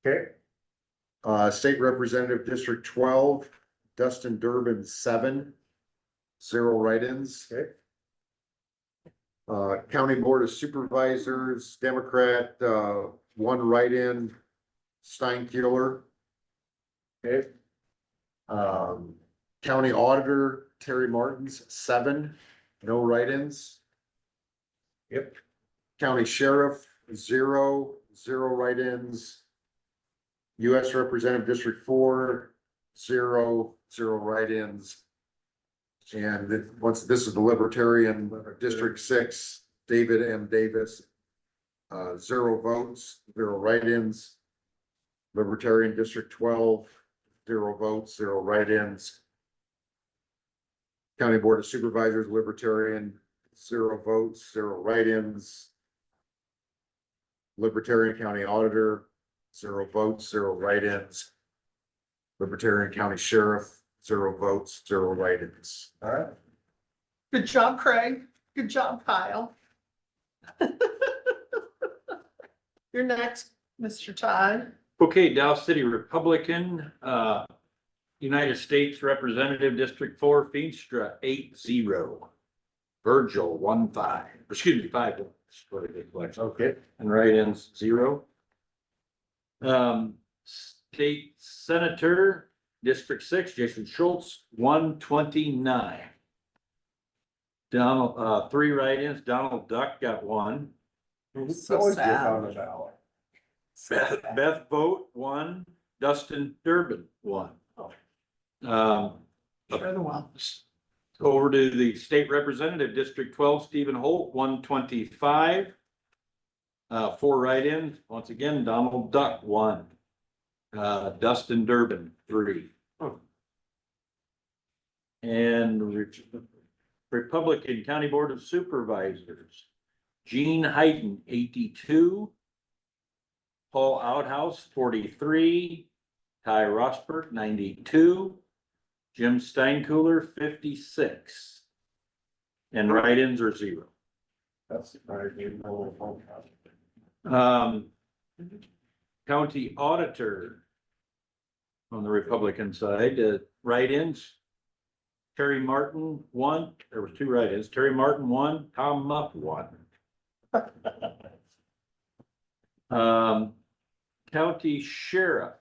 Okay. State Representative, District 12, Dustin Durbin, 7, 0 write-ins. Okay. County Board of Supervisors, Democrat, 1 write-in, Steinkeeler. Okay. County Auditor, Terry Martins, 7, no write-ins. Yep. County Sheriff, 0 write-ins. US Representative District 4, 0 write-ins. And once this is the Libertarian District 6, David M. Davis, 0 votes, 0 write-ins. Libertarian District 12, 0 votes, 0 write-ins. County Board of Supervisors, Libertarian, 0 votes, 0 write-ins. Libertarian County Auditor, 0 votes, 0 write-ins. Libertarian County Sheriff, 0 votes, 0 write-ins. All right. Good job, Craig. Good job, Kyle. You're next, Mr. Todd. Okay, Dow City Republican, United States Representative District 4, Feenstra, 80. Virgil, 15, excuse me, 5. Okay. And write-ins, 0. State Senator, District 6, Jason Schultz, 129. Donald, 3 write-ins, Donald Duck got 1. So Always get sad. on the ballot. Beth Vogt, 1. Dustin Durbin, 1. Sure the well. Over to the State Representative, District 12, Stephen Holt, 125. 4 write-ins, once again, Donald Duck, 1. Dustin Durbin, 3. And Republican County Board of Supervisors, Gene Hayden, 82. Paul Outhouse, 43. Ty Rosberg, 92. Jim Steinkuhler, 56. And write-ins are 0. That's right. County Auditor on the Republican side, write-ins. Terry Martin, 1. There was 2 write-ins. Terry Martin, 1. Tom Muff, 1. County Sheriff.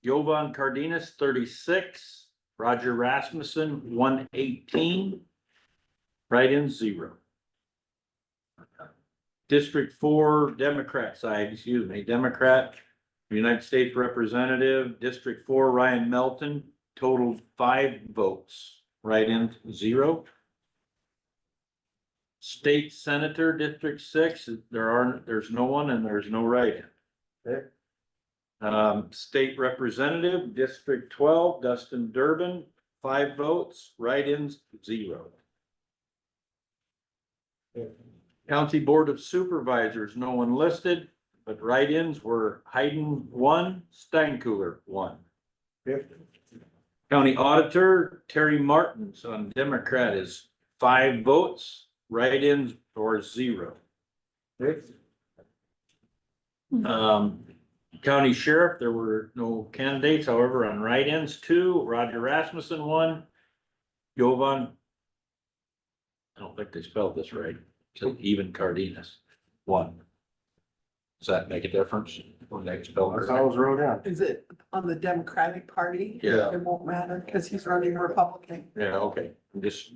Jovan Cardenas, 36. Roger Rasmussen, 118. Write-in, 0. District 4, Democrat side, excuse me, Democrat, United States Representative, District 4, Ryan Melton, totaled 5 votes, write-in 0. State Senator, District 6, there's no one and there's no write-in. State Representative, District 12, Dustin Durbin, 5 votes, write-ins 0. County Board of Supervisors, no one listed, but write-ins were Hayden 1, Steinkühler 1. County Auditor, Terry Martins on Democrat is 5 votes, write-ins or 0. County Sheriff, there were no candidates, however, on write-ins, 2, Roger Rasmussen 1, Jovan. I don't think they spelled this right, so even Cardenas 1. Does that make a difference when they spell That's it? how it was wrote down. Is it on the Democratic Party? Yeah. It won't matter because he's running Republican. Yeah, okay, I'm just,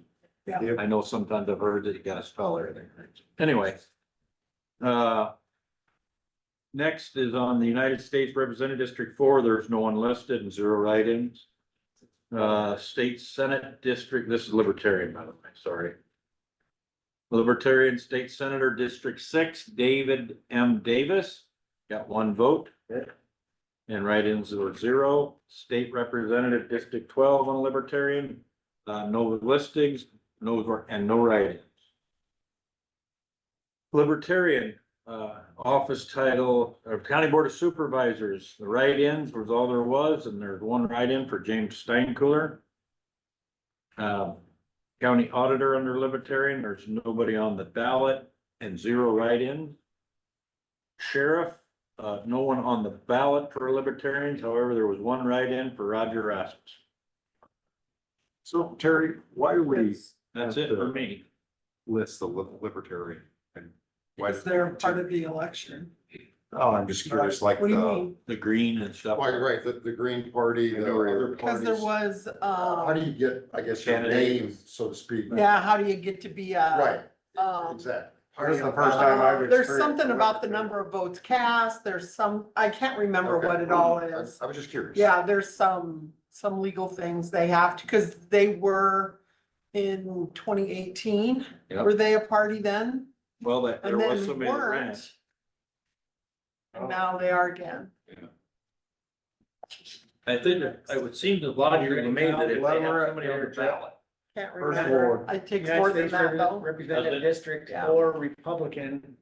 Yeah. I know sometimes I've heard that you gotta spell everything. Anyway. Next is on the United States Representative District 4, there's no one listed and 0 write-ins. State Senate District, this is Libertarian, by the way, sorry. Libertarian State Senator District 6, David M. Davis, got 1 vote. And write-ins were 0. State Representative District 12 on Libertarian, no listings, no write-ins. Libertarian, office title of County Board of Supervisors, the write-ins was all there was, and there's 1 write-in for James Steinkühler. County Auditor under Libertarian, there's nobody on the ballot and 0 write-ins. Sheriff, no one on the ballot for Libertarians, however, there was 1 write-in for Roger Rasmussen. So Terry, why do we That's it for me. list the Libertarian? And why Is there part of the election? Oh, I'm just curious, like What do you mean? The green and stuff. Why, right, the Green Party, the other Because there parties. was, How do you get, I guess, your Candidate. name, so to speak? yeah, how do you get to be a? Right, Um, exactly. This is the first time I've there's experienced something it. about the number of votes cast, there's some, I can't remember Okay. what it all is. I was just curious. Yeah, there's some legal things they have to, because they were in 2018, Yep. were they a party then? Well, there And was then somebody that ran. weren't. And now they are again. I think it would seem to logical to me that if they have somebody on the ballot. Can't First remember, ward. it takes United more than States that though. Representative District Yeah. 4, Republican.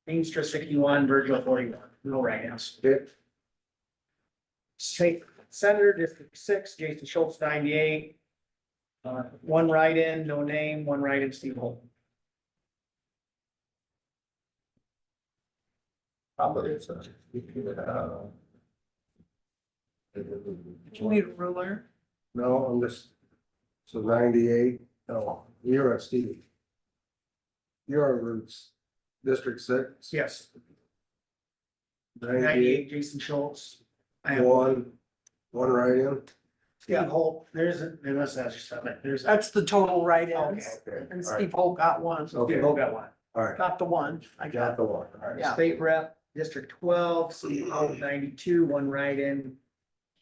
Feenstra 61, Virgil 41, no write-ins. State Senator District 6, Jason Schultz 98. 1 write-in, no name, 1 write-in, Steve Holt. You need a ruler. No, I'm just, so 98, no, you're a Steve. You're a Roots, District 6. Yes. 98, 98, Jason Schultz. I have 1 write-in. Steve Holt, unless that's just something, there's. That's the total write-ins. Okay, And all right. Steve Holt got one. Okay. Steve Holt got 1. All right, Got the one. I got got. the one, all right. Yeah. State Rep, District 12, Steve Holt 92, 1 write-in,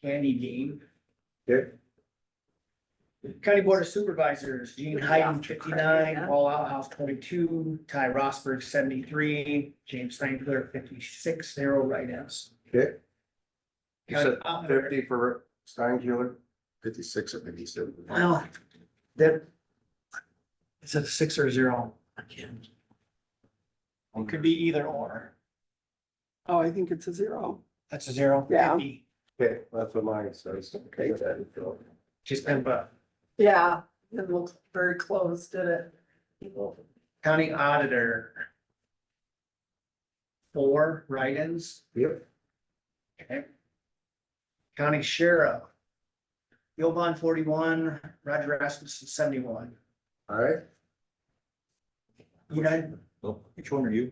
Candy Dean. Okay. County Board of Supervisors, Gene Hayden After 59, credit, Paul Outhouse 22, Ty Rosberg 73, James Steinkler 56, 0 write-ins. Okay, you County said Auditor, 50 for Steinkühler. 56 or 57. Well, that, is it a 6 or a 0? I can't. It could be either or. Oh, I think it's a 0. That's a 0. Yeah. 50. Okay, that's what mine says. Okay. Just been, but Yeah, it looks very close, did it? County Auditor. 4 write-ins. Yep, Okay. County Sheriff. Jovan 41, Roger Rasmussen 71. all right, United, Which one are you?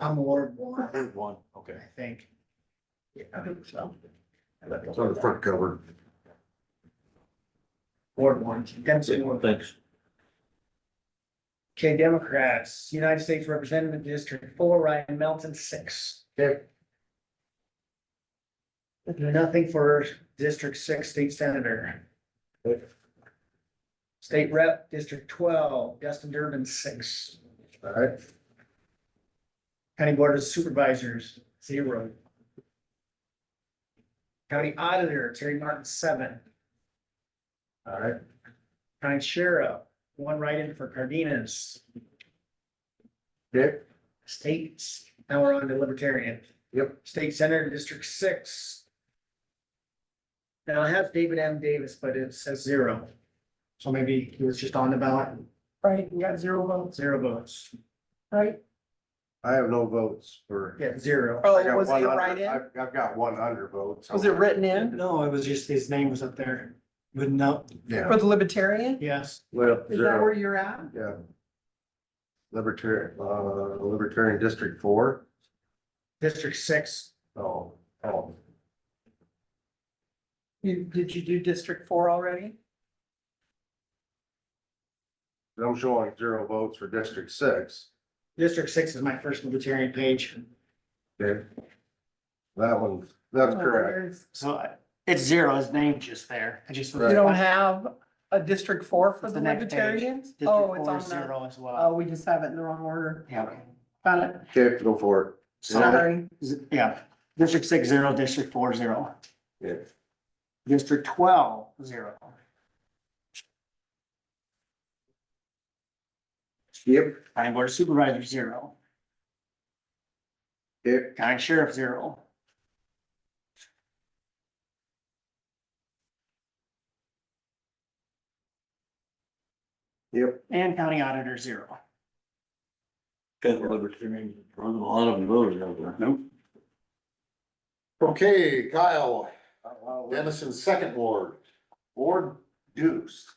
I'm Ward 1, 1, okay. I think. Yeah, I think so. It's on the front cover. Ward 1, Dempsey Ward. Thanks. Okay, Democrats, United States Representative District 4, Ryan Melton, 6. Okay. Nothing for District 6 State Senator. State Rep, District 12, Dustin Durbin, 6. All right, County Board of Supervisors, 0. County Auditor, Terry Martin, 7. all right, County Sheriff, 1 write-in for Cardenas. okay, States, now we're on to Libertarian. Yep. State Senator, District 6. Now I have David M. Davis, but it says 0. So maybe he was just on the ballot, Right, you got 0 votes, 0 votes. right? I have no votes for. Yeah, 0. Oh, I got was one it under- right in? I've got one undervote. so- Was it written in No, it was just his name was up there. But no, Yeah. for the Libertarian? yes, Well, Is that where you're at? Yeah. Libertarian District 4. District 6. Oh. Did you do District 4 already? I'm showing 0 votes for District 6. District 6 is my first Libertarian page. Okay. That's correct. So it's 0, his name's just there. I just. You don't have a District 4 for It's the the next page. Libertarians? District Oh, it's 4 on is the, 0 as well. oh, we just have it in the wrong order. Yeah. Got it. Okay, go for it. Sorry. Yeah, District 6, 0, District 4, 0. Yeah. District 12, 0. Yep. County Board of Supervisors, 0. Yep. County Sheriff, 0. Yep. And County Auditor, 0. Got Libertarian, a lot of them voted out there. Nope. Okay, Kyle, Dennison's second ward, Ward Deuce.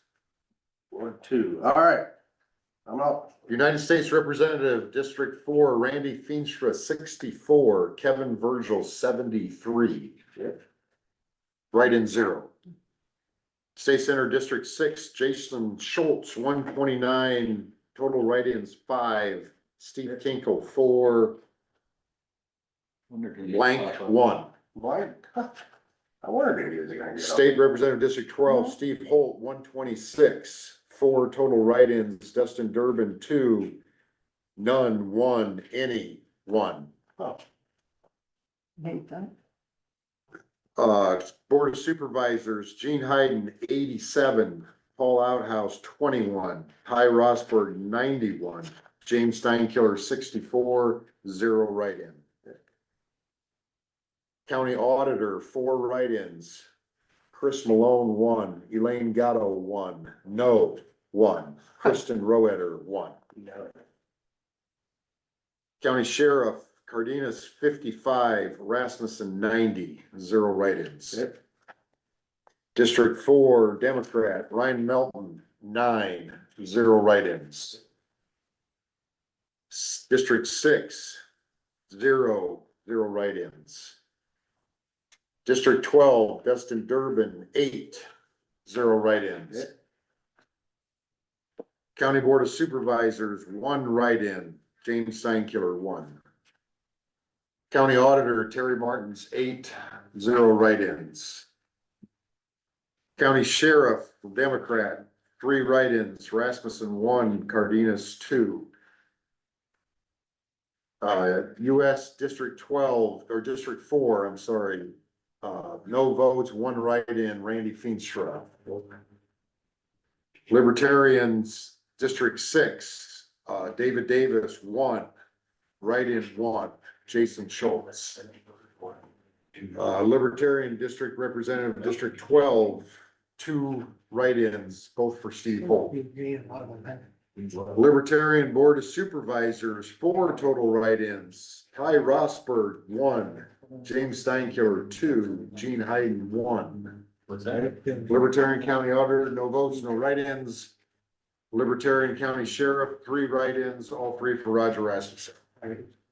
Ward 2, all right. I'm up. United States Representative, District 4, Randy Feenstra, 64, Kevin Virgil, 73. Write-in 0. State Center District 6, Jason Schultz, 129, total write-ins 5, Steve Tinkle, 4, blank 1. Blank? I wondered if he was gonna get. State Representative District 12, Steve Holt, 126, 4 total write-ins, Dustin Durbin, 2, none, 1, any, 1. Hate that. Board of Supervisors, Gene Hayden, 87, Paul Outhouse, 21, Ty Rosberg, 91, James Steinkiller, 64, 0 write-in. County Auditor, 4 write-ins, Chris Malone, 1, Elaine Gatto, 1, no, 1, Kristen Roeder, 1. County Sheriff, Cardenas, 55, Rasmussen, 90, 0 write-ins. District 4, Democrat, Ryan Melton, 9, 0 write-ins. District 6, 0 write-ins. District 12, Dustin Durbin, 8, 0 write-ins. County Board of Supervisors, 1 write-in, James Steinkiller, 1. County Auditor, Terry Martins, 8, 0 write-ins. County Sheriff, Democrat, 3 write-ins, Rasmussen, 1, Cardenas, 2. US District 12, or District 4, I'm sorry, no votes, 1 write-in, Randy Feenstra. Libertarians, District 6, David Davis, 1, write-in 1, Jason Schultz. Libertarian District Representative, District 12, 2 write-ins, both for Steve Holt. Libertarian Board of Supervisors, 4 total write-ins, Ty Rosberg, 1, James Steinkiller, 2, Gene Hayden, 1. What's that? Libertarian County Auditor, no votes, no write-ins. Libertarian County Sheriff, 3 write-ins, all 3 for Roger Rasmussen.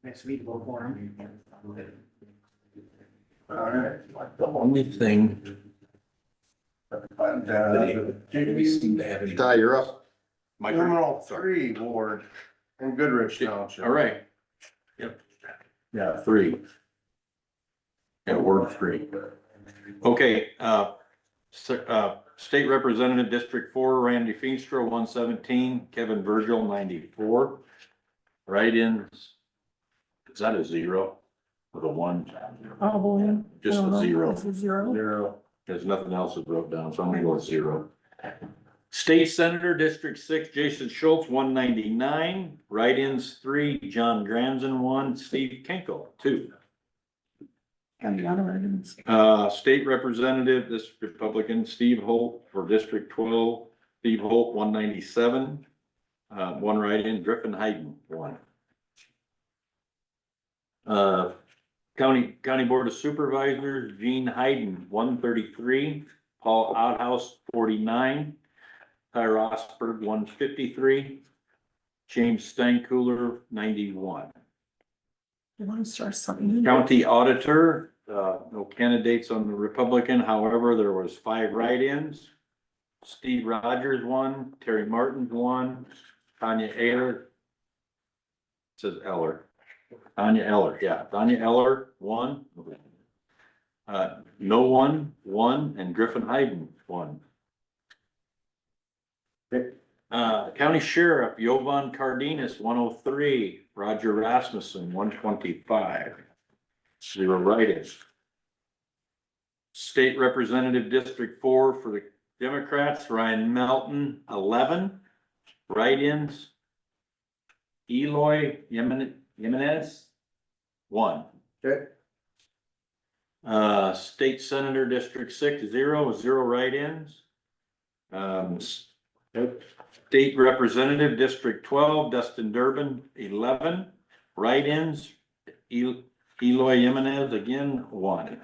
Next week, vote for him. The only thing. We seem to have any. Ty, you're up. Numeral 3 ward in Goodrich Township. All right. Yep. Yeah, 3. Yeah, Ward 3. Okay, State Representative District 4, Randy Feenstra, 117, Kevin Virgil, 94. Write-ins, is that a 0 with a 1? Probably. Just I don't a know. 0. It's a 0. 0. There's nothing else that wrote down, so I'm gonna go with 0. State Senator District 6, Jason Schultz, 199. Write-ins 3, John Granson, 1, Steve Kinkle, 2. And the other items. State Representative, this Republican, Steve Holt for District 12, Steve Holt, 197. 1 write-in, Griffin Hayden, 1. County Board of Supervisors, Gene Hayden, 133, Paul Outhouse, 49, Ty Rosberg, 153, James Steinkühler, 91. You want to start something new? County Auditor, no candidates on the Republican, however, there was 5 write-ins. Steve Rogers, 1, Terry Martin's 1, Tanya Eller. Says Eller. Tanya Eller, yeah, Tanya Eller, 1. No one, 1, and Griffin Hayden, 1. County Sheriff, Jovan Cardenas, 103, Roger Rasmussen, 125. 0 write-ins. State Representative District 4 for the Democrats, Ryan Melton, 11. Write-ins, Eloy Jimenez, 1. Okay. State Senator District 6, 0 write-ins. State Representative District 12, Dustin Durbin, 11. Write-ins, Eloy Jimenez, again, 1.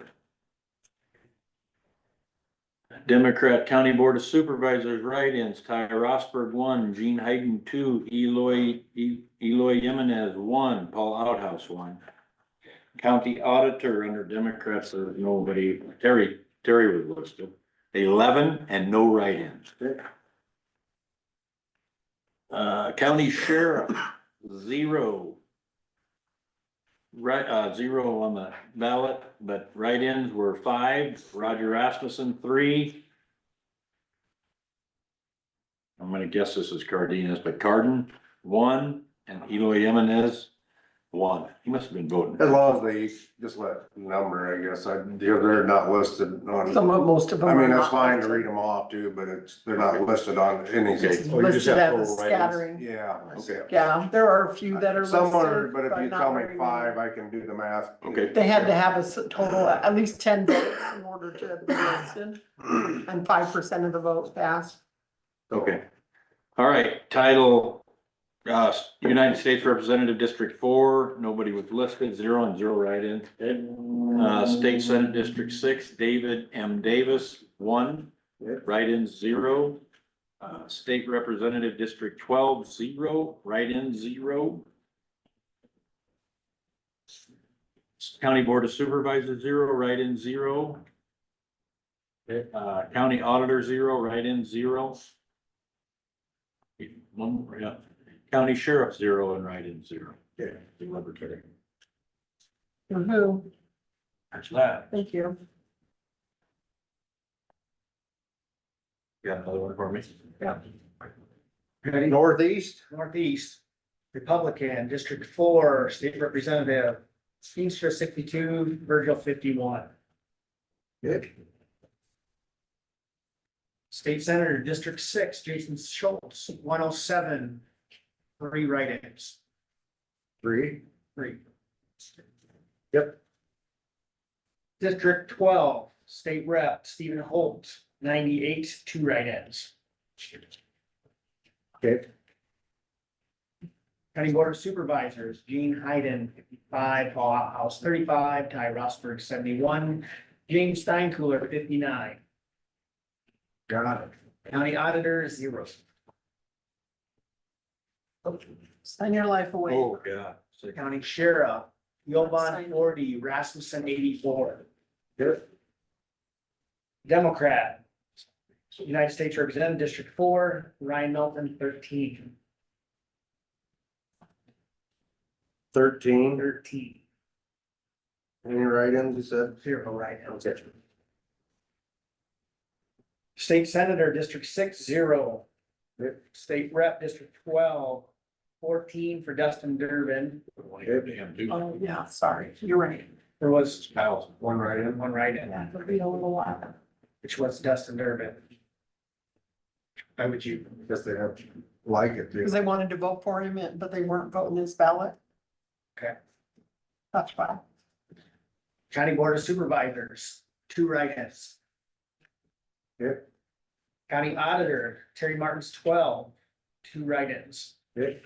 Democrat County Board of Supervisors, write-ins, Ty Rosberg, 1, Gene Hayden, 2, Eloy Jimenez, 1, Paul Outhouse, 1. County Auditor under Democrats, there's nobody, Terry was listed, 11 and no write-ins. County Sheriff, 0. 0 on the ballot, but write-ins were 5, Roger Rasmussen, 3. I'm gonna guess this is Cardenas, but Carden, 1, and Eloy Jimenez, 1. He must have been voting. As long as they just let number, I guess, they're not listed on. Most of them. I mean, are that's not fine to listed. read them off too, but they're not listed on any. Okay. It's Oh, you just listed have as a total write-ins? scattering. Yeah, okay. Yeah, there are a few that are listed. Some are, but if you not tell me very 5, many. I can do the math. Okay. They had to have a total, at least 10 votes in order to be listed, and 5% of the votes passed. Okay. All right, title, United States Representative District 4, nobody was listed, 0 and 0 write-ins. State Senate District 6, David M. Davis, 1, write-ins 0. State Representative District 12, 0, write-ins 0. County Board of Supervisors, 0, write-ins 0. County Auditor, 0, write-ins 0. 1, yeah. County Sheriff, 0 and write-in 0. Okay. Libertarian. For who? That's that. Thank you. Got another one for me? Yeah. Ready? Northeast, Northeast, Republican, District 4, State Representative, Feenstra, 62, Virgil, 51. good. State Senator, District 6, Jason Schultz, 107, 3 write-ins. 3, 3. Yep. District 12, State Rep, Stephen Holt, 98, 2 write-ins. okay, County Board of Supervisors, Gene Hayden, 55, Paul House, 35, Ty Rosberg, 71, James Steinkühler, 59. got it. County Auditor, 0. Sign your life away. Oh, yeah. County Sheriff, Jovan, Sign. 40, Rasmussen, 84. Good. Democrat, United States Representative, District 4, Ryan Melton, 13. 13. Any write-ins, you said? 0 write-ins. State Senator, District 6, 0. State Rep, District 12, 14 for Dustin Durbin. Oh, yeah, sorry, you're right. There was Kyle's one write-in. one write-in, Yeah, it'll be a little while. which was Dustin Durbin. Why would you? Guess they have like it too. Because they wanted to vote for him, but they weren't voting his ballot. Okay. That's fine. County Board of Supervisors, 2 write-ins. Yep. County Auditor, Terry Martin's 12, 2 write-ins. Yep.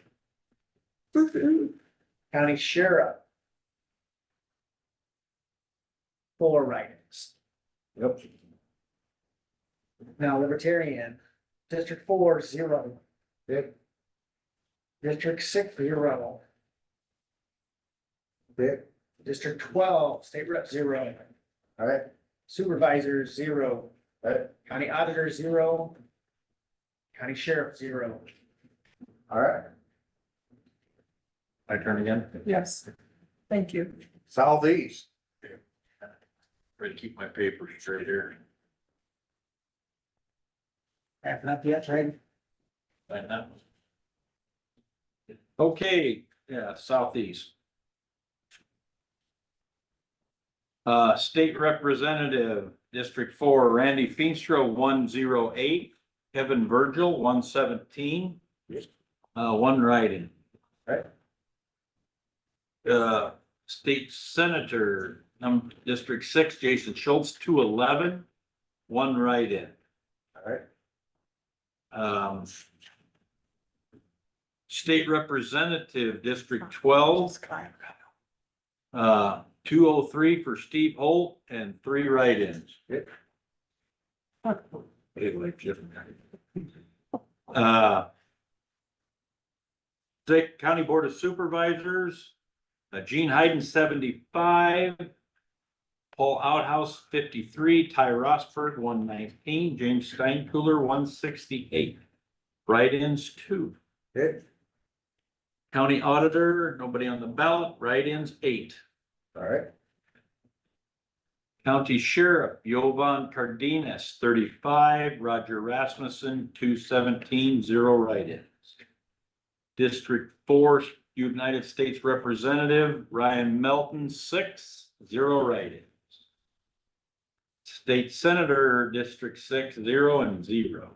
County Sheriff, 4 write-ins. Yep. Now Libertarian, District 4, 0. Yep. District 6, 0. Yep. District 12, State Rep, 0. All right. Supervisors, 0. All right. County Auditor, 0. County Sheriff, 0. All right. My turn again? Yes, thank you. Southeast. Try to keep my papers straight here. Wrapping up yet, Trey? Find that one. Okay, yeah, southeast. State Representative, District 4, Randy Feenstra, 108, Kevin Virgil, 117. 1 write-in. Right. State Senator, District 6, Jason Schultz, 211, 1 write-in. All right. State Representative, District 12, Sky. 203 for Steve Holt and 3 write-ins. State County Board of Supervisors, Gene Hayden, 75, Paul Outhouse, 53, Ty Rosberg, 119, James Steinkühler, 168. Write-ins, 2. Yep. County Auditor, nobody on the ballot, write-ins, 8. All right. County Sheriff, Jovan Cardenas, 35, Roger Rasmussen, 217, 0 write-ins. District 4, United States Representative, Ryan Melton, 6, 0 write-ins. State Senator, District 6, 0 and 0.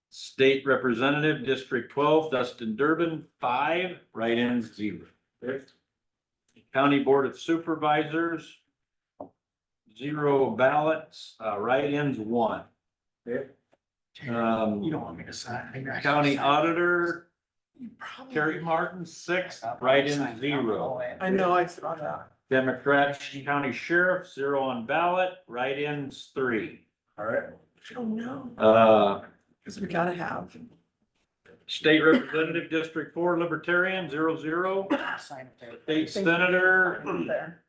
State Representative, District 12, Dustin Durbin, 5, write-ins, 0. County Board of Supervisors, 0 ballots, write-ins, 1. You don't want me to sign. County Auditor, Terry Martin, 6, write-ins, 0. I know, I saw that. Democrat County Sheriff, 0 on ballot, write-ins, 3. All right. Oh, no, Because we gotta have. State Representative, District 4, Libertarian, 0. Sign it there. State Senator, There.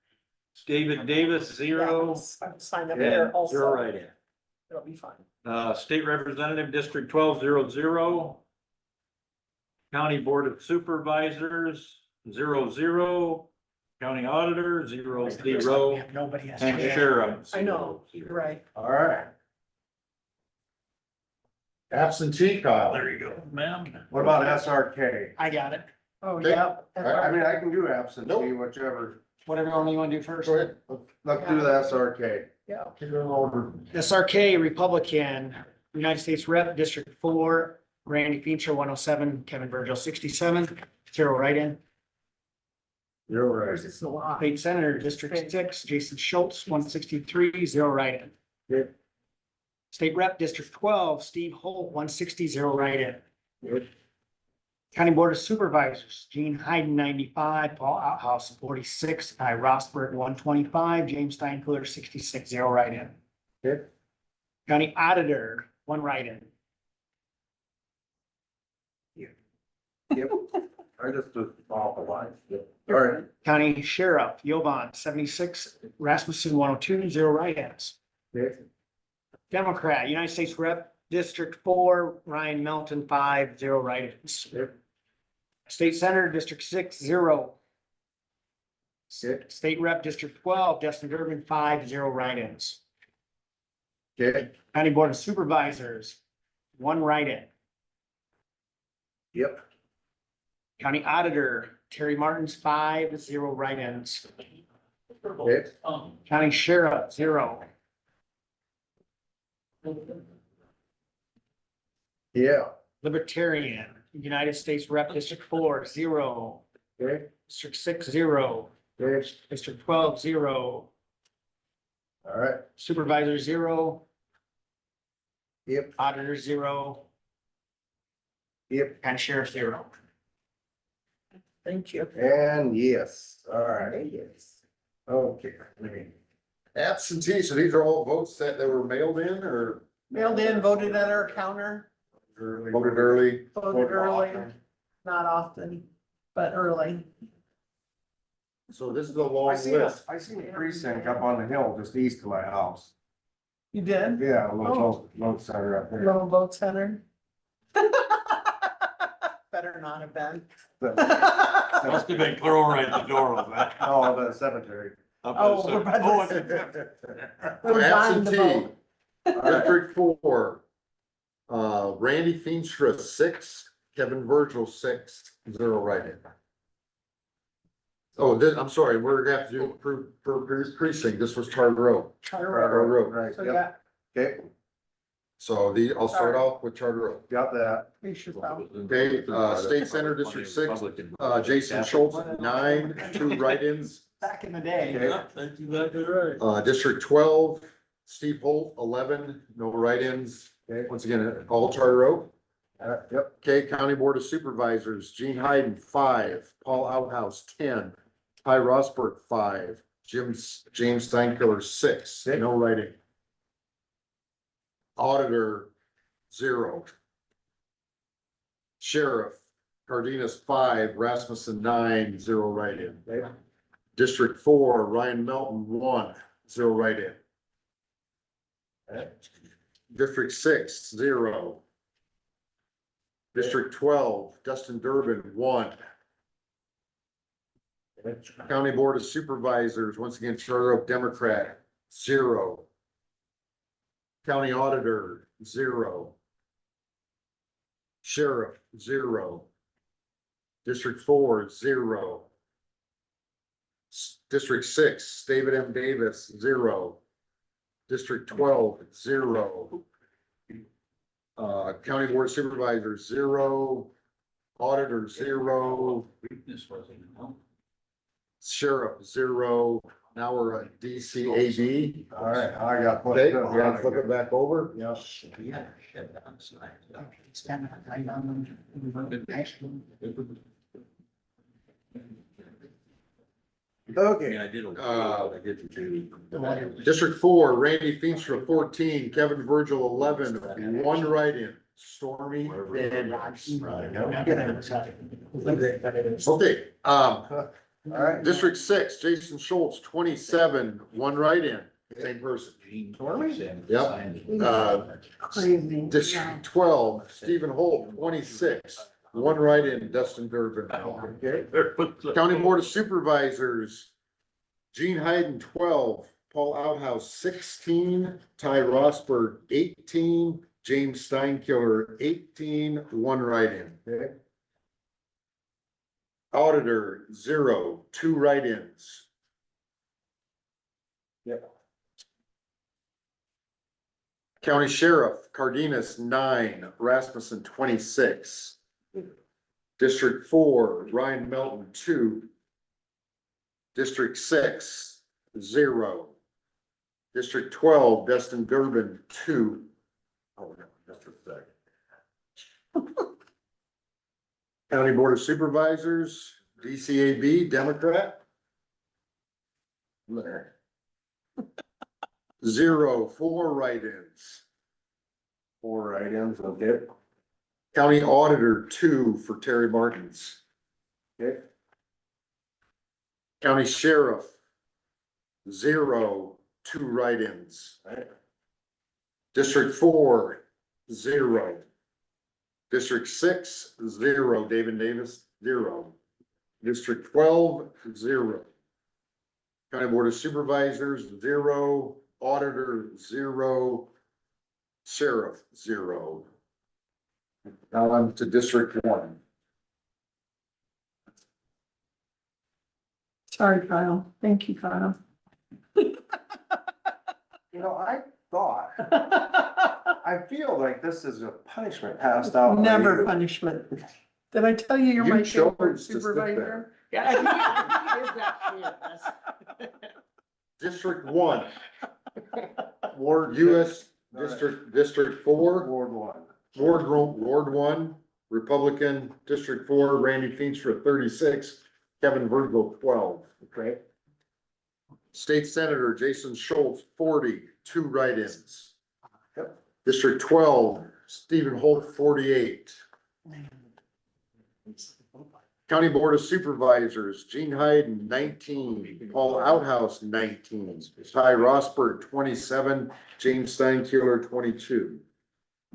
David Davis, 0. Yeah, sign up there And also. 0 write-in. It'll be fine. State Representative, District 12, 0. County Board of Supervisors, 0. County Auditor, 0. Nobody has. And to- Sheriff. I know, you're right. All right. Absentee, Kyle. There you go, ma'am. What about SRK? I got it. Oh, Okay. yeah. I mean, I can do absentee, Nope. whichever. Whatever one you wanna do first. Go ahead. Let's do the SRK. Yeah. Keep it in order. SRK Republican, United States Rep, District 4, Randy Feature, 107, Kevin Virgil, 67, 0 write-in. You're right. There's just a lot. State Senator, District 6, Jason Schultz, 163, 0 write-in. Yep. State Rep, District 12, Steve Holt, 160, 0 write-in. Yep. County Board of Supervisors, Gene Hayden, 95, Paul Outhouse, 46, Ty Rosberg, 125, James Steinkühler, 66, 0 write-in. Yep. County Auditor, 1 write-in. Yep. I just was off the line. Yep. All right. County Sheriff, Jovan, 76, Rasmussen, 102, 0 write-ins. Okay. Democrat, United States Rep, District 4, Ryan Melton, 5, 0 write-ins. State Senator, District 6, 0. State Rep, District 12, Justin Durbin, 5, 0 write-ins. Okay. County Board of Supervisors, 1 write-in. Yep. County Auditor, Terry Martin's 5, 0 write-ins. Okay. County Sheriff, 0. Yeah. Libertarian, United States Rep, District 4, 0. Okay. District 6, 0. Okay. District 12, 0. All right. Supervisor, 0. Yep. Auditor, 0. Yep. County Sheriff, 0. Thank you. And yes, all right. Yes. Okay. Absentee, so these are all votes that were mailed in or Mailed in, voted at our counter, voted early? voted early, not often, but early. So this is a long list. I seen a precinct up on the hill just east of my house. You did? Yeah, a little vote center up there. Little vote center. Better not have been. Must have been clear right at the door of that. Oh, the cemetery. Oh, we're about to- Oh, it's- We're dying to Absentee, vote. District 4. Randy Feenstra, 6, Kevin Virgil, 6, 0 write-in. Oh, I'm sorry, we're gonna have to do per precinct, this was Charter Oak. Charter Oak. Right, So, yep, yeah, okay, So I'll start off with Charter Oak. got that. we should vote. Okay, State Senator District 6, Jason Schultz, 9, 2 write-ins. Back in the day. Okay. That's exactly right. District 12, Steve Holt, 11, no write-ins. Okay. Once again, all Charter Oak. Yep, Okay, County Board of Supervisors, Gene Hayden, 5, Paul Outhouse, 10, Ty Rosberg, 5, James Steinkiller, 6, no writing. Auditor, 0. Sheriff, Cardenas, 5, Rasmussen, 9, 0 write-in. okay, District 4, Ryan Melton, 1, 0 write-in. District 6, 0. District 12, Dustin Durbin, 1. County Board of Supervisors, once again, Charter Oak Democrat, 0. County Auditor, 0. Sheriff, 0. District 4, 0. District 6, David M. Davis, 0. District 12, 0. County Board of Supervisors, 0. Auditor, 0. Weakness wasn't, no? Sheriff, 0. Now we're at DCAB. all right, I got. Okay, you gotta flip it back over. Yep. Yeah. shut down, so I- I Okay, mean, I did. Uh, I did the two. District 4, Randy Feenstra, 14, Kevin Virgil, 11, 1 write-in, Stormy Daniels. Okay, all right. District 6, Jason Schultz, 27, 1 write-in, same person. Yep. Crazy. District 12, Stephen Holt, 26, 1 write-in, Dustin Durbin. Okay. County Board of Supervisors, Gene Hayden, 12, Paul Outhouse, 16, Ty Rosberg, 18, James Steinkiller, 18, 1 write-in. Okay. Auditor, 0, 2 write-ins. Yep. County Sheriff, Cardenas, 9, Rasmussen, 26. District 4, Ryan Melton, 2. District 6, 0. District 12, Dustin Durbin, 2. Oh, no, just a second. County Board of Supervisors, DCAB, Democrat. There. 0, 4 write-ins. 4 write-ins, okay, County Auditor, 2 for Terry Martins. okay, County Sheriff, 0, 2 write-ins. all right, District 4, 0. District 6, 0. David Davis, 0. District 12, 0. County Board of Supervisors, 0. Auditor, 0. Sheriff, 0. Now on to District 1. Sorry, Kyle. Thank you, Kyle. You know, I thought, I feel like this is a punishment passed out. by Never you. punishment. Did I tell you you're You my chose favorite to sit supervisor? Yeah, I think it is that shit. District 1. Ward US, District 4. Ward 1. Ward 1, Republican, District 4, Randy Feenstra, 36, Kevin Virgil, 12. Okay. State Senator Jason Schultz, 40, 2 write-ins. District 12, Stephen Holt, 48. County Board of Supervisors, Gene Hyden, 19, Paul Outhouse, 19, Ty Rosberg, 27, James Steinkeeler, 22.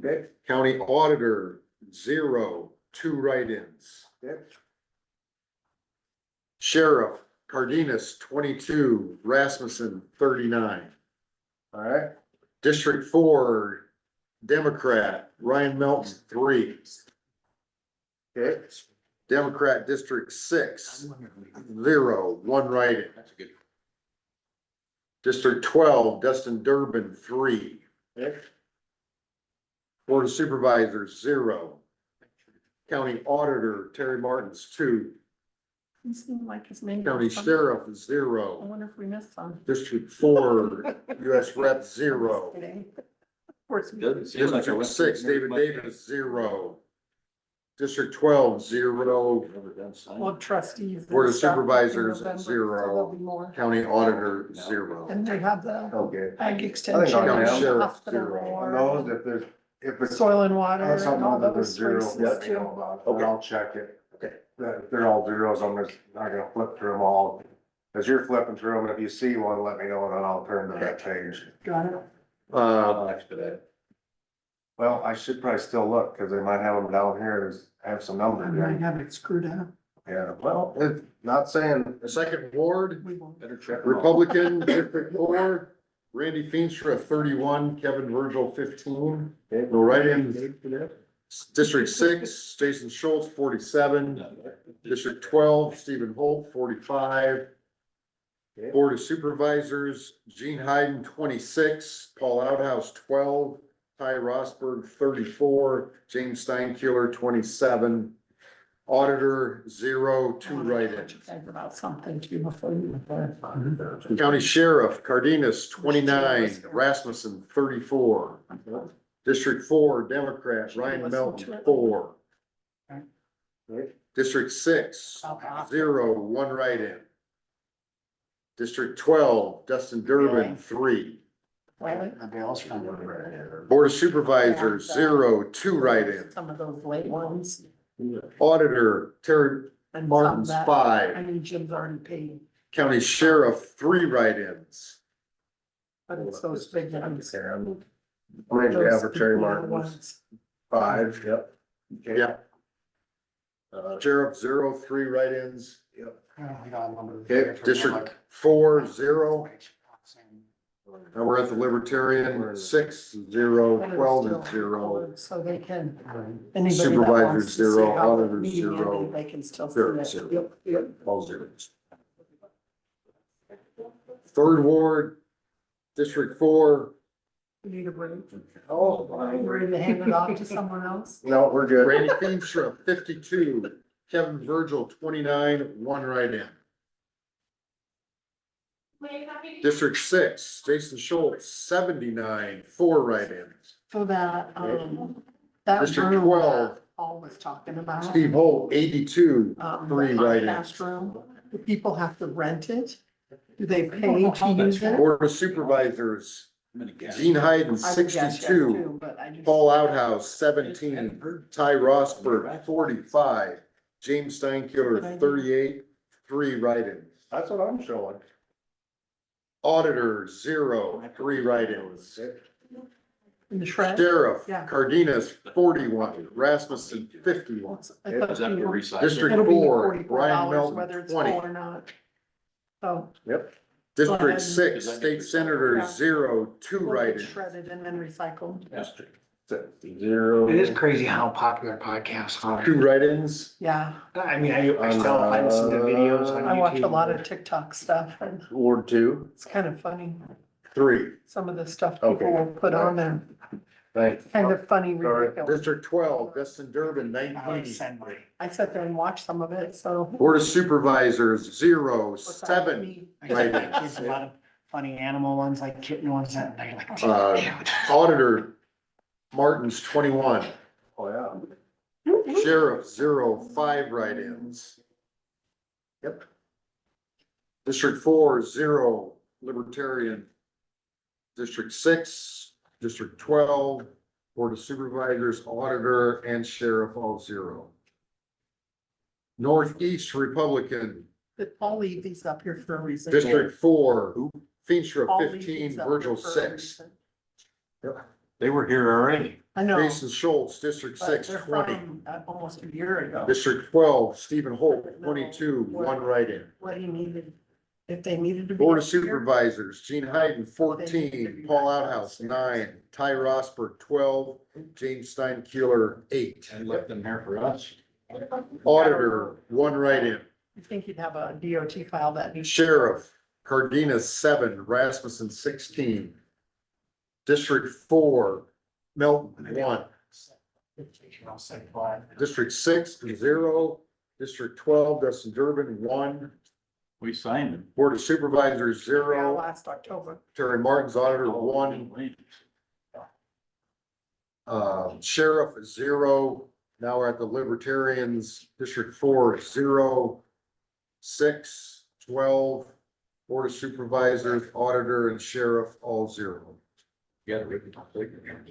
Okay. County Auditor, 0, 2 write-ins. Okay. Sheriff Cardenas, 22, Rasmussen, 39. All right. District 4, Democrat, Ryan Melton, 3. Okay. Democrat District 6, 0, 1 write-in. That's a good. District 12, Dustin Durbin, 3. Okay. Board of Supervisors, 0. County Auditor Terry Martins, 2. He seemed like his name. County Sheriff, I 0. wonder if we missed some. District 4, US Rep, 0. Kidding. Of course. we Doesn't did. seem like I District went 6, through David much. Davis, 0. District 12, 0. Well, trustees. and Board of stuff in Supervisors, November, so 0. there'll be more. County Auditor, 0. And they have the Okay. ag I extension. think I'll County Sheriff, hospital 0. On board, those, if there's, if it's. Soil and water That's and something all other than those zero, races let me too. know about it, Okay. and I'll check it. Okay. If they're all zeros, I'm just not gonna flip through them all. As you're flipping through them, if you see one, let me know, and then I'll turn to that page. Got it. Uh, Expedite. Well, I should probably still look, cause they might have them down here, there's, have some I numbers might in. have it screwed up. Yeah, well, it's not saying, the second ward, We won't. Better check. them all. Republican, District 4, Randy Feenstra, 31, Kevin Virgil, 15. No write-ins. District 6, Jason Schultz, 47. District 12, Stephen Holt, 45. Board of Supervisors, Gene Hyden, 26, Paul Outhouse, 12, Ty Rosberg, 34, James Steinkeeler, 27. Auditor, 0, 2 write-ins. Think about something too before you. County Sheriff, Cardenas, 29, Rasmussen, 34. District 4, Democrat, Ryan Melton, 4. District 6, 0, 1 write-in. District 12, Dustin Durbin, 3. Board of Supervisors, 0, 2 write-in. Some of those late ones. Auditor, Terry And Martins, some that- 5. I mean, Jim's already paid, County Sheriff, 3 write-ins. but it's those big ones. how many do you have for Terry Those Martin's? ones. 5, yep. Okay. Yep. Sheriff, 0, 3 write-ins. Okay, District 4, 0. Now we're at the Libertarian, 6, 0, 12, and 0. So they can, anybody that Supervisors, wants to see 0, how the auditors, meeting 0. ended, they can still see 0, it. 0. Yep, yep. All zeros. Third Ward, District 4. We need a break. Oh, We're ready to hand it off to someone else. no, we're good. Randy Feenstra, 52. Kevin Virgil, 29, 1 write-in. District 6, Jason Schultz, 79, 4 write-ins. So that, that District room 12. that Paul was talking about. Steve Holt, 82, the 3 write-ins. podcast room, do people have to rent it? Do they pay to use it? Board of Supervisors, I'm gonna guess. Gene Hyden, I would guess yes 62. too, but I just. Paul Outhouse, 17, Ty Rosberg, 45, James Steinkeeler, 38, 3 write-ins. That's what I'm showing. Auditor, 0, 3 write-ins. In the shred? Sheriff, Yeah. Cardenas 41, Rasmussen 51. I thought Is that you for were- recycling? District It'll be 4, $44, Brian Melton, whether it's 20. full or not. So Yep. Go District ahead. 6, Does that get State recycled? Senator Yeah. 0, 2 we'll get write-ins. shredded and then recycled. District 0. It is crazy how popular podcasts are. 2 write-ins. I mean, I still find some of the videos on YouTube. I watch a lot of TikTok stuff and Ward 2, it's kind of funny, 3. some of the stuff people Okay. will put on there. Thanks. Kind of funny, Sorry. ridiculous. District 12, Destin Durbin I would 19. send my- I sat there and watched some of it, so. Board of Supervisors 0, what's that 7. mean? I Write-ins. There's a lot of funny animal ones, like kitten ones that they're like. Auditor Martin's 21. Oh, yeah. Sheriff 0, 5 write-ins. Yep. District 4, 0 Libertarian. District 6, District 12, Board of Supervisors, Auditor, and Sheriff all 0. Northeast Republican, But I'll leave these up here for a reason. District 4, Feenstra I'll leave 15, these up here Virgil for a 6. reason. They were here already. I know. Jason Schultz, District but 6, they're 20. from, almost a year ago, District 12, Stephen Holt, 22, 1 write-in. what he needed, if they needed to be. Board of here. Supervisors, Gene Hayden, 14, Paul Outhouse, 9, Ty Rosberg, 12, James Steinkeeler, 8. And left them here for us. Auditor, 1 write-in. I think you'd have a DOT file that needs. Sheriff, Cardenas, 7, Rasmussen, 16. District 4, Melton, 1. I'll send one. District 6, 0. District 12, Dustin Durbin, 1. We signed them. Board of Supervisors, Yeah, 0. last October. Terry Martin's auditor, 1. Sheriff, 0. Now we're at the Libertarians, District 4, 0. 6, 12. Board of Supervisors, Auditor, and Sheriff, all 0.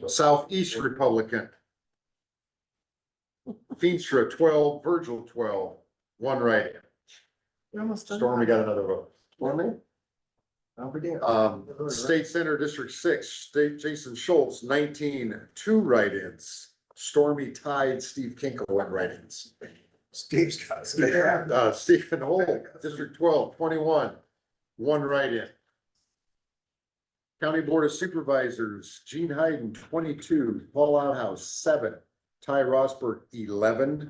Southeast Republican. Feenstra, 12, Virgil, 12, 1 write-in. You're almost done. Stormy got another vote. Stormy? State Center, District 6, State Jason Schultz, 19, 2 write-ins. Stormy tied Steve Kinkle, 1 write-ins. Steve's got. Stephen Holt, District 12, 21, 1 write-in. County Board of Supervisors, Gene Hayden, 22, Paul Outhouse, 7, Ty Rosberg, 11,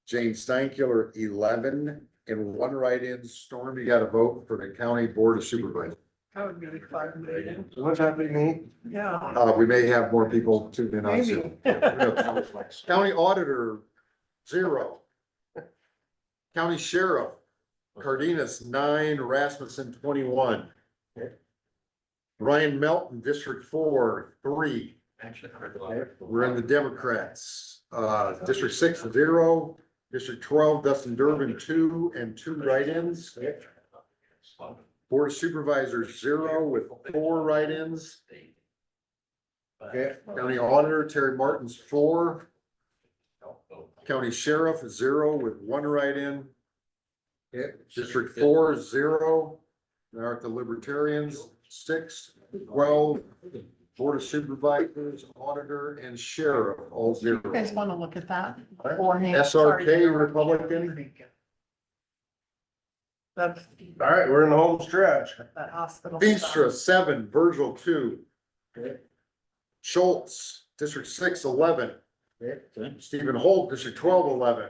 James Steinkeeler, 11, and 1 write-in. Storm, you got a vote for the County Board of Supervisors. That would be a fun meeting. What's happening? Yeah. We may have more people tuned in on Zoom. Maybe. County Auditor, 0. County Sheriff, Cardenas, 9, Rasmussen, 21. Ryan Melton, District 4, 3. We're in the Democrats. District 6, 0. District 12, Dustin Durbin, 2, and 2 write-ins. Board of Supervisors, 0 with 4 write-ins. Okay, County Auditor, Terry Martin's, 4. County Sheriff, 0 with 1 write-in. Okay, District 4, 0. Now at the Libertarians, 6, 12. Board of Supervisors, Auditor, and Sheriff, all 0. You guys wanna look at that? beforehand? SRK Sorry. Republican, That, All right, we're in the home stretch. that hospital. Feenstra, 7, Virgil, 2. Schultz, District 6, 11. Stephen Holt, District 12, 11.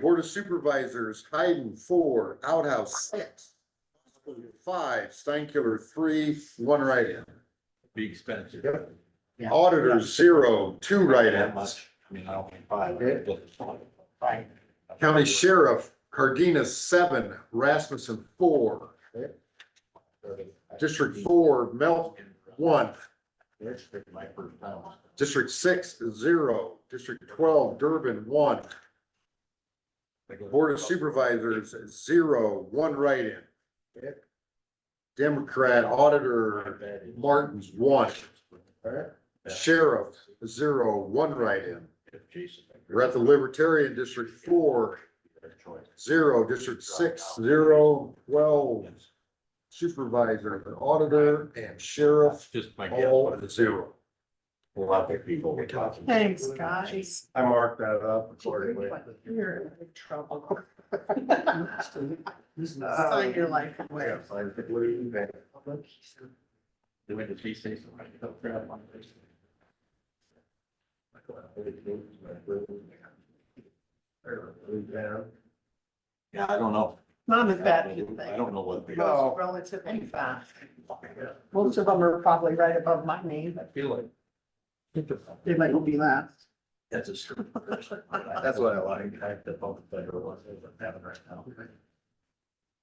Board of Supervisors, Hayden, 4, Outhouse, 6. 5, Steinkeeler, 3, 1 write-in. Be expensive. Yeah. Auditor, 0, 2 That write-ins. much. I mean, I don't think 5. Fine. County Sheriff, Cardenas, 7, Rasmussen, 4. District 4, Melton, 1. District 6, 0. District 12, Durbin, 1. Board of Supervisors, 0, 1 write-in. Democrat Auditor Martin's, 1. Sheriff, 0, 1 write-in. We're at the Libertarian District 4, 0, District 6, 0, 12. Supervisor, Auditor, and Sheriff, Just my all guess. 0. A lot of people were talking. Thanks, guys. I marked that up accordingly. You're in big trouble. Sign your life away. Yeah, sign the blue thing. They went to see something. Yeah, I don't know. Not as bad as you I think. don't know what. It goes relatively fast. Most of them are probably right above my name, but Feel like. they might be last. That's a. That's what I like, the both federal ones that having right now.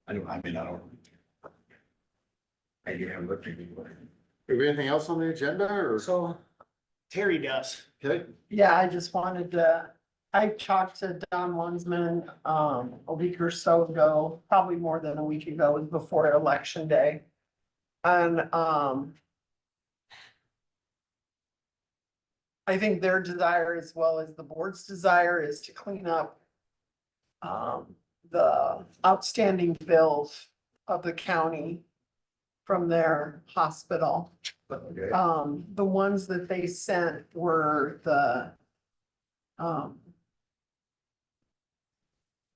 I mean, I don't. I haven't looked at it. Have anything else on the agenda or? So Terry does. Okay, Yeah, I just wanted to, I talked to Don Wansman, a week or so ago, probably more than a week ago, it was before election day. And, I think their desire as well as the board's desire is to clean up the outstanding bills of the county from their hospital. okay. The ones that they sent were the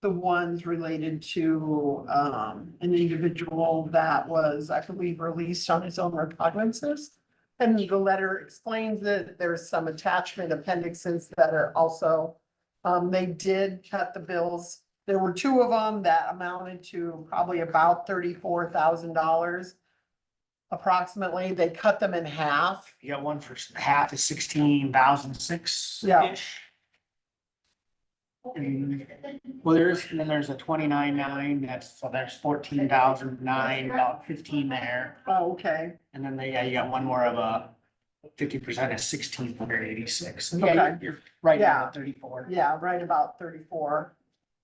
ones related to, an individual that was, I believe, released on his own recognizances. And the letter explains that there's some attachment appendixes that are also, they did cut the bills. There were two of them that amounted to probably about $34,000. Approximately, they cut them in half. You got one for half is 16,006. Yeah. Well, and then there's a 29,900, so there's 14,009, about 15 there. Oh, okay. And then you got one more of a 50% is 1,686. Okay. Yeah, you're right Yeah. at 34. Yeah, right about 34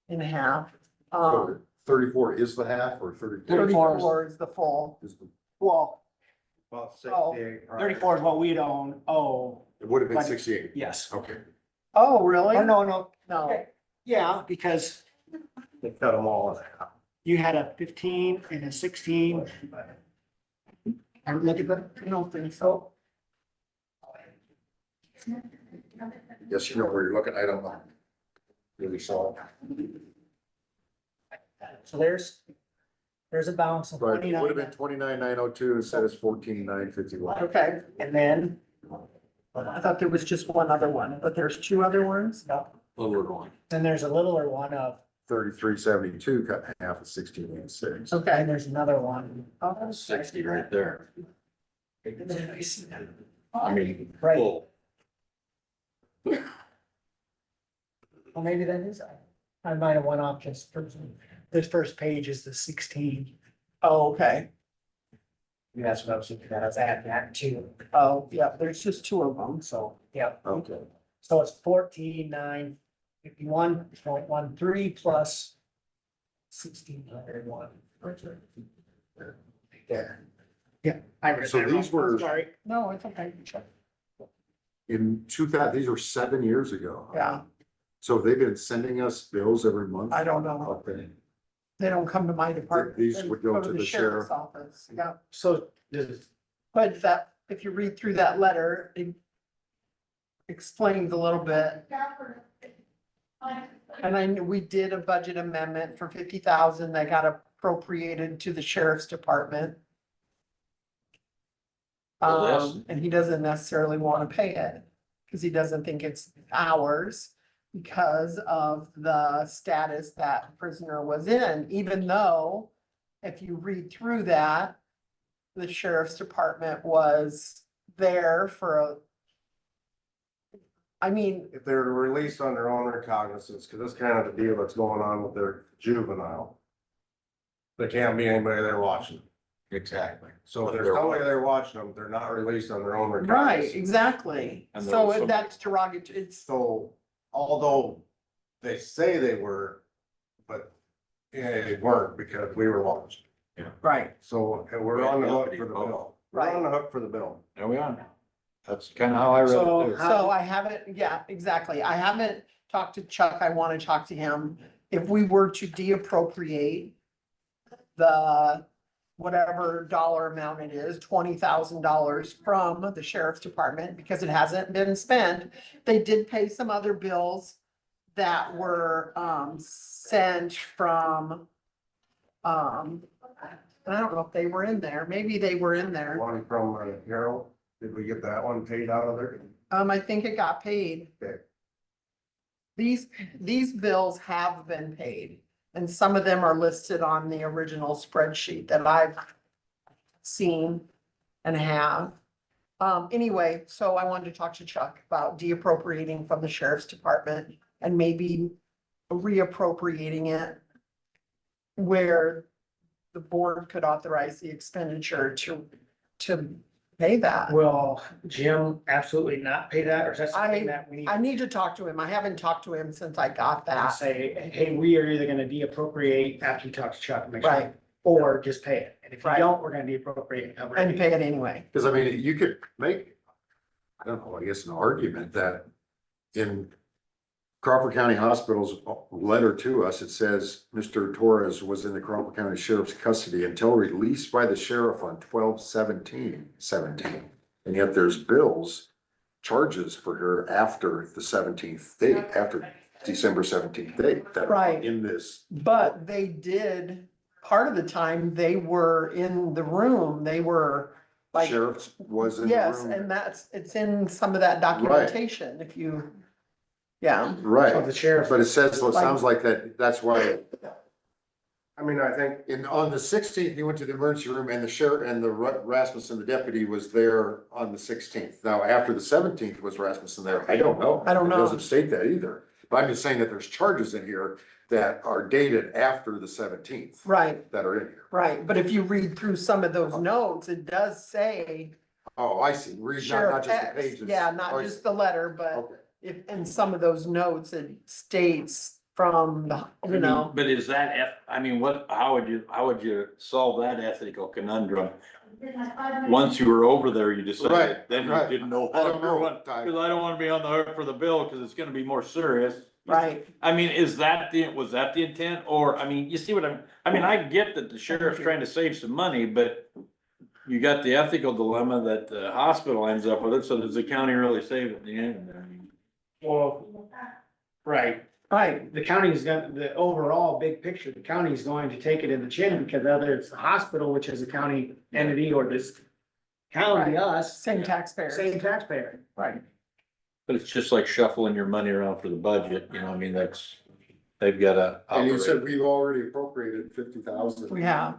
and a half. So 34 is the half or 30? 34 is the full. Is the- Well, About Oh. 68. 34 is what we don't owe. It would have been But- 68. Yes. Okay. Oh, really? Oh, no. No. Yeah, because They cut them all in half. you had a 15 and a 16. And look at that. I don't think so. Yes, you know where you're looking. I don't know. Really saw. So there's a balance of Right, it would have 29. been 29,902. It says 14,951. Okay, And then, I thought there was just one other one, but there's two other ones? Lower one. then there's a littler one of, 3372 cut in half of 1686. Okay. and there's another one. Oh, 60 right there. I mean, Right. full. Well, maybe that is, I might have went off just for, this first page is the 16. Oh, okay. That's what I was thinking, that I was adding that too. Oh, yeah, there's just two of them. So, yeah, Okay. so it's 14,951.13 plus 1,601. There. Yeah. I read So that wrong. these were- Sorry. No, it's okay. In 2000, these were 7 years ago. Yeah, So they've been sending us bills every month? I don't know. Okay. They don't come to my department. These They would go to the sheriff's sheriff. office. Yeah, So this, but that, if you read through that letter, it explains a little bit. And I knew we did a budget amendment for 50,000 that got appropriated to the sheriff's department. Well, that's- And he doesn't necessarily want to pay it, because he doesn't think it's ours because of the status that prisoner was in, even though if you read through that, the sheriff's department was there for I mean, If they're released on their own recognizance, because that's kind of the deal that's going on with their juvenile. There can't be anybody there watching. Exactly. So if there's nobody there watching them, they're not released on their own right, recognizance. exactly. And there So was that's derogatory, it's, So although they say they were, but yeah, they weren't because we were watching. right, So we're on the hook for the bill. We're on the hook for the bill. There we are. That's kind of how I read So it too. so I haven't, yeah, exactly, I haven't talked to Chuck, I wanna talk to him. If we were to deappropriate the whatever dollar amount it is, $20,000 from the sheriff's department because it hasn't been spent. They did pay some other bills that were, sent from, I don't know if they were in there. Maybe they were in there. One from Harold, did we get that one paid out of there? I think it got paid. Okay. These bills have been paid, and some of them are listed on the original spreadsheet that I've seen and have. Anyway, so I wanted to talk to Chuck about deappropriating from the sheriff's department and maybe reappropriating it where the board could authorize the expenditure to pay that. Will Jim absolutely not pay that, or is that something that we need I need to talk to him. I haven't talked to him since I got to that. say, hey, we are either gonna deappropriate after you talk to Chuck and make sure, Right. or just pay it, and if you Right. don't, we're gonna deappropriate and cover And it. pay it anyway. Cause I mean, you could make, I don't know, I guess an argument that in Crawford County Hospital's letter to us, it says Mr. Torres was in the Crawford County Sheriff's custody until released by the sheriff on 12/17/17. And yet there's bills, charges for her after the 17th date, after December 17th date. that are Right. In this. But they did, part of the time, they were in the room. They were like, Sheriff was in the yes, room. and it's in some of that documentation, if you, yeah. Right, Of the sheriff. but it says, it sounds like that's why. I mean, I think On the 16th, he went to the emergency room and the sheriff and the Rasmussen, the deputy, was there on the 16th. Now, after the 17th, was Rasmussen there? I don't know. I don't know. It doesn't state that either. But I'm just saying that there's charges in here that are dated after the 17th Right, that are in here. right. But if you read through some of those notes, it does say Oh, I see. Read not Sheriff just the X. pages. Yeah, not Oh, I just see. the letter, but Okay. if, in some of those notes, it states from the, you know, But is that, I mean, how would you solve that ethical conundrum? Once you were over there, you decided, Right, then you right. didn't know I don't know. what, cause I don't wanna be on the hook for the bill, cause it's gonna be more serious. right. I mean, was that the intent, or, I mean, you see what I mean, I get that the sheriff's trying to save some money, but you got the ethical dilemma that the hospital ends up with it, so does the county really save it in the end? I mean, Well, right, Right, the county's got, the overall big picture, the county's going to take it in the chin, because whether it's the hospital, which is a county entity, or this county, us, same taxpayer. same taxpayer. Right, But it's just like shuffling your money around for the budget, you know, I mean, they've gotta. And you said operate. we've already appropriated 50,000. we have.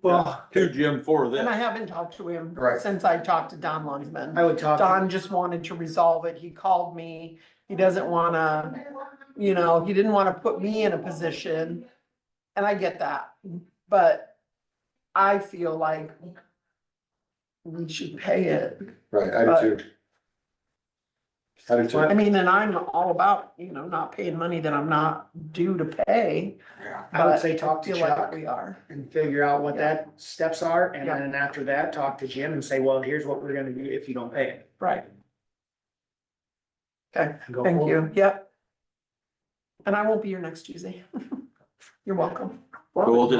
Well, To Jim for this. And I haven't talked to him Right. since I talked to Don Lunsman. I would talk. Don just wanted to resolve it. He called me. He doesn't wanna, you know, he didn't wanna put me in a position. And I get that, but I feel like we should pay it. Right, I But- do too. I do too. I mean, and I'm all about, you know, not paying money that I'm not due to pay. I would but say talk to feel like Chuck We are. and figure out what that steps are, and Yeah. then after that, talk to Jim and say, well, here's what we're gonna do if you don't pay it. Right. Okay, And go thank forward. you. Yep. And I won't be here next Tuesday. You're welcome. We'll hold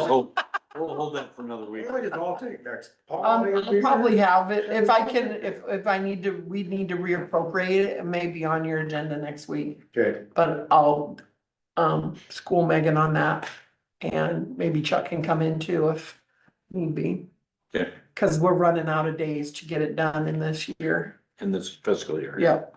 that for another week. we could all take next. I'll probably have it, if I can, if I need to, we need to reappropriate it, it may be on your agenda next week. Okay, But I'll, school Megan on that, and maybe Chuck can come in too if need be. Okay. Cause we're running out of days to get it done in this year. In this fiscal year. Yep.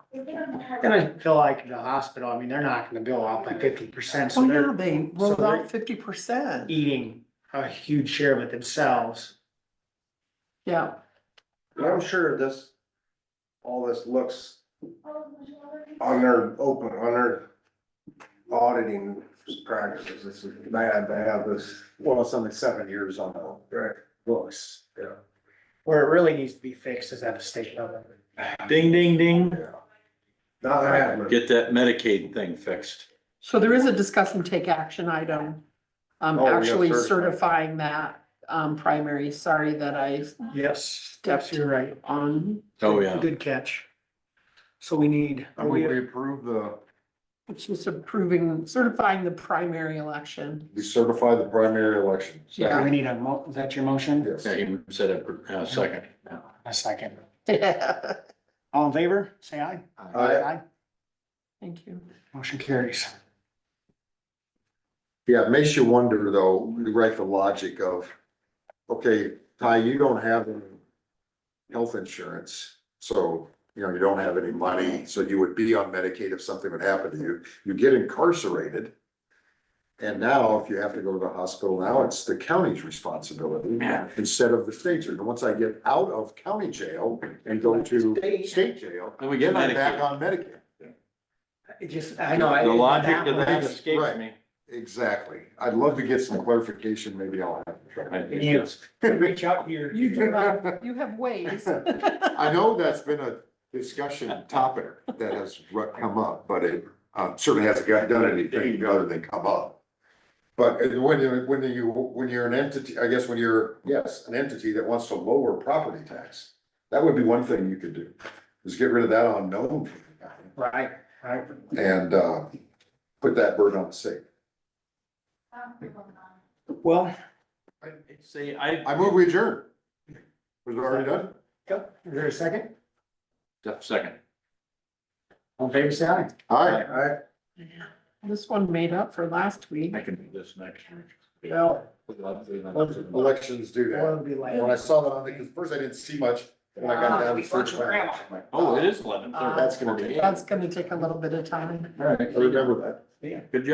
And I feel like the hospital, I mean, they're not gonna bill out by 50%, Oh so yeah, they're they so rolled they're- out 50%. eating a huge share of it themselves. Yeah, and I'm sure all this looks on their auditing practices, it's bad to have this. Well, it's only 7 years on the Right. books. Yeah. Where it really needs to be fixed is at the state level. Ding, ding, ding. Not happening. Get that Medicaid thing fixed. so there is a discuss and take action item. Oh, yeah, Actually certified. certifying that, primary, sorry that I Yes, steps, you're right. on. Oh, yeah. Good catch. So we need, I move we approve the It's just approving, certifying the primary election. We certify the primary election. Do we need is that your motion? Yes. Yeah, you said it, second. A second. All in favor, say aye. Aye. Thank you. Motion carries. Yeah, it makes you wonder though, right, the logic of, okay, Ty, you don't have any health insurance, so, you know, you don't have any money, so you would be on Medicaid if something would happen to you. You get incarcerated. And now if you have to go to the hospital, now it's the county's responsibility Yeah. instead of the state's. And once I get out of county jail and go to state jail, Then we get then I'm back Medicaid. on Medicaid. It just, I know. The logic of that that's- escapes right. me. Exactly. I'd love to get some clarification. Maybe I'll have to try. You reach out to your. You have ways. I know that's been a discussion topic that has come up, but it certainly hasn't done anything other than come up. But when you're an entity, I guess when you're, yes, an entity that wants to lower property tax, that would be one thing you could do, is get rid of that unknown. Right, right. And put that burden on the state. Well, See, I move we adjourn. Was it already done? is there a second? second. All in favor, say aye. Aye. This one made up for last week. I can do this next. Well, Elections do well, that. it'll be like. When I saw that on there, because first I didn't see much, when I got down to Bunch of grandma. Oh, it is 11:30. That's gonna be. That's gonna take a little bit of time. All right, I remember that. Yeah. Good job.